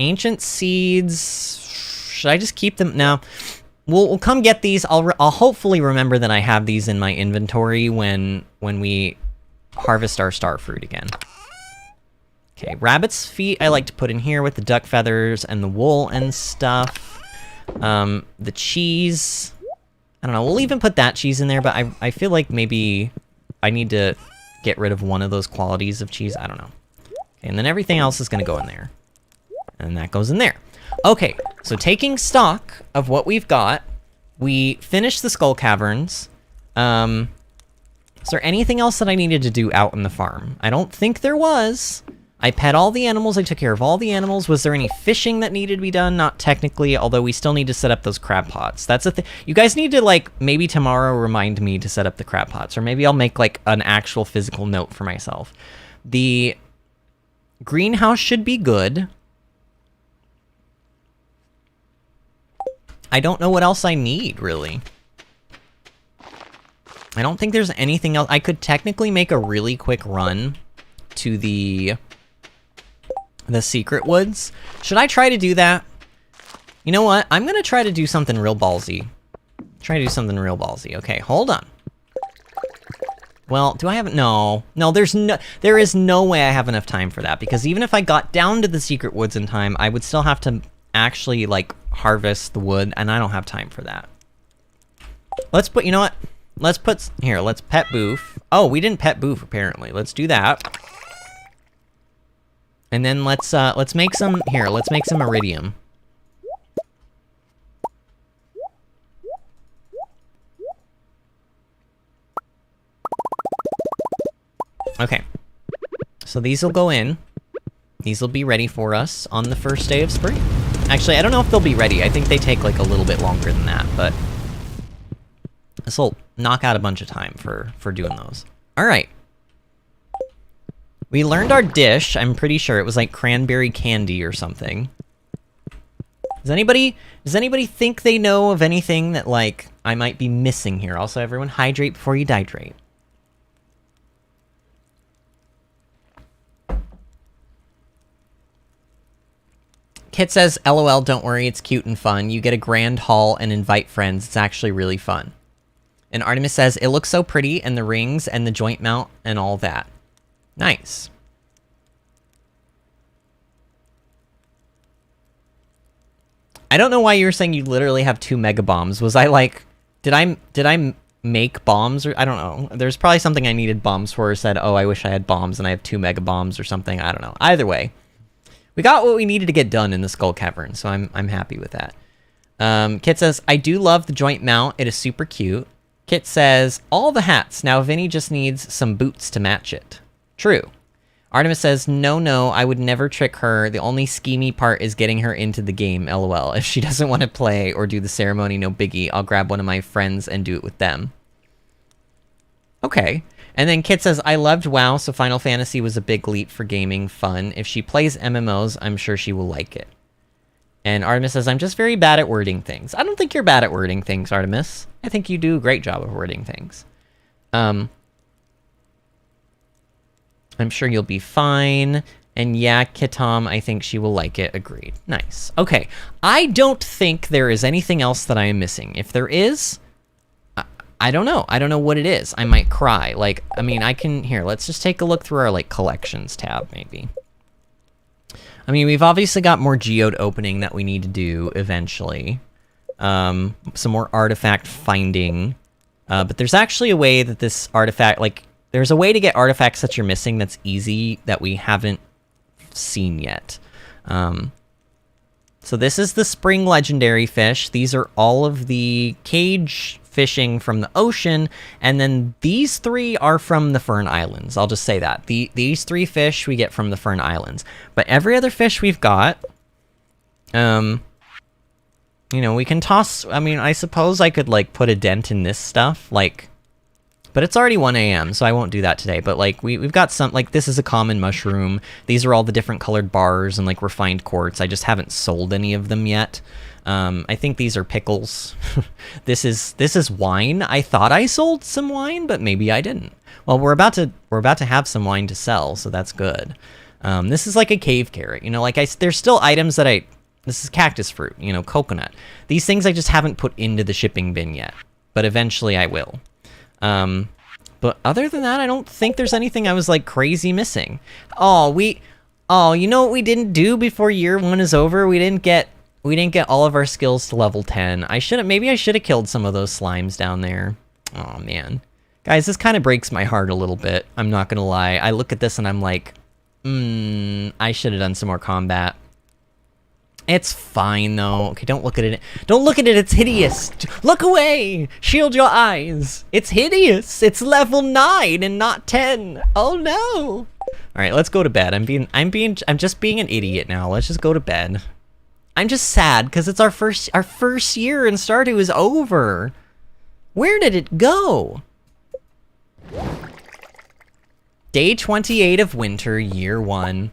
Ancient seeds, should I just keep them? No, we'll come get these. I'll hopefully remember that I have these in my inventory when we harvest our star fruit again. Okay, rabbit's feet I like to put in here with the duck feathers and the wool and stuff. The cheese, I don't know, we'll even put that cheese in there, but I feel like maybe I need to get rid of one of those qualities of cheese. I don't know. Okay, and then everything else is gonna go in there. And that goes in there. Okay, so taking stock of what we've got, we finished the Skull Caverns. Is there anything else that I needed to do out in the farm? I don't think there was, I pet all the animals, I took care of all the animals. Was there any fishing that needed to be done? Not technically, although we still need to set up those crab pots. That's the thing. You guys need to, like, maybe tomorrow remind me to set up the crab pots, or maybe I'll make, like, an actual physical note for myself. The greenhouse should be good. I don't know what else I need, really. I don't think there's anything else. I could technically make a really quick run to the secret woods. Should I try to do that? You know what? I'm gonna try to do something real ballsy. Okay, hold on. Well, do I have... No, there is no way I have enough time for that, because even if I got down to the secret woods in time, I would still have to actually, like, harvest the wood, and I don't have time for that. Let's put... You know what? Let's put... Here, let's pet Boof. Oh, we didn't pet Boof, apparently. Let's do that. And then let's make some... Here, let's make some iridium. Okay. So these will go in. These will be ready for us on the first day of spring. Actually, I don't know if they'll be ready. I think they take, like, a little bit longer than that, but... This will knock out a bunch of time for doing those. All right. We learned our dish. I'm pretty sure it was like cranberry candy or something. Does anybody think they know of anything that, like, I might be missing here? Also, everyone hydrate before you dihydrate. Kit says, LOL, don't worry, it's cute and fun. You get a grand haul and invite friends. It's actually really fun. And Artemis says, it looks so pretty, and the rings, and the joint mount, and all that. Nice. I don't know why you were saying you literally have 2 mega bombs. Was I like... Did I make bombs? Or I don't know. There's probably something I needed bombs for, or said, oh, I wish I had bombs, and I have 2 mega bombs or something. I don't know. Either way. We got what we needed to get done in the Skull Cavern, so I'm happy with that. Kit says, I do love the joint mount. It is super cute. Kit says, all the hats. Now Vinny just needs some boots to match it. True. Artemis says, no, I would never trick her. The only schemy part is getting her into the game, lol. If she doesn't want to play or do the ceremony, no biggie. I'll grab one of my friends and do it with them. Okay. And then Kit says, I loved WoW, so Final Fantasy was a big leap for gaming fun. If she plays MMOs, I'm sure she will like it. And Artemis says, I'm just very bad at wording things. I don't think you're bad at wording things, Artemis. I think you do a great job of wording things. I'm sure you'll be fine. And yeah, Kitom, I think she will like it. Agreed. Nice. Okay. I don't think there is anything else that I am missing. If there is, I don't know. I don't know what it is. I might cry. Like, I mean, I can... Here, let's just take a look through our, like, collections tab, maybe. I mean, we've obviously got more geode opening that we need to do eventually. Some more artifact finding. But there's actually a way that this artifact... Like, there's a way to get artifacts that you're missing that's easy that we haven't seen yet. So this is the spring legendary fish. These are all of the cage fishing from the ocean, and then these 3 are from the Fern Islands. I'll just say that. These 3 fish we get from the Fern Islands. But every other fish we've got, you know, we can toss... I mean, I suppose I could, like, put a dent in this stuff, like... But it's already 1 a.m., so I won't do that today. But, like, we've got some... Like, this is a common mushroom. These are all the different colored bars and, like, refined quartz. I just haven't sold any of them yet. I think these are pickles. This is wine. I thought I sold some wine, but maybe I didn't. Well, we're about to have some wine to sell, so that's good. This is like a cave carrot. You know, like, there's still items that this is cactus fruit, you know, coconut. These things I just haven't put into the shipping bin yet, but eventually I will. But other than that, I don't think there's anything I was, like, crazy missing. Oh, you know what we didn't do before year 1 is over? We didn't get all of our skills to level 10. Maybe I should have killed some of those slimes down there. Oh, man. Guys, this kind of breaks my heart a little bit. I'm not gonna lie. I look at this and I'm like, I should have done some more combat. It's fine, though. Okay, don't look at it. Don't look at it. It's hideous. Look away. Shield your eyes. It's hideous. It's level 9 and not 10. Oh, no. All right, let's go to bed. I'm just being an idiot now. Let's just go to bed. I'm just sad because it's our first year and Stardew is over. Where did it go? Day 28 of winter, year 1.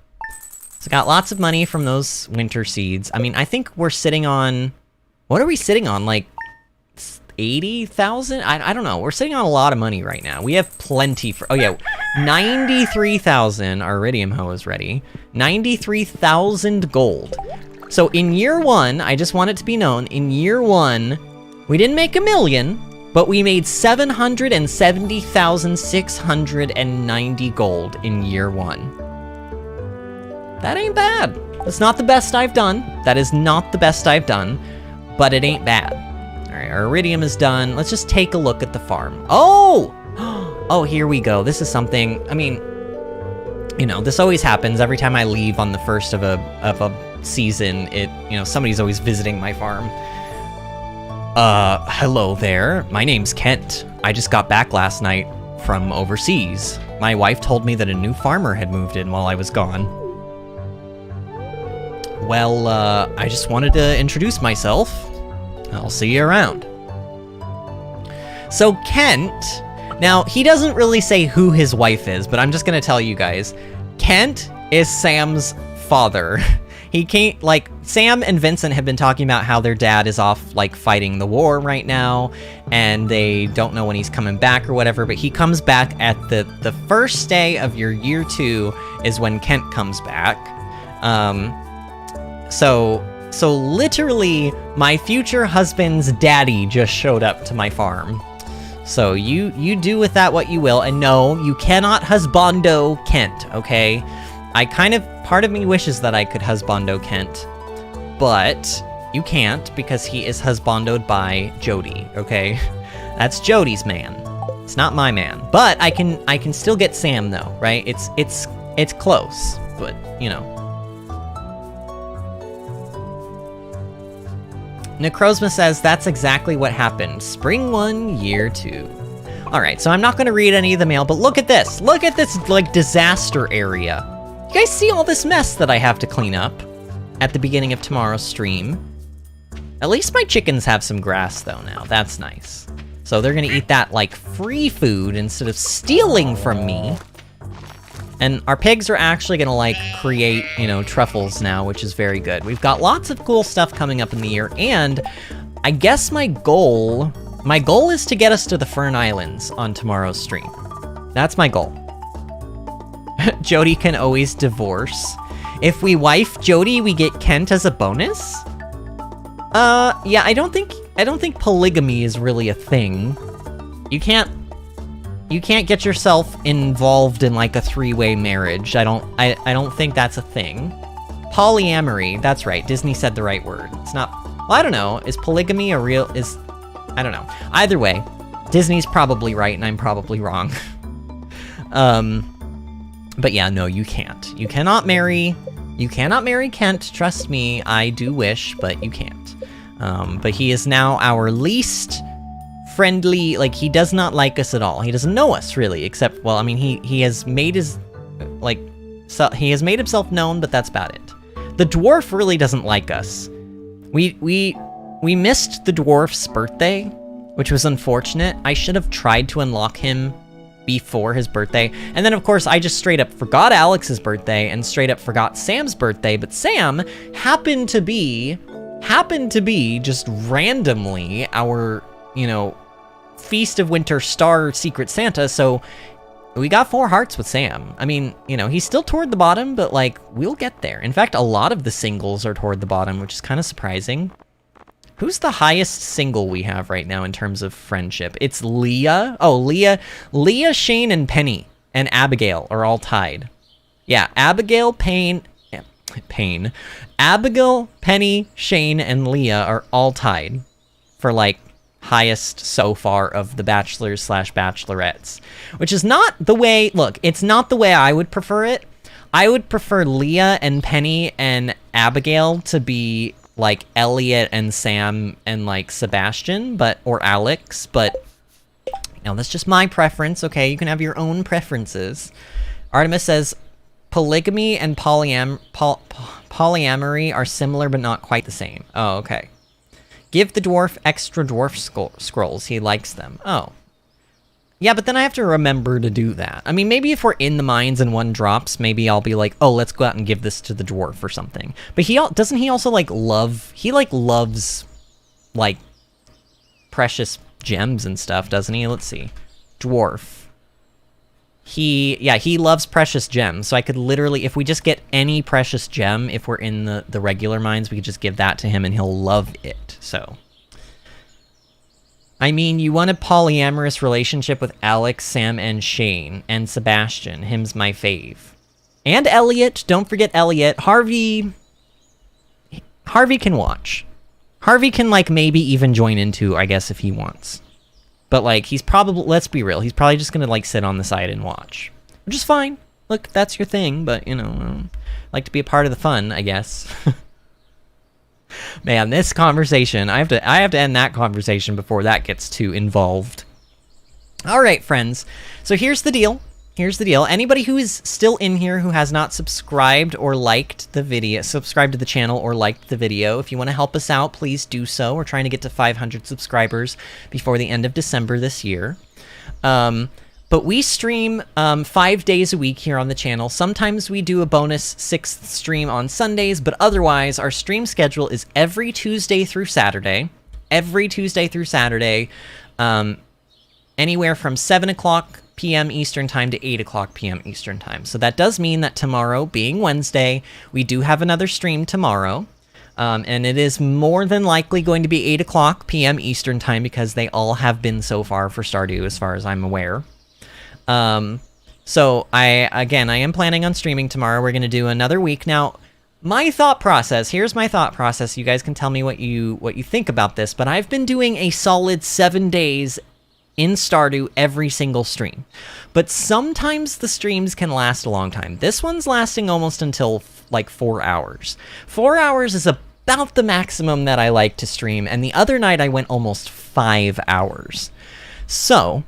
So got lots of money from those winter seeds. I mean, I think we're sitting on, what are we sitting on? Like 80,000? I don't know. We're sitting on a lot of money right now. We have plenty for, oh yeah, 93,000. Our iridium hoe is ready. 93,000 gold. So in year 1, I just want it to be known, in year 1, we didn't make $1 million, but we made 770,690 gold in year 1. That ain't bad. It's not the best I've done. That is not the best I've done, but it ain't bad. All right, our iridium is done. Let's just take a look at the farm. Oh! Oh, here we go. This is something, I mean, you know, this always happens every time I leave on the first of a season. Somebody's always visiting my farm. Hello there. My name's Kent. I just got back last night from overseas. My wife told me that a new farmer had moved in while I was gone. Well, I just wanted to introduce myself. I'll see you around. So Kent, now he doesn't really say who his wife is, but I'm just gonna tell you guys. Kent is Sam's father. He can't, like, Sam and Vincent have been talking about how their dad is off, like, fighting the war right now, and they don't know when he's coming back or whatever, but he comes back at the first day of your year 2 is when Kent comes back. So literally, my future husband's daddy just showed up to my farm. So you do with that what you will, and no, you cannot husbando Kent, okay? Part of me wishes that I could husbando Kent, but you can't because he is husbandoed by Jody, okay? That's Jody's man. It's not my man. But I can still get Sam though, right? It's close, but you know. Necrozma says that's exactly what happened. Spring 1, year 2. All right, so I'm not gonna read any of the mail, but look at this. Look at this, like, disaster area. You guys see all this mess that I have to clean up at the beginning of tomorrow's stream? At least my chickens have some grass, though, now. That's nice. So they're gonna eat that, like, free food instead of stealing from me. And our pigs are actually gonna, like, create, you know, truffles now, which is very good. We've got lots of cool stuff coming up in the year, and I guess my goal is to get us to the Fern Islands on tomorrow's stream. That's my goal. Jody can always divorce. If we wife Jody, we get Kent as a bonus? Yeah, I don't think polygamy is really a thing. You can't get yourself involved in like a 3-way marriage. I don't think that's a thing. Polyamory, that's right. Disney said the right word. It's not, well, I don't know. Is polygamy I don't know. Either way, Disney's probably right and I'm probably wrong. But yeah, no, you can't. You cannot marry Kent, trust me. I do wish, but you can't. But he is now our least friendly, like, he does not like us at all. He doesn't know us, really, except, well, I mean, he has made his, like, so he has made himself known, but that's about it. The dwarf really doesn't like us. We missed the dwarf's birthday, which was unfortunate. I should have tried to unlock him before his birthday. And then, of course, I just straight up forgot Alex's birthday and straight up forgot Sam's birthday, but Sam happened to be just randomly our, you know, Feast of Winter Star Secret Santa, so we got 4 hearts with Sam. I mean, you know, he's still toward the bottom, but, like, we'll get there. In fact, a lot of the singles are toward the bottom, which is kind of surprising. Who's the highest single we have right now in terms of friendship? It's Leah. Oh, Leah, Shane, and Penny, and Abigail are all tied. Yeah, Abigail, Penny, Shane, and Leah are all tied for, like, highest so far of the bachelors / bachelorettes, which is not the way, look, it's not the way I would prefer it. I would prefer Leah and Penny and Abigail to be like Elliot and Sam and like Sebastian, or Alex, but you know, that's just my preference, okay? You can have your own preferences. Artemis says, polygamy and polyamory are similar but not quite the same. Oh, okay. Give the dwarf extra dwarf scrolls. He likes them. Oh. Yeah, but then I have to remember to do that. I mean, maybe if we're in the mines and one drops, maybe I'll be like, oh, let's go out and give this to the dwarf or something. But doesn't he also, like, loves, like, precious gems and stuff, doesn't he? Let's see. Dwarf. He loves precious gems, so I could literally, if we just get any precious gem, if we're in the regular mines, we could just give that to him and he'll love it, so. I mean, you want a polyamorous relationship with Alex, Sam, and Shane, and Sebastian. Him's my fave. And Elliot, don't forget Elliot. Harvey can watch. Harvey can, like, maybe even join into, I guess, if he wants. But, like, he's probably, let's be real, he's probably just gonna, like, sit on the side and watch. Which is fine. Look, that's your thing, but, you know, like to be a part of the fun, I guess. Man, this conversation, I have to end that conversation before that gets too involved. All right, friends. So here's the deal. Here's the deal. Anybody who is still in here who has not subscribed or liked the video, subscribed to the channel or liked the video, if you want to help us out, please do so. We're trying to get to 500 subscribers before the end of December this year. But we stream 5 days a week here on the channel. Sometimes we do a bonus 6th stream on Sundays, but otherwise our stream schedule is every Tuesday through Saturday. Every Tuesday through Saturday, anywhere from 7 o'clock p.m. Eastern Time to 8 o'clock p.m. Eastern Time. So that does mean that tomorrow, being Wednesday, we do have another stream tomorrow. And it is more than likely going to be 8 o'clock p.m. Eastern Time because they all have been so far for Stardew as far as I'm aware. So I am planning on streaming tomorrow. We're going to do another week. Now, my thought process, here's my thought process. You guys can tell me what you think about this, but I've been doing a solid 7 days in Stardew every single stream. But sometimes the streams can last a long time. This one's lasting almost until like 4 hours. 4 hours is about the maximum that I like to stream, and the other night I went almost 5 hours. So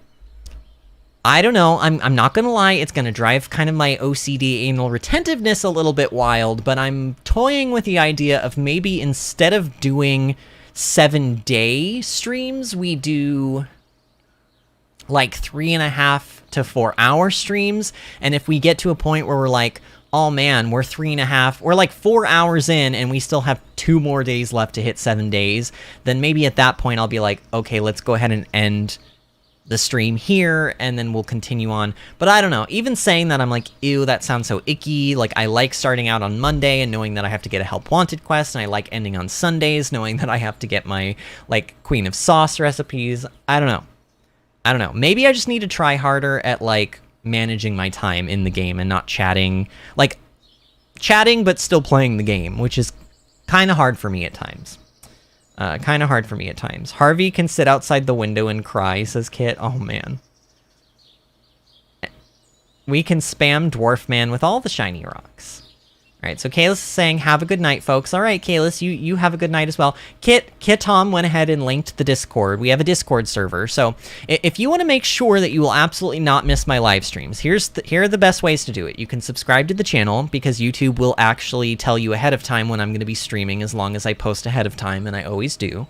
I don't know, I'm not gonna lie, it's gonna drive kind of my OCD anal retentiveness a little bit wild, but I'm toying with the idea of maybe instead of doing 7-day streams, we do like 3.5 to 4 hour streams, and if we get to a point where we're like, oh man, we're 3.5, we're like 4 hours in and we still have 2 more days left to hit 7 days, then maybe at that point I'll be like, okay, let's go ahead and end the stream here, and then we'll continue on. But I don't know, even saying that, I'm like, ew, that sounds so icky. Like, I like starting out on Monday and knowing that I have to get a Help Wanted quest, and I like ending on Sundays knowing that I have to get my, like, Queen of Sauce recipes. I don't know. Maybe I just need to try harder at, like, managing my time in the game and not chatting. Like, chatting but still playing the game, which is kind of hard for me at times. Harvey can sit outside the window and cry, says Kit. Oh, man. We can spam Dwarf Man with all the shiny rocks. All right, so Kalis is saying, have a good night, folks. All right, Kalis, you have a good night as well. Kit Tom went ahead and linked the Discord. We have a Discord server, so if you want to make sure that you will absolutely not miss my live streams, here are the best ways to do it. You can subscribe to the channel, because YouTube will actually tell you ahead of time when I'm going to be streaming, as long as I post ahead of time, and I always do.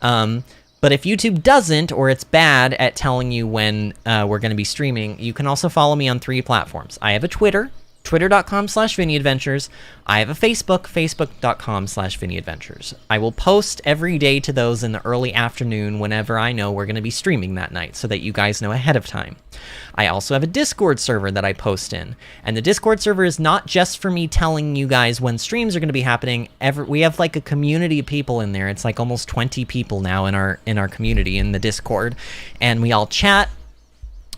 But if YouTube doesn't, or it's bad at telling you when we're going to be streaming, you can also follow me on 3 platforms. I have a Twitter, twitter.com/VinnyAdventures. I have a Facebook, facebook.com/VinnyAdventures. I will post every day to those in the early afternoon whenever I know we're going to be streaming that night, so that you guys know ahead of time. I also have a Discord server that I post in, and the Discord server is not just for me telling you guys when streams are going to be happening. We have like a community of people in there. It's like almost 20 people now in our community in the Discord, and we all chat.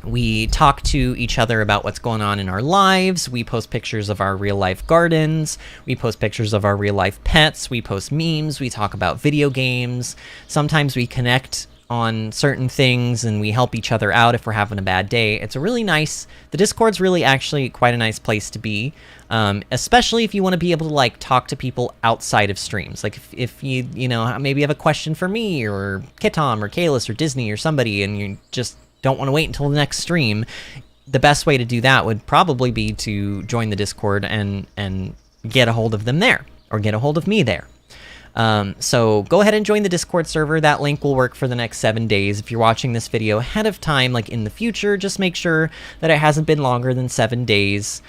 We talk to each other about what's going on in our lives. We post pictures of our real-life gardens. We post pictures of our real-life pets. We post memes. We talk about video games. Sometimes we connect on certain things, and we help each other out if we're having a bad day. It's a really nice... The Discord's really actually quite a nice place to be, especially if you want to be able to, like, talk to people outside of streams. Like, if you know, maybe have a question for me, or Kitom, or Kalis, or Disney, or somebody, and you just don't want to wait until the next stream, the best way to do that would probably be to join the Discord and get a hold of them there, or get a hold of me there. So go ahead and join the Discord server. That link will work for the next 7 days. If you're watching this video ahead of time, like in the future, just make sure that it hasn't been longer than 7 days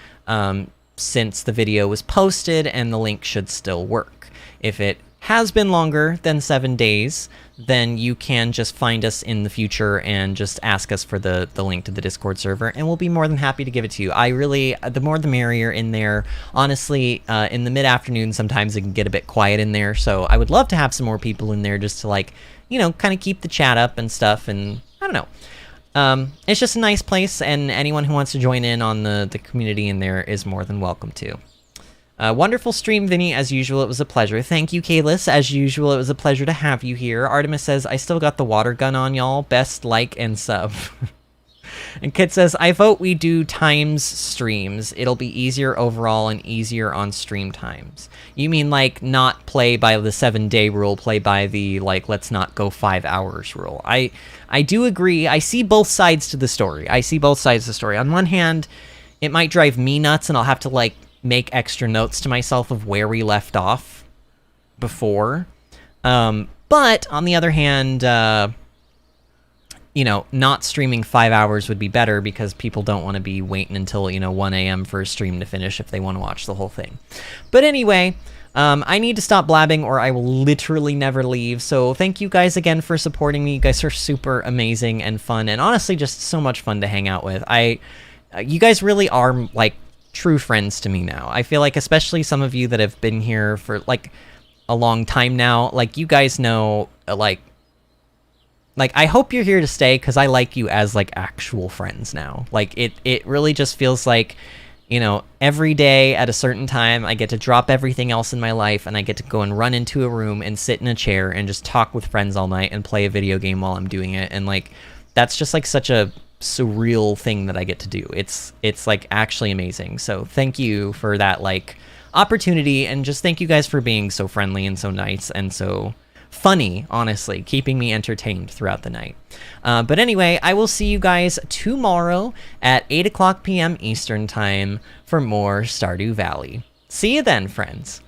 since the video was posted, and the link should still work. If it has been longer than 7 days, then you can just find us in the future and just ask us for the link to the Discord server, and we'll be more than happy to give it to you. I really, the more the merrier in there. Honestly, in the mid-afternoon, sometimes it can get a bit quiet in there, so I would love to have some more people in there just to, like, you know, kind of keep the chat up and stuff, and I don't know. It's just a nice place, and anyone who wants to join in on the community in there is more than welcome to. Wonderful stream, Vinny. As usual, it was a pleasure. Thank you, Kalis. As usual, it was a pleasure to have you here. Artemis says, I still got the water gun on, y'all. Best like and sub. And Kit says, I vote we do times streams. It'll be easier overall and easier on stream times. You mean, like, not play by the 7-day rule, play by the, like, let's not go 5 hours rule. I do agree. I see both sides to the story. On one hand, it might drive me nuts, and I'll have to, like, make extra notes to myself of where we left off before. But on the other hand, you know, not streaming 5 hours would be better because people don't want to be waiting until, you know, 1 a.m. for a stream to finish if they want to watch the whole thing. But anyway, I need to stop blabbing or I will literally never leave. So thank you guys again for supporting me. You guys are super amazing and fun, and honestly just so much fun to hang out with. You guys really are, like, true friends to me now. I feel like, especially some of you that have been here for, like, a long time now, like, you guys know, like, I hope you're here to stay, because I like you as, like, actual friends now. Like, it really just feels like, you know, every day at a certain time, I get to drop everything else in my life, and I get to go and run into a room and sit in a chair and just talk with friends all night and play a video game while I'm doing it, and, like, that's just, like, such a surreal thing that I get to do. It's like actually amazing. So thank you for that, like, opportunity, and just thank you guys for being so friendly and so nice and so funny, honestly, keeping me entertained throughout the night. But anyway, I will see you guys tomorrow at 8 p.m. Eastern time for more Stardew Valley. See you then, friends.